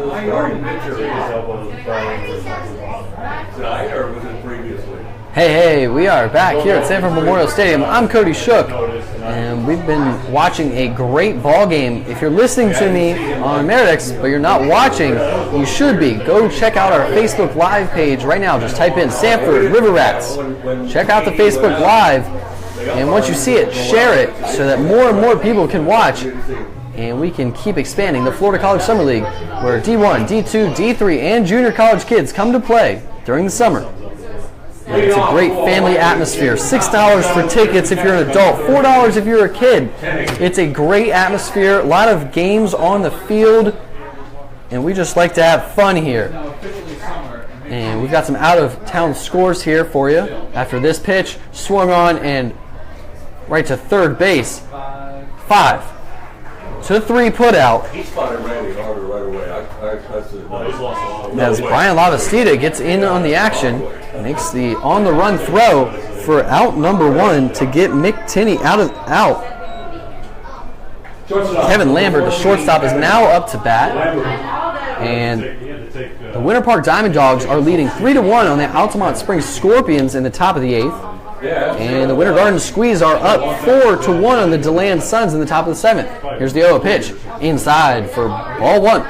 Tonight, or was it previously? Hey, we are back here at Sanford Memorial Stadium. I'm Cody Shook, and we've been watching a great ball game. If you're listening to me on Meredix, but you're not watching, you should be. Go check out our Facebook Live page right now. Just type in Sanford River Rats. Check out the Facebook Live, and once you see it, share it so that more and more people can watch, and we can keep expanding the Florida College Summer League, where D1, D2, D3, and junior college kids come to play during the summer. And it's a great family atmosphere. $6 for tickets if you're an adult, $4 if you're a kid. It's a great atmosphere, a lot of games on the field, and we just like to have fun here. And we've got some out-of-town scores here for you. After this pitch, swung on and right to third base. 5-3 put out. He spotted Randy Harder right away. I said, no, he's lost a lot. As Brian Lavastida gets in on the action, makes the on-the-run throw for out number 1 to get Mick Tinney out. Kevin Lambert, the shortstop, is now up to bat, and the Winter Park Diamond Dogs are leading 3-1 on the Altamont Springs Scorpions in the top of the 8th. And the Winter Garden Squeeze are up 4-1 on the DeLand Suns in the top of the 7th. Here's the 0 pitch inside for ball 1.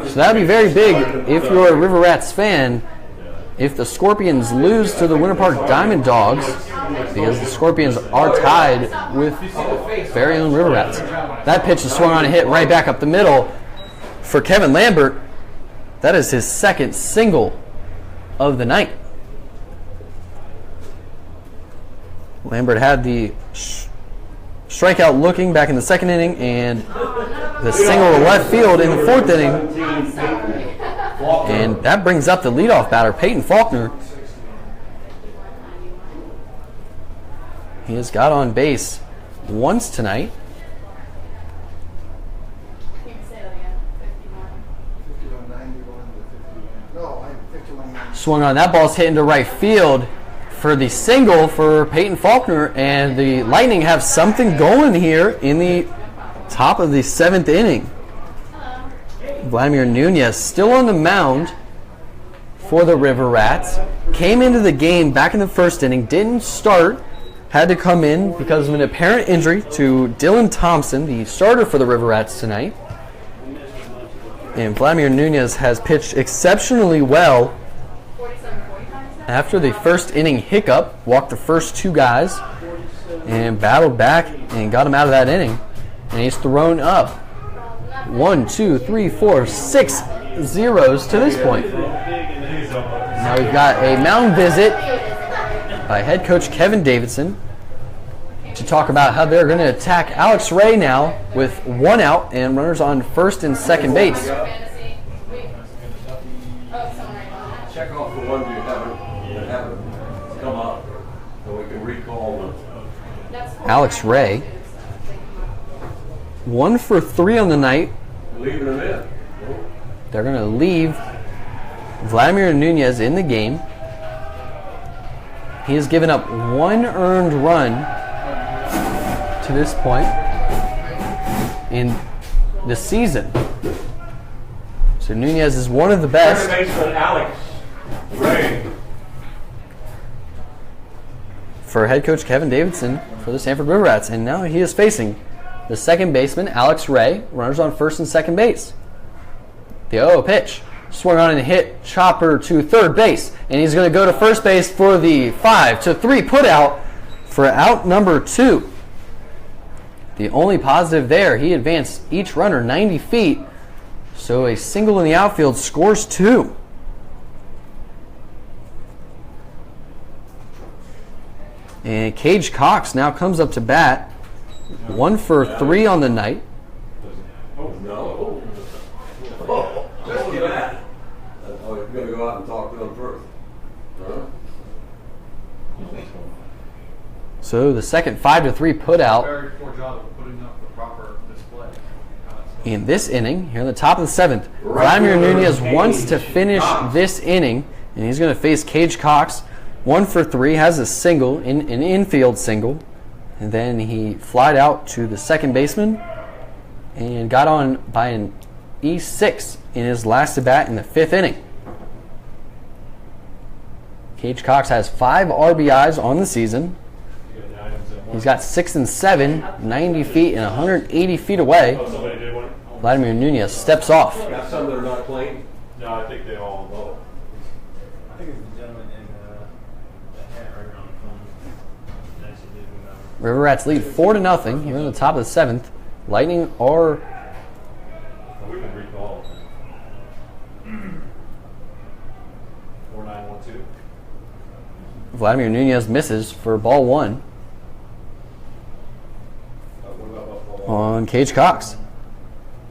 So that would be very big if you're a River Rats fan, if the Scorpions lose to the Winter Park Diamond Dogs, because the Scorpions are tied with very own River Rats. That pitch is swung on and hit right back up the middle for Kevin Lambert. That is his second single of the night. Lambert had the strikeout looking back in the 2nd inning and the single to left field in the 4th inning. And that brings up the leadoff batter, Peyton Faulkner. He has got on base once tonight. Can you say that again? 51. 51-91 to 51. No, 51-91. Swung on. That ball's hitting to right field for the single for Peyton Faulkner, and the Lightning have something going here in the top of the 7th inning. Vladimir Nunez still on the mound for the River Rats. Came into the game back in the 1st inning, didn't start, had to come in because of an apparent injury to Dylan Thompson, the starter for the River Rats tonight. And Vladimir Nunez has pitched exceptionally well. After the 1st inning hiccup, walked the first 2 guys and battled back and got him out of that inning. And he's thrown up 1, 2, 3, 4, 6 zeros to this point. Now we've got a mound visit by head coach Kevin Davidson to talk about how they're going to attack Alex Ray now with 1 out and runners on 1st and 2nd base. Check off the ones you haven't come up so we can recall them. Alex Ray, 1 for 3 on the night. Leaving them in. They're going to leave Vladimir Nunez in the game. He has given up 1 earned run to this point in the season. So Nunez is one of the best. Second baseman Alex Ray. For head coach Kevin Davidson for the Sanford River Rats. And now he is facing the second baseman, Alex Ray, runners on 1st and 2nd base. The 0 pitch. Swung on and hit chopper to 3rd base. And he's going to go to 1st base for the 5-3 put out for out number 2. The only positive there, he advanced each runner 90 feet. So a single in the outfield scores 2. And Cage Cox now comes up to bat. 1 for 3 on the night. Oh, no. Oh, just get that. Oh, you're going to go out and talk to them first. Huh? So the second 5-3 put out Very poor job of putting up the proper display. in this inning. Here in the top of the 7th, Vladimir Nunez wants to finish this inning, and he's going to face Cage Cox. 1 for 3, has a single, an infield single, and then he flied out to the second baseman and got on by an E6 in his last at bat in the 5th inning. Cage Cox has 5 RBIs on the season. He's got 6 and 7, 90 feet and 180 feet away. Somebody did one? Vladimir Nunez steps off. Got some that are not playing. No, I think they all know. I think it's the gentleman in the hat right around the phone. River Rats lead 4-0 here in the top of the 7th. Lightning are We can recall. 4912. Vladimir Nunez misses for ball 1 on Cage Cox.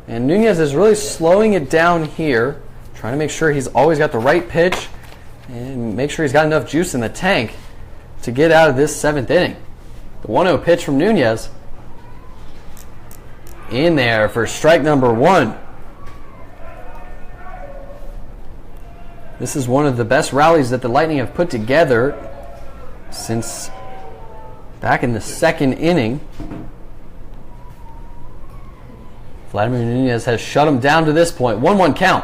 And Nunez is really slowing it down here, trying to make sure he's always got the right pitch and make sure he's got enough juice in the tank to get out of this 7th inning. The 1-0 pitch from Nunez in there for strike number 1. This is one of the best rallies that the Lightning have put together since back in the 2nd inning. Vladimir Nunez has shut him down to this point. 1-1 count.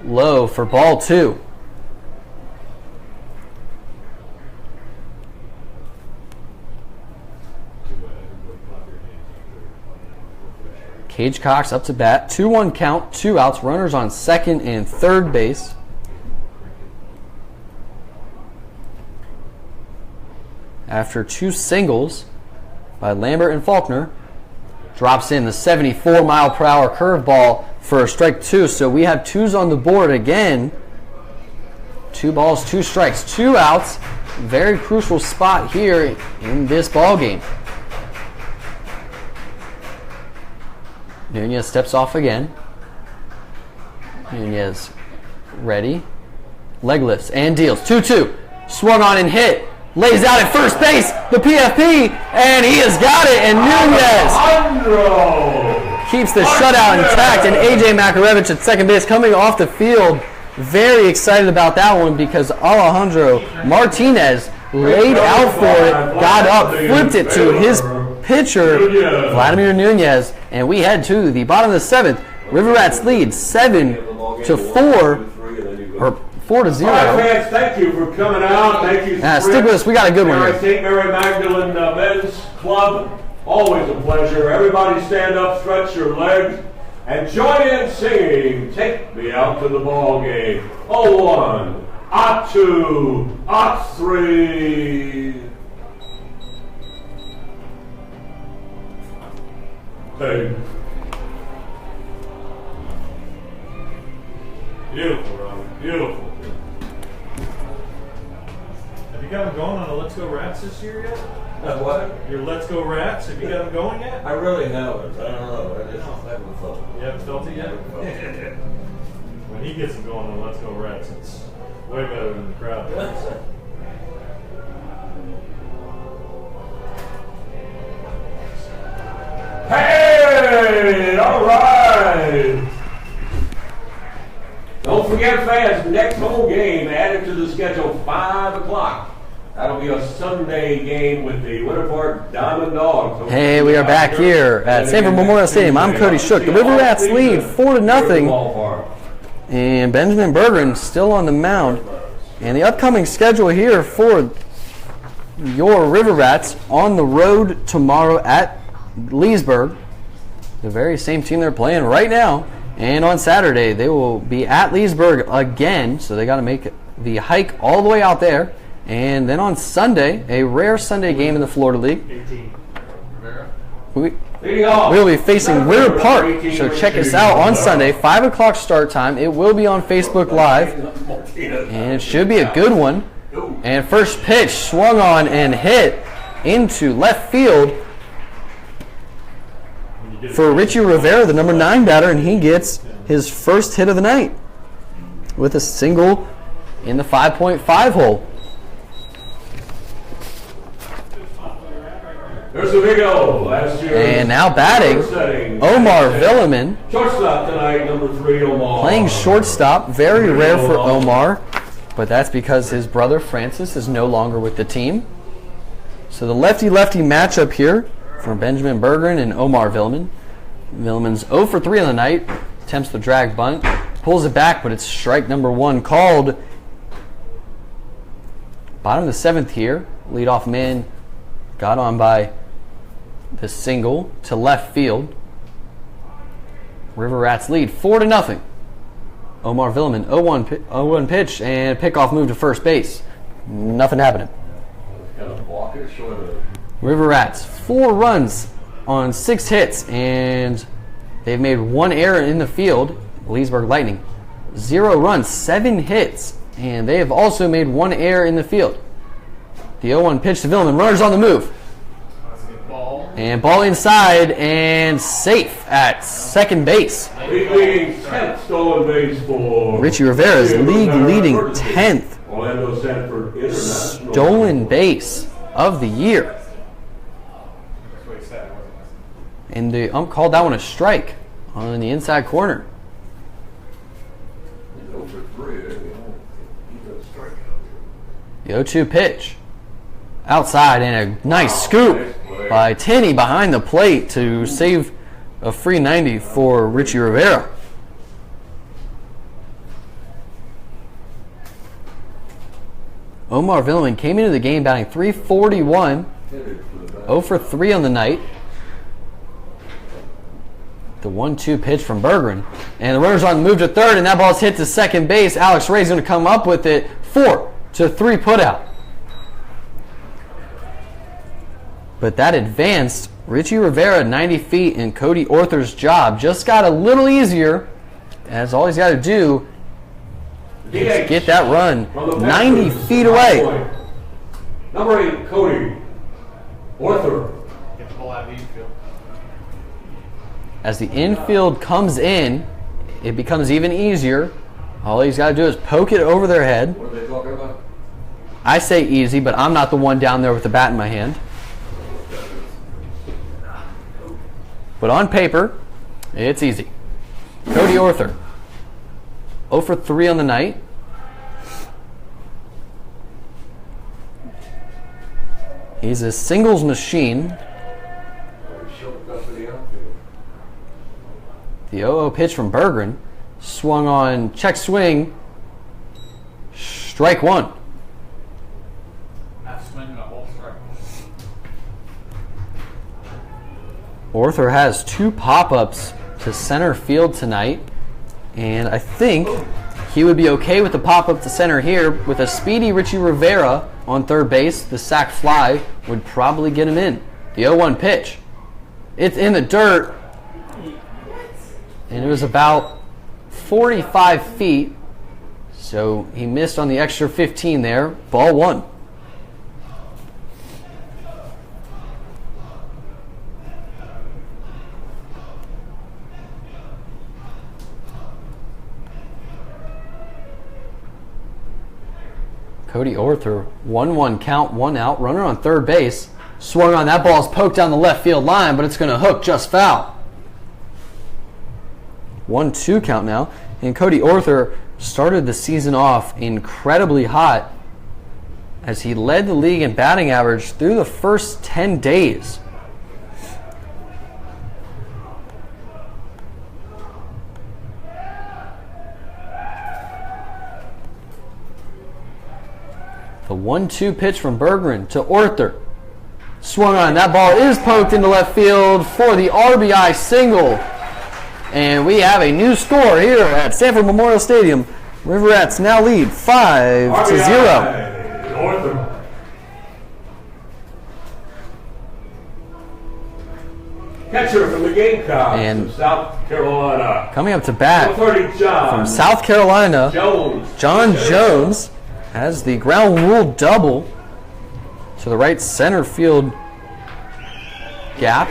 Low for ball 2. Cage Cox up to bat. 2-1 count. 2 outs. Runners on 2nd and 3rd base. After 2 singles by Lambert and Faulkner, drops in the 74-mile-per-hour curveball for strike 2. So we have 2s on the board again. 2 balls, 2 strikes, 2 outs. Very crucial spot here in this ball game. Nunez steps off again. Nunez ready. Leg lifts and deals. 2-2. Swung on and hit lays out at first base, the PFP, and he has got it, and Nunez keeps the shutout intact, and A.J. Makarevich at second base coming off the field. Very excited about that one because Alejandro Martinez laid out for it, got up, flipped it to his pitcher, Vladimir Nunez, and we head to the bottom of the seventh. River Rats lead 7-4, or 4-0. All right, fans, thank you for coming out. Thank you. Stick with us. We got a good one here. St. Mary Magdalene Men's Club. Always a pleasure. Everybody stand up, stretch your legs, and join in singing Take Me Out to the Ball Game. O1, O2, O3. Hey. Beautiful, Robert. Beautiful. Have you got them going on the Let's Go Rats this year yet? What? Your Let's Go Rats, have you got them going yet? I really haven't. I don't know. I just haven't felt it. You haven't felt it yet? When he gets them going on Let's Go Rats, it's way better than the crowd does. Hey! All right! Don't forget, fans, next home game added to the schedule, 5 o'clock. That'll be a Sunday game with the Winter Park Diamond Dogs. Hey, we are back here at Sanford Memorial Stadium. I'm Cody Shook. The River Rats lead 4-0, and Benjamin Bergeron still on the mound. And the upcoming schedule here for your River Rats on the road tomorrow at Leesburg, the very same team they're playing right now. And on Saturday, they will be at Leesburg again, so they got to make the hike all the way out there. And then on Sunday, a rare Sunday game in the Florida League. We'll be facing Winter Park, so check us out on Sunday, 5 o'clock start time. It will be on Facebook Live, and it should be a good one. And first pitch swung on and hit into left field for Richie Rivera, the number 9 batter, and he gets his first hit of the night with a single in the 5.5 hole. There's a big O last year. And now batting, Omar Villeman. Shortstop tonight, number 3, Omar. Playing shortstop, very rare for Omar, but that's because his brother Francis is no longer with the team. So the lefty-lefty matchup here for Benjamin Bergeron and Omar Villeman. Villeman's 0 for 3 on the night, attempts the drag bunt, pulls it back, but it's strike number 1 called. Bottom of the 7th here, leadoff man got on by the single to left field. River Rats lead 4-0. Omar Villeman 0-1 pitch and pickoff move to first base. Nothing happening. River Rats 4 runs on 6 hits, and they've made 1 error in the field. Leesburg Lightning 0 runs, 7 hits, and they have also made 1 error in the field. The 0-1 pitch to Villeman, runners on the move. And ball inside and safe at second base. Leading 10th stolen base for Richie Rivera's league-leading 10th Orlando Sanford International stolen base of the year. And the ump called that one a strike on the inside corner. The 0-2 pitch. Outside, and a nice scoop by Tinney behind the plate to save a free 90 for Richie Rivera. Omar Villeman came into the game batting .341, 0 for 3 on the night. The 1-2 pitch from Bergeron, and the runner's on the move to third, and that ball's hit to second base. Alex Ray's going to come up with it. 4-3 putout. But that advanced Richie Rivera 90 feet, and Cody Orther's job just got a little easier, as all he's got to do is get that run 90 feet away. Number 8, Cody Orther. Get the ball out of the infield. As the infield comes in, it becomes even easier. All he's got to do is poke it over their head. What are they talking about? I say easy, but I'm not the one down there with the bat in my hand. But on paper, it's easy. Cody Arthur, 0 for 3 on the night. He's a singles machine. The 0-0 pitch from Berggren, swung on, check swing, strike one. Not swinging a whole strike. Arthur has 2 pop-ups to center field tonight, and I think he would be okay with the pop-up to center here with a speedy Richie Rivera on third base. The sac fly would probably get him in. The 0-1 pitch. It's in the dirt, and it was about 45 feet, so he missed on the extra 15 there. Ball 1. Cody Arthur, 1-1 count, 1 out, runner on third base. Swung on, that ball's poked down the left field line, but it's going to hook just foul. 1-2 count now. And Cody Arthur started the season off incredibly hot as he led the league in batting average through the first 10 days. The 1-2 pitch from Berggren to Arthur. Swung on. That ball is poked into left field for the RBI single. And we have a new score here at Sanford Memorial Stadium. River Rats now lead 5-0. Arthur. Catcher from the Gamecocks And of South Carolina. coming up to bat 30 John from South Carolina, Jones. John Jones has the ground rule double to the right center field gap.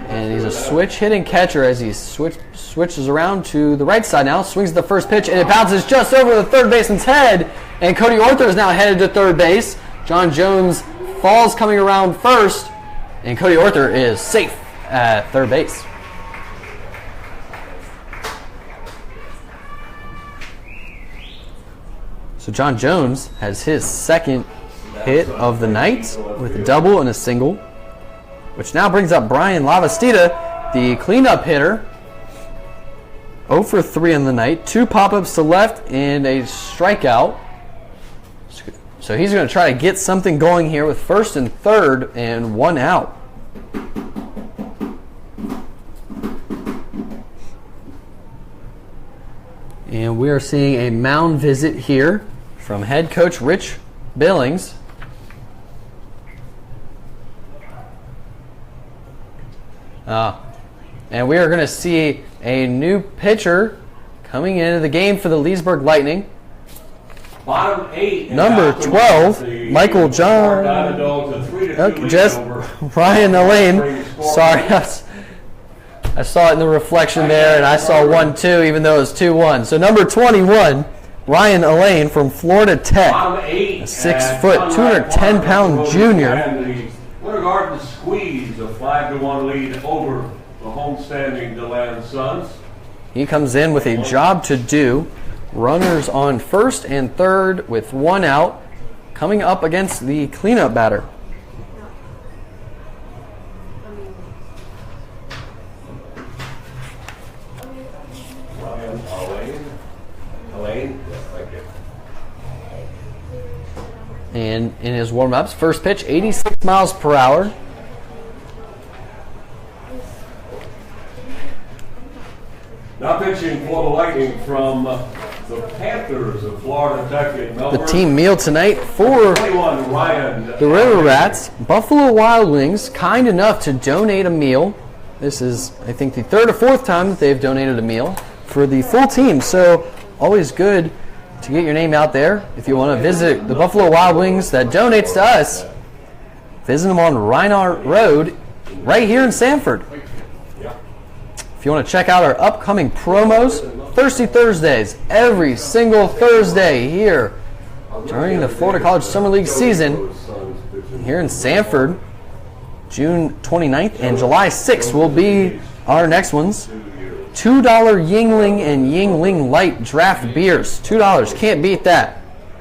And he's a switch hitting catcher as he switches around to the right side now. Swings the first pitch, and it bounces just over the third baseman's head. And Cody Arthur is now headed to third base. John Jones falls coming around first, and Cody Arthur is safe at third base. So John Jones has his second hit of the night with a double and a single, which now brings up Brian Lavastida, the cleanup hitter. 0 for 3 on the night, 2 pop-ups to left and a strikeout. So he's going to try to get something going here with first and third and 1 out. And we are seeing a mound visit here from head coach Rich Billings. And we are going to see a new pitcher coming into the game for the Leesburg Lightning. Bottom 8. Number 12, Michael John. Just Ryan Elaine. Sorry, I saw it in the reflection there, and I saw 1-2, even though it was 2-1. So number 21, Ryan Elaine from Florida Tech, a 6 foot, 210-pound junior. And the Winter Garden squeeze a 5-1 lead over the homestanding DeLand Suns. He comes in with a job to do. Runners on first and third with 1 out, coming up against the cleanup batter. And in his warm-ups, first pitch, 86 miles per hour. Now pitching for the Lightning from the Panthers of Florida Tech in Melbourne. The team meal tonight for 21, Ryan. the River Rats. Buffalo Wild Wings, kind enough to donate a meal. This is, I think, the 3rd or 4th time that they've donated a meal for the full team. So always good to get your name out there. If you want to visit the Buffalo Wild Wings that donates to us, visit them on Reinhardt Road right here in Sanford. If you want to check out our upcoming promos, Thirsty Thursdays, every single Thursday here during the Florida College Summer League season here in Sanford. June 29th and July 6th will be our next ones. $2 Yingling and Yingling Light draft beers. $2. Can't beat that.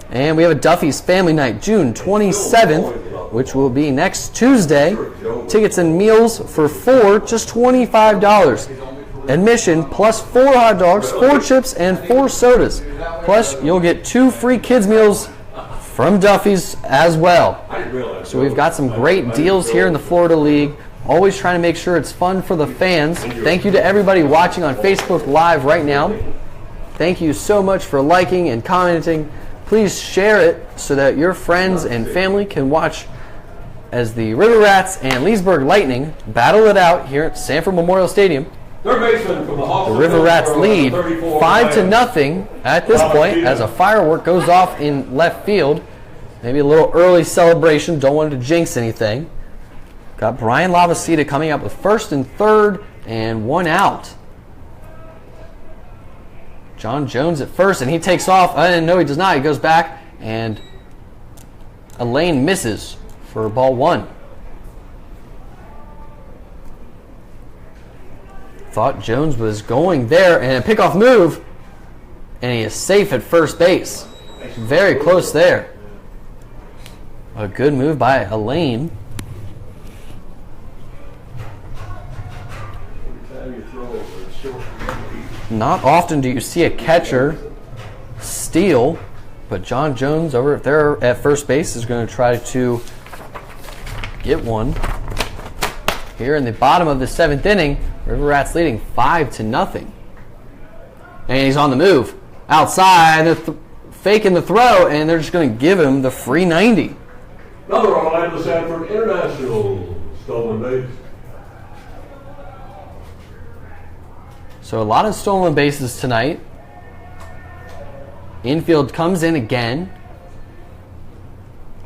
And we have a Duffy's Family Night, June 27th, which will be next Tuesday. Tickets and meals for 4, just $25. Admission plus 4 hot dogs, 4 chips, and 4 sodas. Plus, you'll get 2 free kids meals from Duffy's as well. So we've got some great deals here in the Florida League. Always trying to make sure it's fun for the fans. Thank you to everybody watching on Facebook Live right now. Thank you so much for liking and commenting. Please share it so that your friends and family can watch as the River Rats and Leesburg Lightning battle it out here at Sanford Memorial Stadium. Third baseman from The River Rats lead 5-0 at this point as a firework goes off in left field. Maybe a little early celebration. Don't want to jinx anything. Got Brian Lavasita coming up with first and third and 1 out. John Jones at first, and he takes off. No, he does not. He goes back, and Elaine misses for ball 1. Thought Jones was going there, and a pickoff move, and he is safe at first base. Very close there. A good move by Elaine. Not often do you see a catcher steal, but John Jones over there at first base is going to try to get one. Here in the bottom of the 7th inning, River Rats leading 5-0. And he's on the move. Outside, they're faking the throw, and they're just going to give him the free 90. Another Orlando Sanford International stolen base. So a lot of stolen bases tonight. Infield comes in again.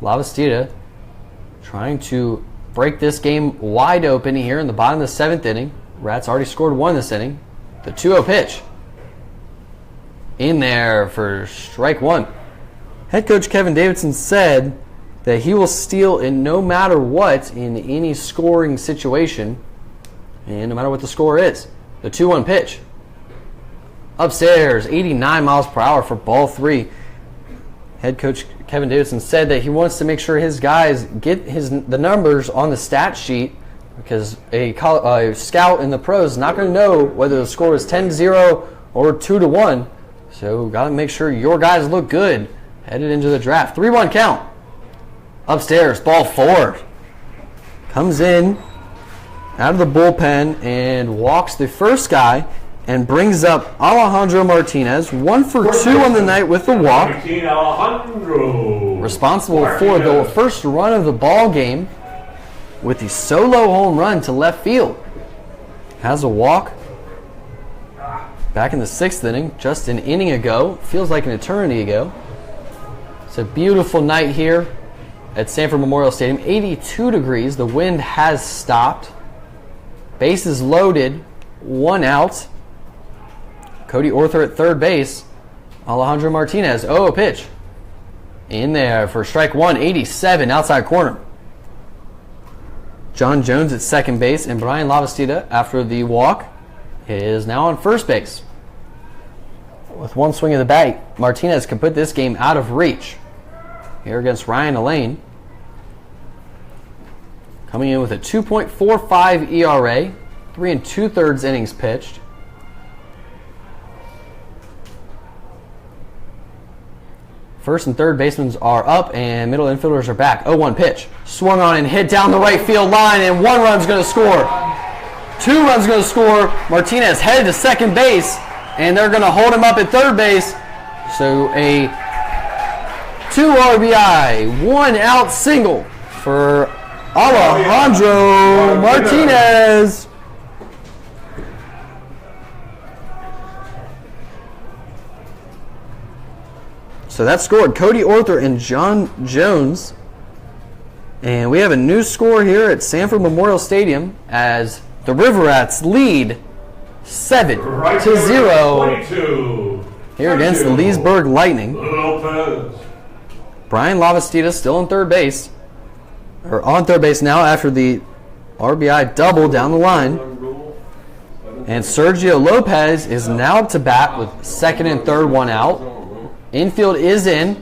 Lavastida trying to break this game wide open here in the bottom of the 7th inning. Rats already scored 1 this inning. The 2-0 pitch. In there for strike 1. Head coach Kevin Davidson said that he will steal in no matter what in any scoring situation, and no matter what the score is. The 2-1 pitch. Upstairs, 89 miles per hour for ball 3. Head coach Kevin Davidson said that he wants to make sure his guys get the numbers on the stat sheet, because a scout in the pros is not going to know whether the score is 10-0 or 2-1. So got to make sure your guys look good headed into the draft. 3-1 count. Upstairs, ball 4. Comes in out of the bullpen and walks the first guy and brings up Alejandro Martinez. 1 for 2 on the night with the walk. Responsible for the first run of the ball game with the solo home run to left field. Has a walk. Back in the 6th inning, just an inning ago. Feels like an eternity ago. It's a beautiful night here at Sanford Memorial Stadium. 82 degrees. The wind has stopped. Bases loaded. 1 out. Cody Arthur at third base. Alejandro Martinez. Oh, a pitch. In there for strike 1. 87 outside corner. John Jones at second base, and Brian Lavastida, after the walk, is now on first base. With 1 swing of the bat, Martinez can put this game out of reach. Here against Ryan Elaine. Coming in with a 2.45 ERA, 3 2/3 innings pitched. First and third basemen are up, and middle infielders are back. 0-1 pitch. Swung on and hit down the right field line, and 1 run's going to score. 2 runs going to score. Martinez headed to second base, and they're going to hold him up at third base. So a 2 RBI, 1 out single for Alejandro Martinez. So that scored Cody Arthur and John Jones. And we have a new score here at Sanford Memorial Stadium as the River Rats lead 7-0 here against the Leesburg Lightning. Lopez. Brian Lavastida still in third base. Or on third base now after the RBI double down the line. And Sergio Lopez is now up to bat with second and third, one out. Infield is in.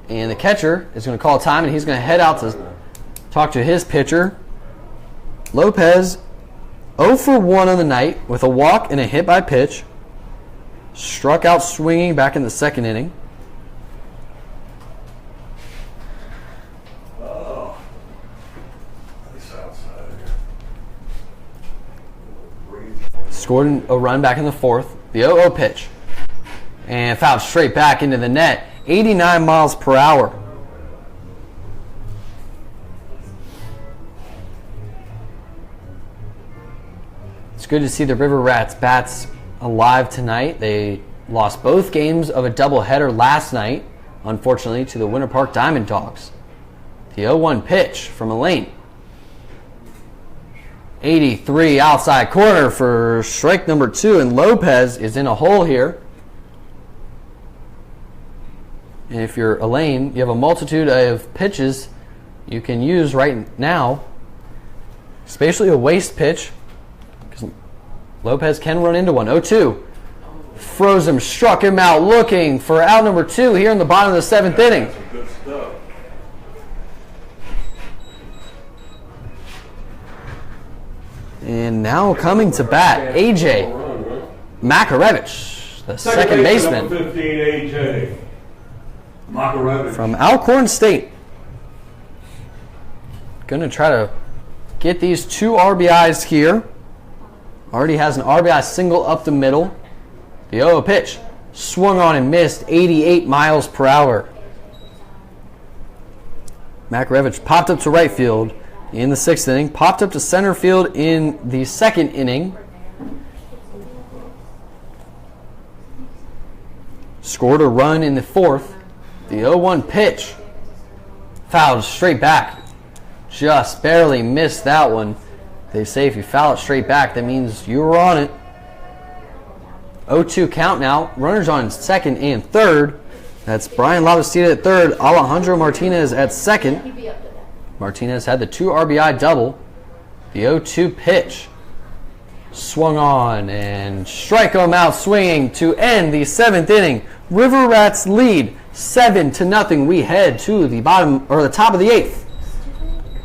And the catcher is going to call time, and he's going to head out to talk to his pitcher. Lopez, 0 for 1 on the night with a walk and a hit by pitch. Struck out swinging back in the second inning. Scored a run back in the fourth. The 0-0 pitch. And fouled straight back into the net. 89 miles per hour. It's good to see the River Rats bats alive tonight. They lost both games of a doubleheader last night, unfortunately, to the Winter Park Diamond Dogs. The 0-1 pitch from Elaine. 83 outside corner for strike number 2, and Lopez is in a hole here. And if you're Elaine, you have a multitude of pitches you can use right now, especially a waste pitch, because Lopez can run into one. 0-2. Froze him, struck him out, looking for out number 2 here in the bottom of the 7th inning. Good stuff. And now coming to bat, AJ Makarevich, the second baseman. Number 15, AJ Makarevich. From Alcorn State. Going to try to get these 2 RBIs here. Already has an RBI single up the middle. The 0-0 pitch. Swung on and missed, 88 miles per hour. Makarevich popped up to right field in the 6th inning. Popped up to center field in the 2nd inning. Scored a run in the 4th. The 0-1 pitch. Fouled straight back. Just barely missed that one. They say if you foul it straight back, that means you were on it. 0-2 count now. Runners on second and third. That's Brian Lavastida at third. Alejandro Martinez at second. Martinez had the 2 RBI double. The 0-2 pitch. Swung on and strike him out swinging to end the 7th inning. River Rats lead 7-0. We head to the bottom or the top of the 8th.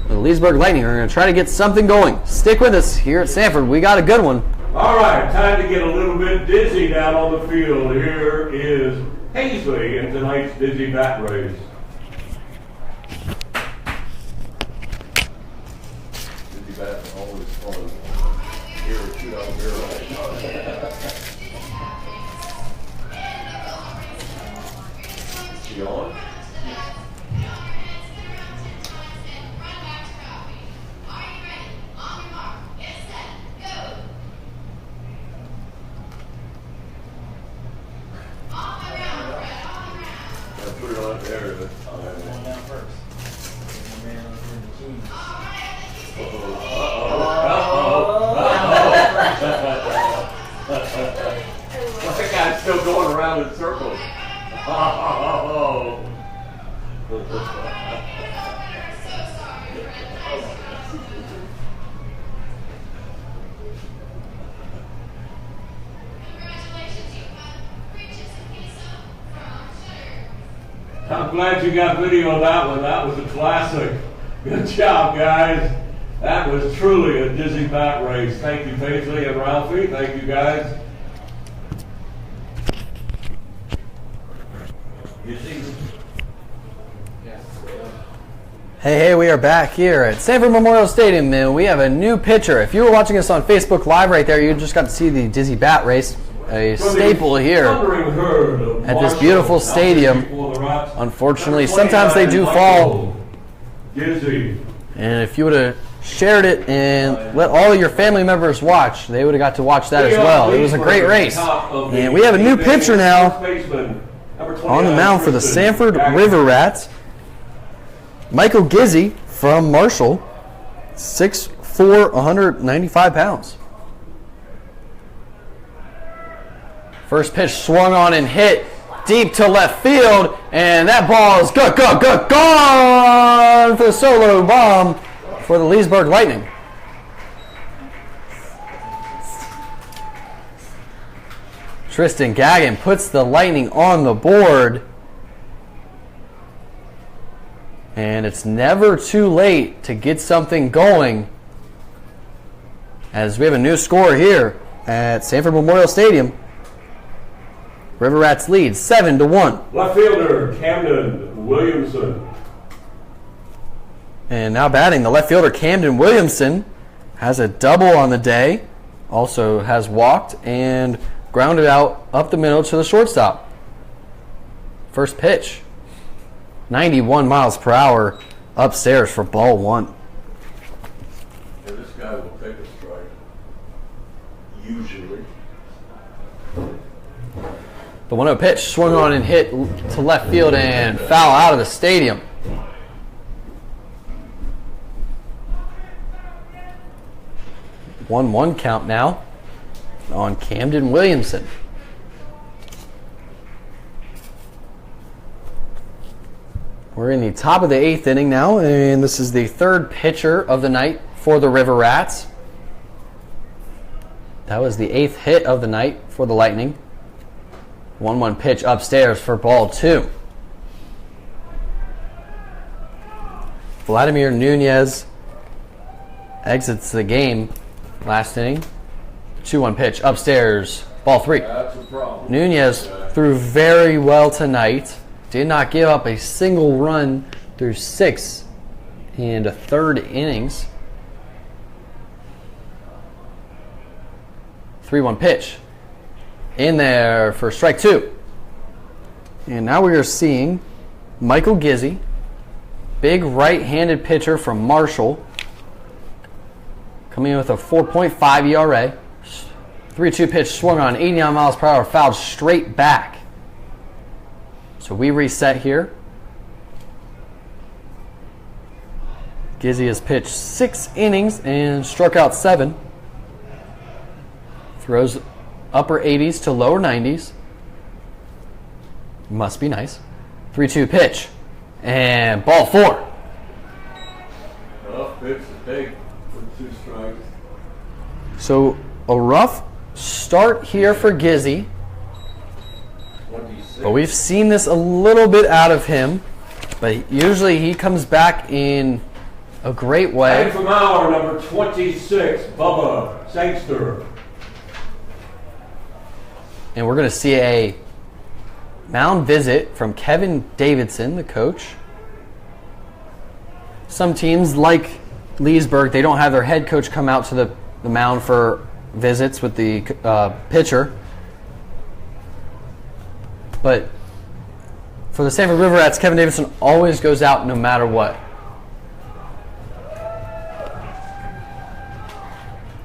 The Leesburg Lightning are going to try to get something going. Stick with us here at Sanford. We got a good one. All right, time to get a little bit dizzy down on the field. Here is Paisley in tonight's Dizzy Bat Race. Dizzy Bat's always fun. Here at 2 down here. She on? Put it on there. Going down first. Man over in the team. That guy's still going around in circles. I'm glad you got video of that one. That was a classic. Good job, guys. That was truly a dizzy bat race. Thank you, Paisley and Ralphie. Thank you, guys. Hey, we are back here at Sanford Memorial Stadium, and we have a new pitcher. If you were watching us on Facebook Live right there, you just got to see the Dizzy Bat Race, a staple here at this beautiful stadium. Unfortunately, sometimes they do fall. Dizzy. And if you would have shared it and let all of your family members watch, they would have got to watch that as well. It was a great race. And we have a new pitcher now on the mound for the Sanford River Rats. Michael Gizzi from Marshall, 6'4", 195 pounds. First pitch swung on and hit deep to left field, and that ball is gone for the solo bomb for the Leesburg Lightning. Tristan Gagnon puts the Lightning on the board. And it's never too late to get something going, as we have a new score here at Sanford Memorial Stadium. River Rats lead 7-1. Left fielder Camden Williamson. And now batting, the left fielder Camden Williamson has a double on the day. Also has walked and grounded out up the middle to the shortstop. First pitch. 91 miles per hour upstairs for ball 1. Yeah, this guy will take a strike. Usually. The 1-0 pitch swung on and hit to left field and foul out of the stadium. One count now on Camden Williamson. We're in the top of the 8th inning now, and this is the third pitcher of the night for the River Rats. That was the 8th hit of the night for the Lightning. 1-1 pitch upstairs for ball 2. Vladimir Nunez exits the game last inning. 2-1 pitch upstairs, ball 3. That's a problem. Nunez threw very well tonight. Did not give up a single run through 6 and a third innings. 3-1 pitch. In there for strike 2. And now we are seeing Michael Gizzi, big right-handed pitcher from Marshall, coming in with a 4.5 ERA. 3-2 pitch swung on 89 miles per hour, fouled straight back. So we reset here. Gizzi has pitched 6 innings and struck out 7. Throws upper 80s to lower 90s. Must be nice. 3-2 pitch. And ball 4. Tough pitch to take with 2 strikes. So a rough start here for Gizzi. 26. But we've seen this a little bit out of him. But usually he comes back in a great way. And from our number 26, Bubba Sangster. And we're going to see a mound visit from Kevin Davidson, the coach. Some teams, like Leesburg, they don't have their head coach come out to the mound for visits with the pitcher. But for the Sanford River Rats, Kevin Davidson always goes out no matter what.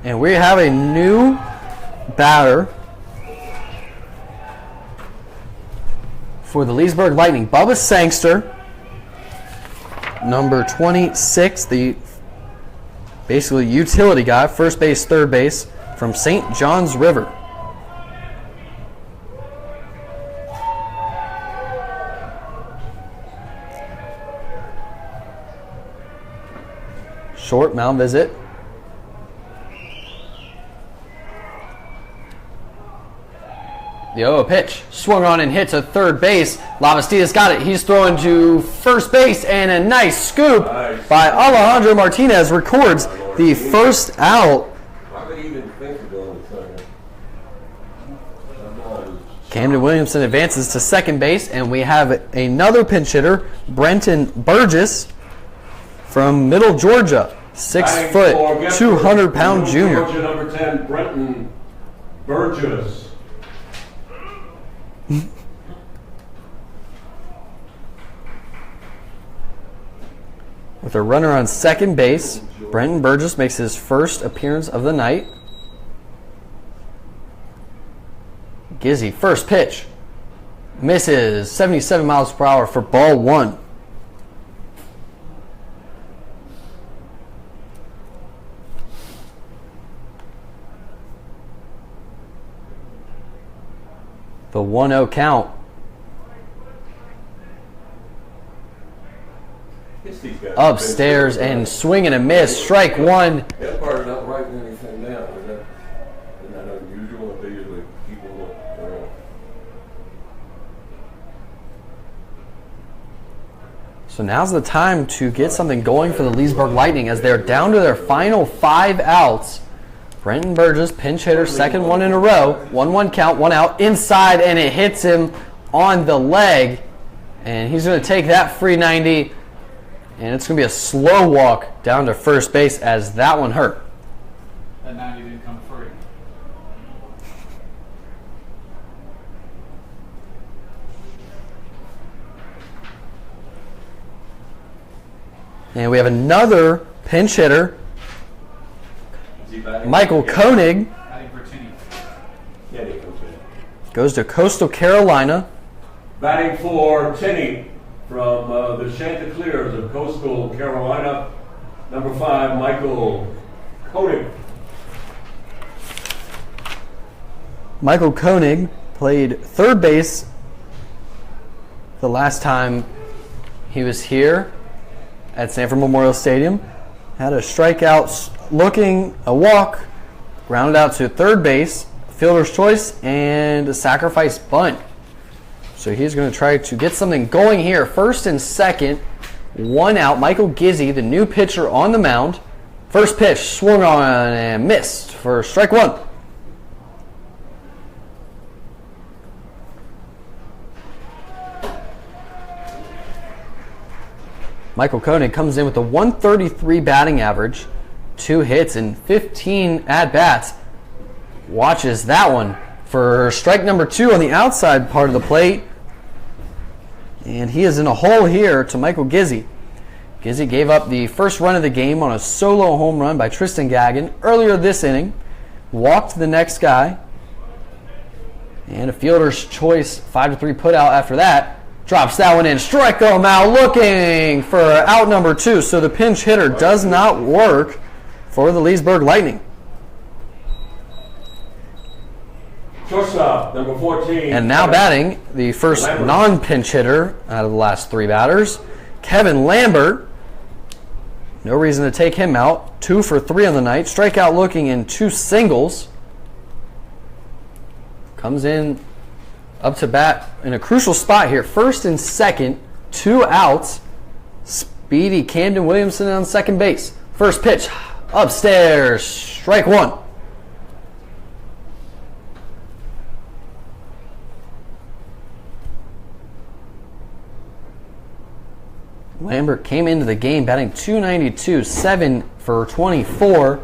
And we have a new batter for the Leesburg Lightning, Bubba Sangster, number 26, the basically utility guy, first base, third base, from St. John's River. Short mound visit. The 0 pitch swung on and hit to third base. Lavastidis got it. He's throwing to first base, and a nice scoop by Alejandro Martinez records the first out. I could even think of going to second. Camden Williamson advances to second base, and we have another pinch hitter, Brenton Burgess from Middle Georgia, 6 foot, 200-pound junior. Georgia number 10, Brenton Burgess. With a runner on second base, Brenton Burgess makes his first appearance of the night. Gizzi, first pitch. Misses 77 miles per hour for ball 1. The 1-0 count. It's these guys. Upstairs and swing and a miss. Strike one. That part is not writing anything down. Isn't that unusual? They usually people look. So now's the time to get something going for the Leesburg Lightning as they're down to their final 5 outs. Brenton Burgess, pinch hitter, second one in a row. 1-1 count, 1 out, inside, and it hits him on the leg. And he's going to take that free 90. And it's going to be a slow walk down to first base as that one hurt. That 90 didn't come free. And we have another pinch hitter, Michael Koenig, Batting for Tinney. Yeah, they comes in. goes to Coastal Carolina. Batting for Tinney from the Chanticleers of Coastal Carolina, number 5, Michael Cody. Michael Koenig played third base the last time he was here at Sanford Memorial Stadium. Had a strikeout looking, a walk, grounded out to third base, fielder's choice, and a sacrifice bunt. So he's going to try to get something going here. First and second, 1 out. Michael Gizzi, the new pitcher on the mound. First pitch, swung on and missed for strike 1. Michael Koenig comes in with a 133 batting average, 2 hits and 15 at-bats. Watches that one for strike number 2 on the outside part of the plate. And he is in a hole here to Michael Gizzi. Gizzi gave up the first run of the game on a solo home run by Tristan Gagnon earlier this inning. Walked the next guy. And a fielder's choice 5-3 put out after that. Drops that one in. Strike him out, looking for out number 2. So the pinch hitter does not work for the Leesburg Lightning. Shortstop, number 14. And now batting, the first non-pinch hitter out of the last 3 batters, Kevin Lambert. No reason to take him out. 2 for 3 on the night. Strikeout looking in 2 singles. Comes in up to bat in a crucial spot here. First and second, 2 outs. Speedy Camden Williamson on second base. First pitch, upstairs, strike 1. Lambert came into the game batting .292, 7 for 24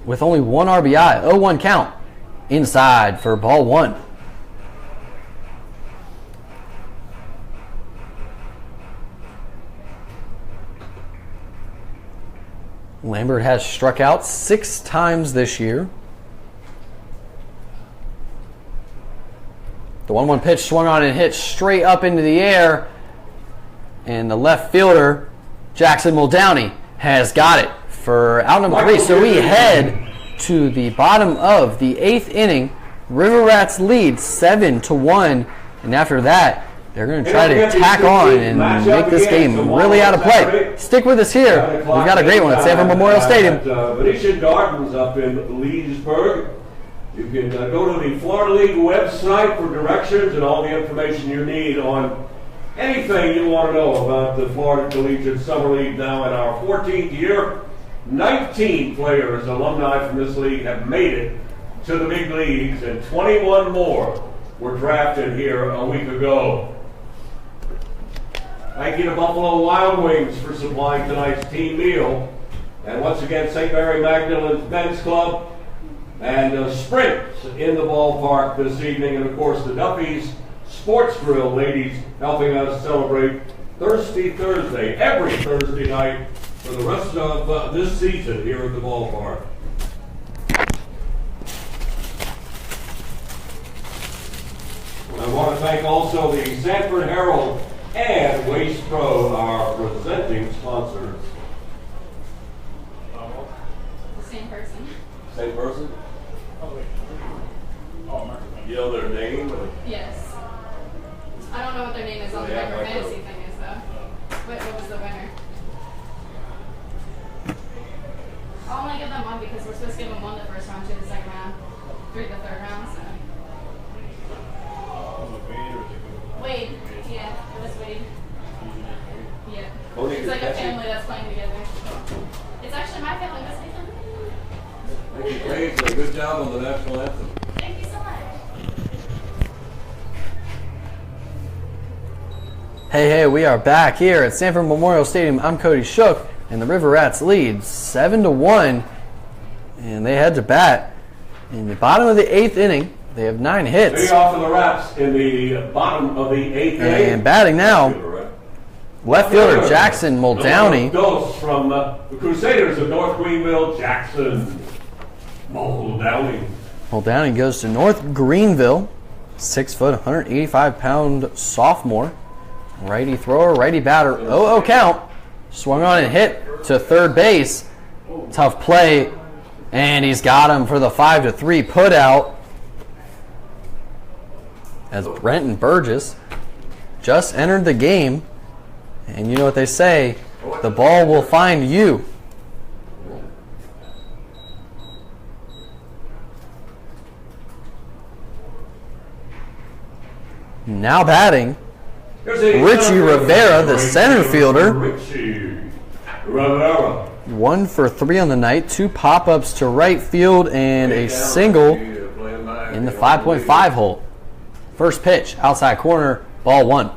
with only 1 RBI. 0-1 count. Inside for ball 1. Lambert has struck out 6 times this year. The 1-1 pitch swung on and hit straight up into the air. And the left fielder, Jackson Muldowney, has got it for out number 3. So we head to the bottom of the 8th inning. River Rats lead 7-1. And after that, they're going to try to tack on and make this game really out of play. Stick with us here. We've got a great one at Sanford Memorial Stadium. Venetian Gardens up in Leesburg. You can go to the Florida League website for directions and all the information you need on anything you want to know about the Florida Collegiate Summer League now in our 14th year. 19 players, alumni from this league, have made it to the big leagues, and 21 more were drafted here a week ago. Thank you to Buffalo Wild Wings for supplying tonight's team meal. And once again, St. Mary Magdalene's Men's Club and Sprint in the ballpark this evening. And of course, the Duffy's Sports Grill ladies helping us celebrate Thirsty Thursday every Thursday night for the rest of this season here at the ballpark. I want to thank also the Sanford Herald and Waste Pro, our presenting sponsors. The same person. Same person? Oh, wait. Oh, Mark. Yell their name. Yes. I don't know what their name is on the River Fantasy thing is though. What was the winner? I'll only give them one because we're supposed to give them one the first round, two the second round, three the third round. So. Wade. Yeah, it was Wade. Yeah. It's like a family that's playing together. It's actually my family that's making it. Thank you, Paige. Good job on the national anthem. Thank you so much. Hey, we are back here at Sanford Memorial Stadium. I'm Cody Shook, and the River Rats lead 7-1, and they head to bat in the bottom of the 8th inning. They have 9 hits. Leading off for the Rats in the bottom of the 8th inning. And batting now, left fielder Jackson Muldowney. Dose from the Crusaders of North Greenville, Jackson Muldowney. Muldowney goes to North Greenville, 6 foot, 185-pound sophomore. Righty thrower, righty batter, 0-0 count. Swung on and hit to third base. Tough play, and he's got him for the 5-3 put out. As Brenton Burgess just entered the game, and you know what they say, the ball will find you. Now batting, Richie Rivera, the center fielder. Richie Rivera. 1 for 3 on the night, 2 pop-ups to right field, and a single in the 5.5 hole. First pitch, outside corner, ball 1.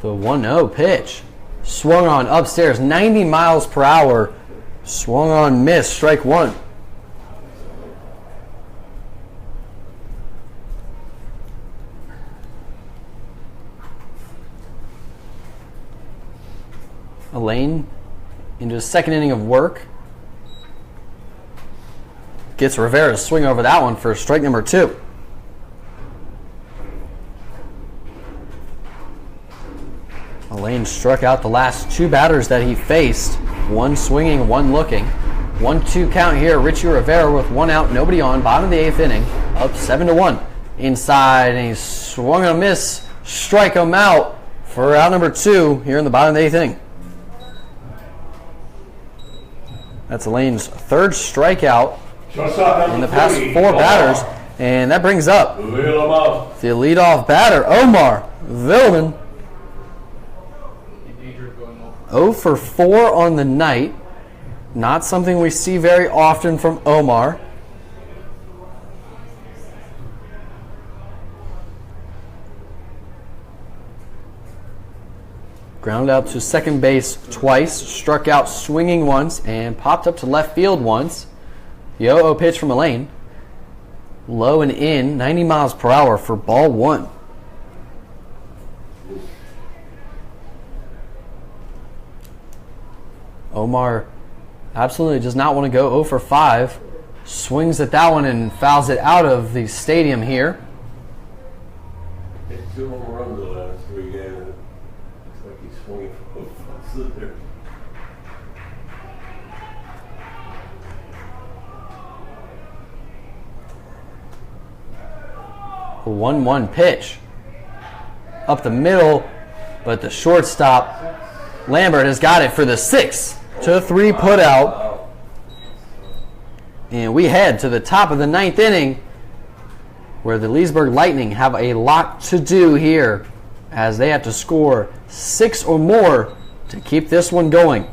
The 1-0 pitch. Swung on upstairs, 90 miles per hour. Swung on, missed, strike 1. Elaine into his second inning of work. Gets Rivera to swing over that one for strike number 2. Elaine struck out the last 2 batters that he faced. 1 swinging, 1 looking. 1-2 count here. Richie Rivera with 1 out, nobody on. Bottom of the 8th inning. Up 7-1. Inside, and he swung and a miss. Strike him out for out number 2 here in the bottom of the 8th inning. That's Elaine's 3rd strikeout in the past 4 batters. And that brings up the leadoff batter, Omar Villman. 0 for 4 on the night. Not something we see very often from Omar. Ground out to second base twice, struck out swinging once, and popped up to left field once. The 0-0 pitch from Elaine. Low and in, 90 miles per hour for ball 1. Omar absolutely does not want to go 0 for 5. Swings at that one and fouls it out of the stadium here. Hit 2 home runs the last 3 games. Looks like he's swinging for both there. A 1-1 pitch. Up the middle, but the shortstop, Lambert, has got it for the 6-3 put out. And we head to the top of the 9th inning, where the Leesburg Lightning have a lot to do here, as they have to score 6 or more to keep this one going.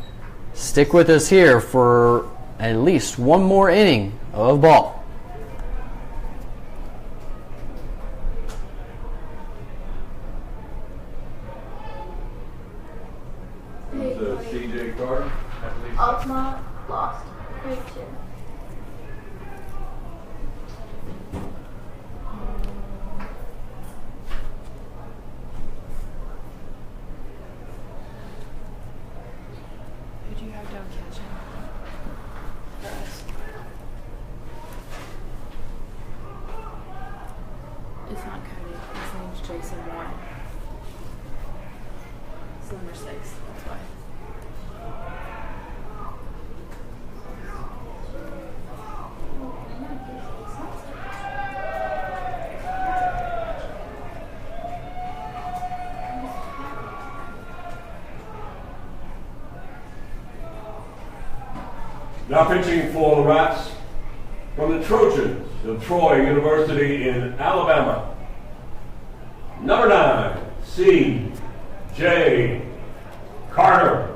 Stick with us here for at least 1 more inning of ball. CJ Carter. Altamont lost. Great too. Who'd you have down catching for us? It's not Cody. His name's Jason Moore. It's number 6. That's why. Now pitching for the Rats from the Trojans of Troy University in Alabama. Number 9, C.J. Carter.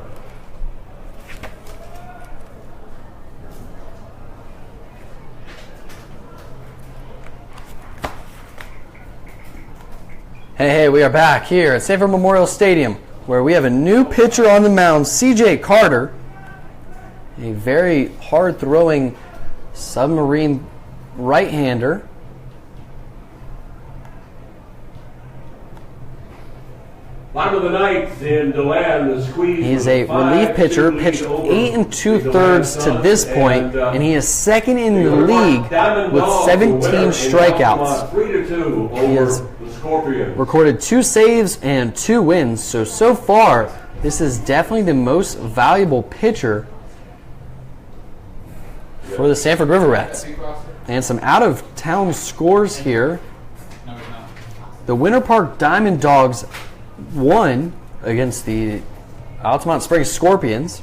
Hey, we are back here at Sanford Memorial Stadium where we have a new pitcher on the mound, C.J. Carter, a very hard-throwing submarine right-hander. Bottom of the ninth in DeLand, the squeeze. He's a relief pitcher, pitched 8 2/3 to this point, and he is second in the league with 17 strikeouts. 3-2 He over has the Scorpions. recorded 2 saves and 2 wins, so far this is definitely the most valuable pitcher for the Sanford River Rats. And some out-of-town scores here. No, he's not. The Winter Park Diamond Dogs won against the Altamont Springs Scorpions.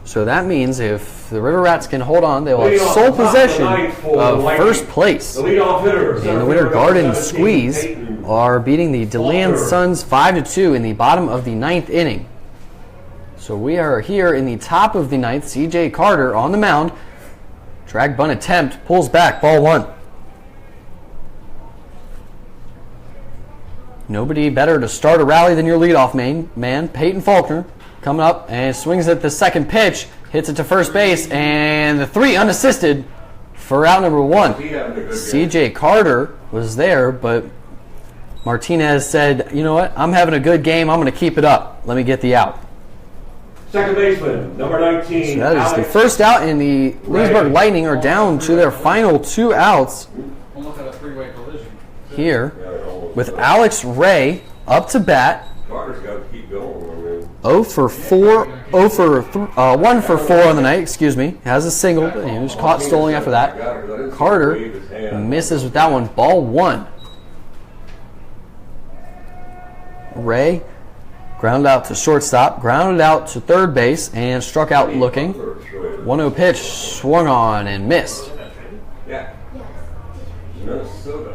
So that means if the River Rats can hold on, they will have sole possession of first place. The leadoff hitter, And the Winter Garden Squeeze are beating the DeLand Suns 5-2 in the bottom of the 9th inning. So we are here in the top of the 9th. C.J. Carter on the mound. Drag bunt attempt, pulls back, ball 1. Nobody better to start a rally than your leadoff man, Peyton Faulkner, coming up and swings at the second pitch, hits it to first base, and the 3 unassisted for out number 1. C.J. Carter was there, but Martinez said, you know what, I'm having a good game, I'm going to keep it up. Let me get the out. Second baseman, number 19. So that is the first out, and the Leesburg Lightning are down to their final 2 outs Almost had a three-way collision. here with Alex Ray up to bat. Carter's got to keep going. I mean, 1 for 4 on the night, excuse me. Has a single, but he was caught stolen after that. Carter misses with that one, ball 1. Ray grounded out to shortstop, grounded out to third base, and struck out looking. 1-0 pitch, swung on and missed. yeah. Minnesota.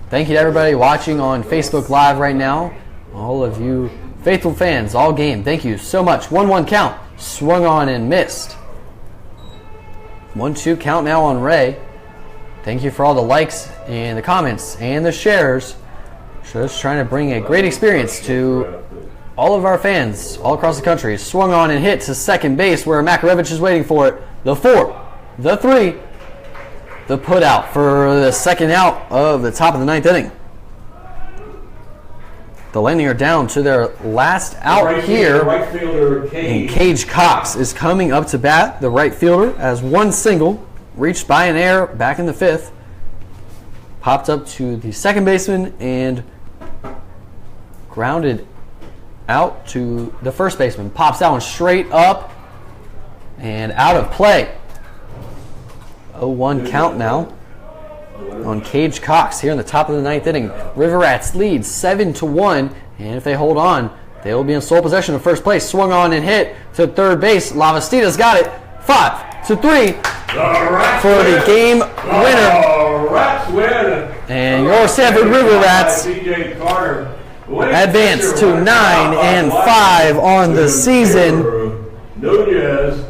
Thank you to everybody watching on Facebook Live right now. All of you faithful fans, all game, thank you so much. 1-1 count, swung on and missed. 1-2 count now on Ray. Thank you for all the likes and the comments and the shares. Just trying to bring a great experience to all of our fans all across the country. Swung on and hit to second base where Makarevich is waiting for it. The 4, the 3, the put out for the second out of the top of the 9th inning. The Lightning are down to their last out here, and Cage Cox is coming up to bat, the right fielder, as one single, reached by an error back in the 5th, popped up to the second baseman and grounded out to the first baseman. Pops that one straight up and out of play. 0-1 count now on Cage Cox here in the top of the 9th inning. River Rats lead 7-1, and if they hold on, they will be in sole possession of first place. Swung on and hit to third base. Lavastita's got it. 5-3 for the game winner. Rats win. And your Sanford River Rats C.J. Carter advance to 9-5 on the season. Nunez,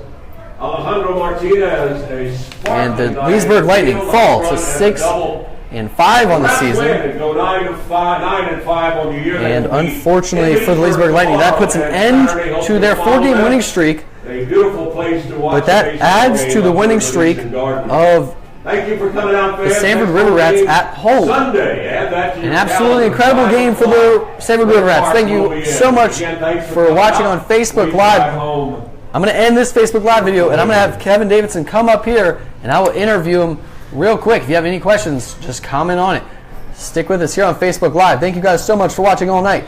Alejandro Martinez, a sparkling And the Leesburg Lightning fall to 6-5 on the season. Go 9-5 on the year. And unfortunately for the Leesburg Lightning, that puts an end to their 4-game winning streak. A beautiful place to watch. But that adds to the winning streak of Thank you for coming out, the Sanford River Rats at home. Sunday. Add that to An your absolutely calendar. incredible game for the Sanford River Rats. Thank you so much for watching on Facebook Live. I'm going to end this Facebook Live video, and I'm going to have Kevin Davidson come up here, and I will interview him real quick. If you have any questions, just comment on it. Stick with us here on Facebook Live. Thank you guys so much for watching all night.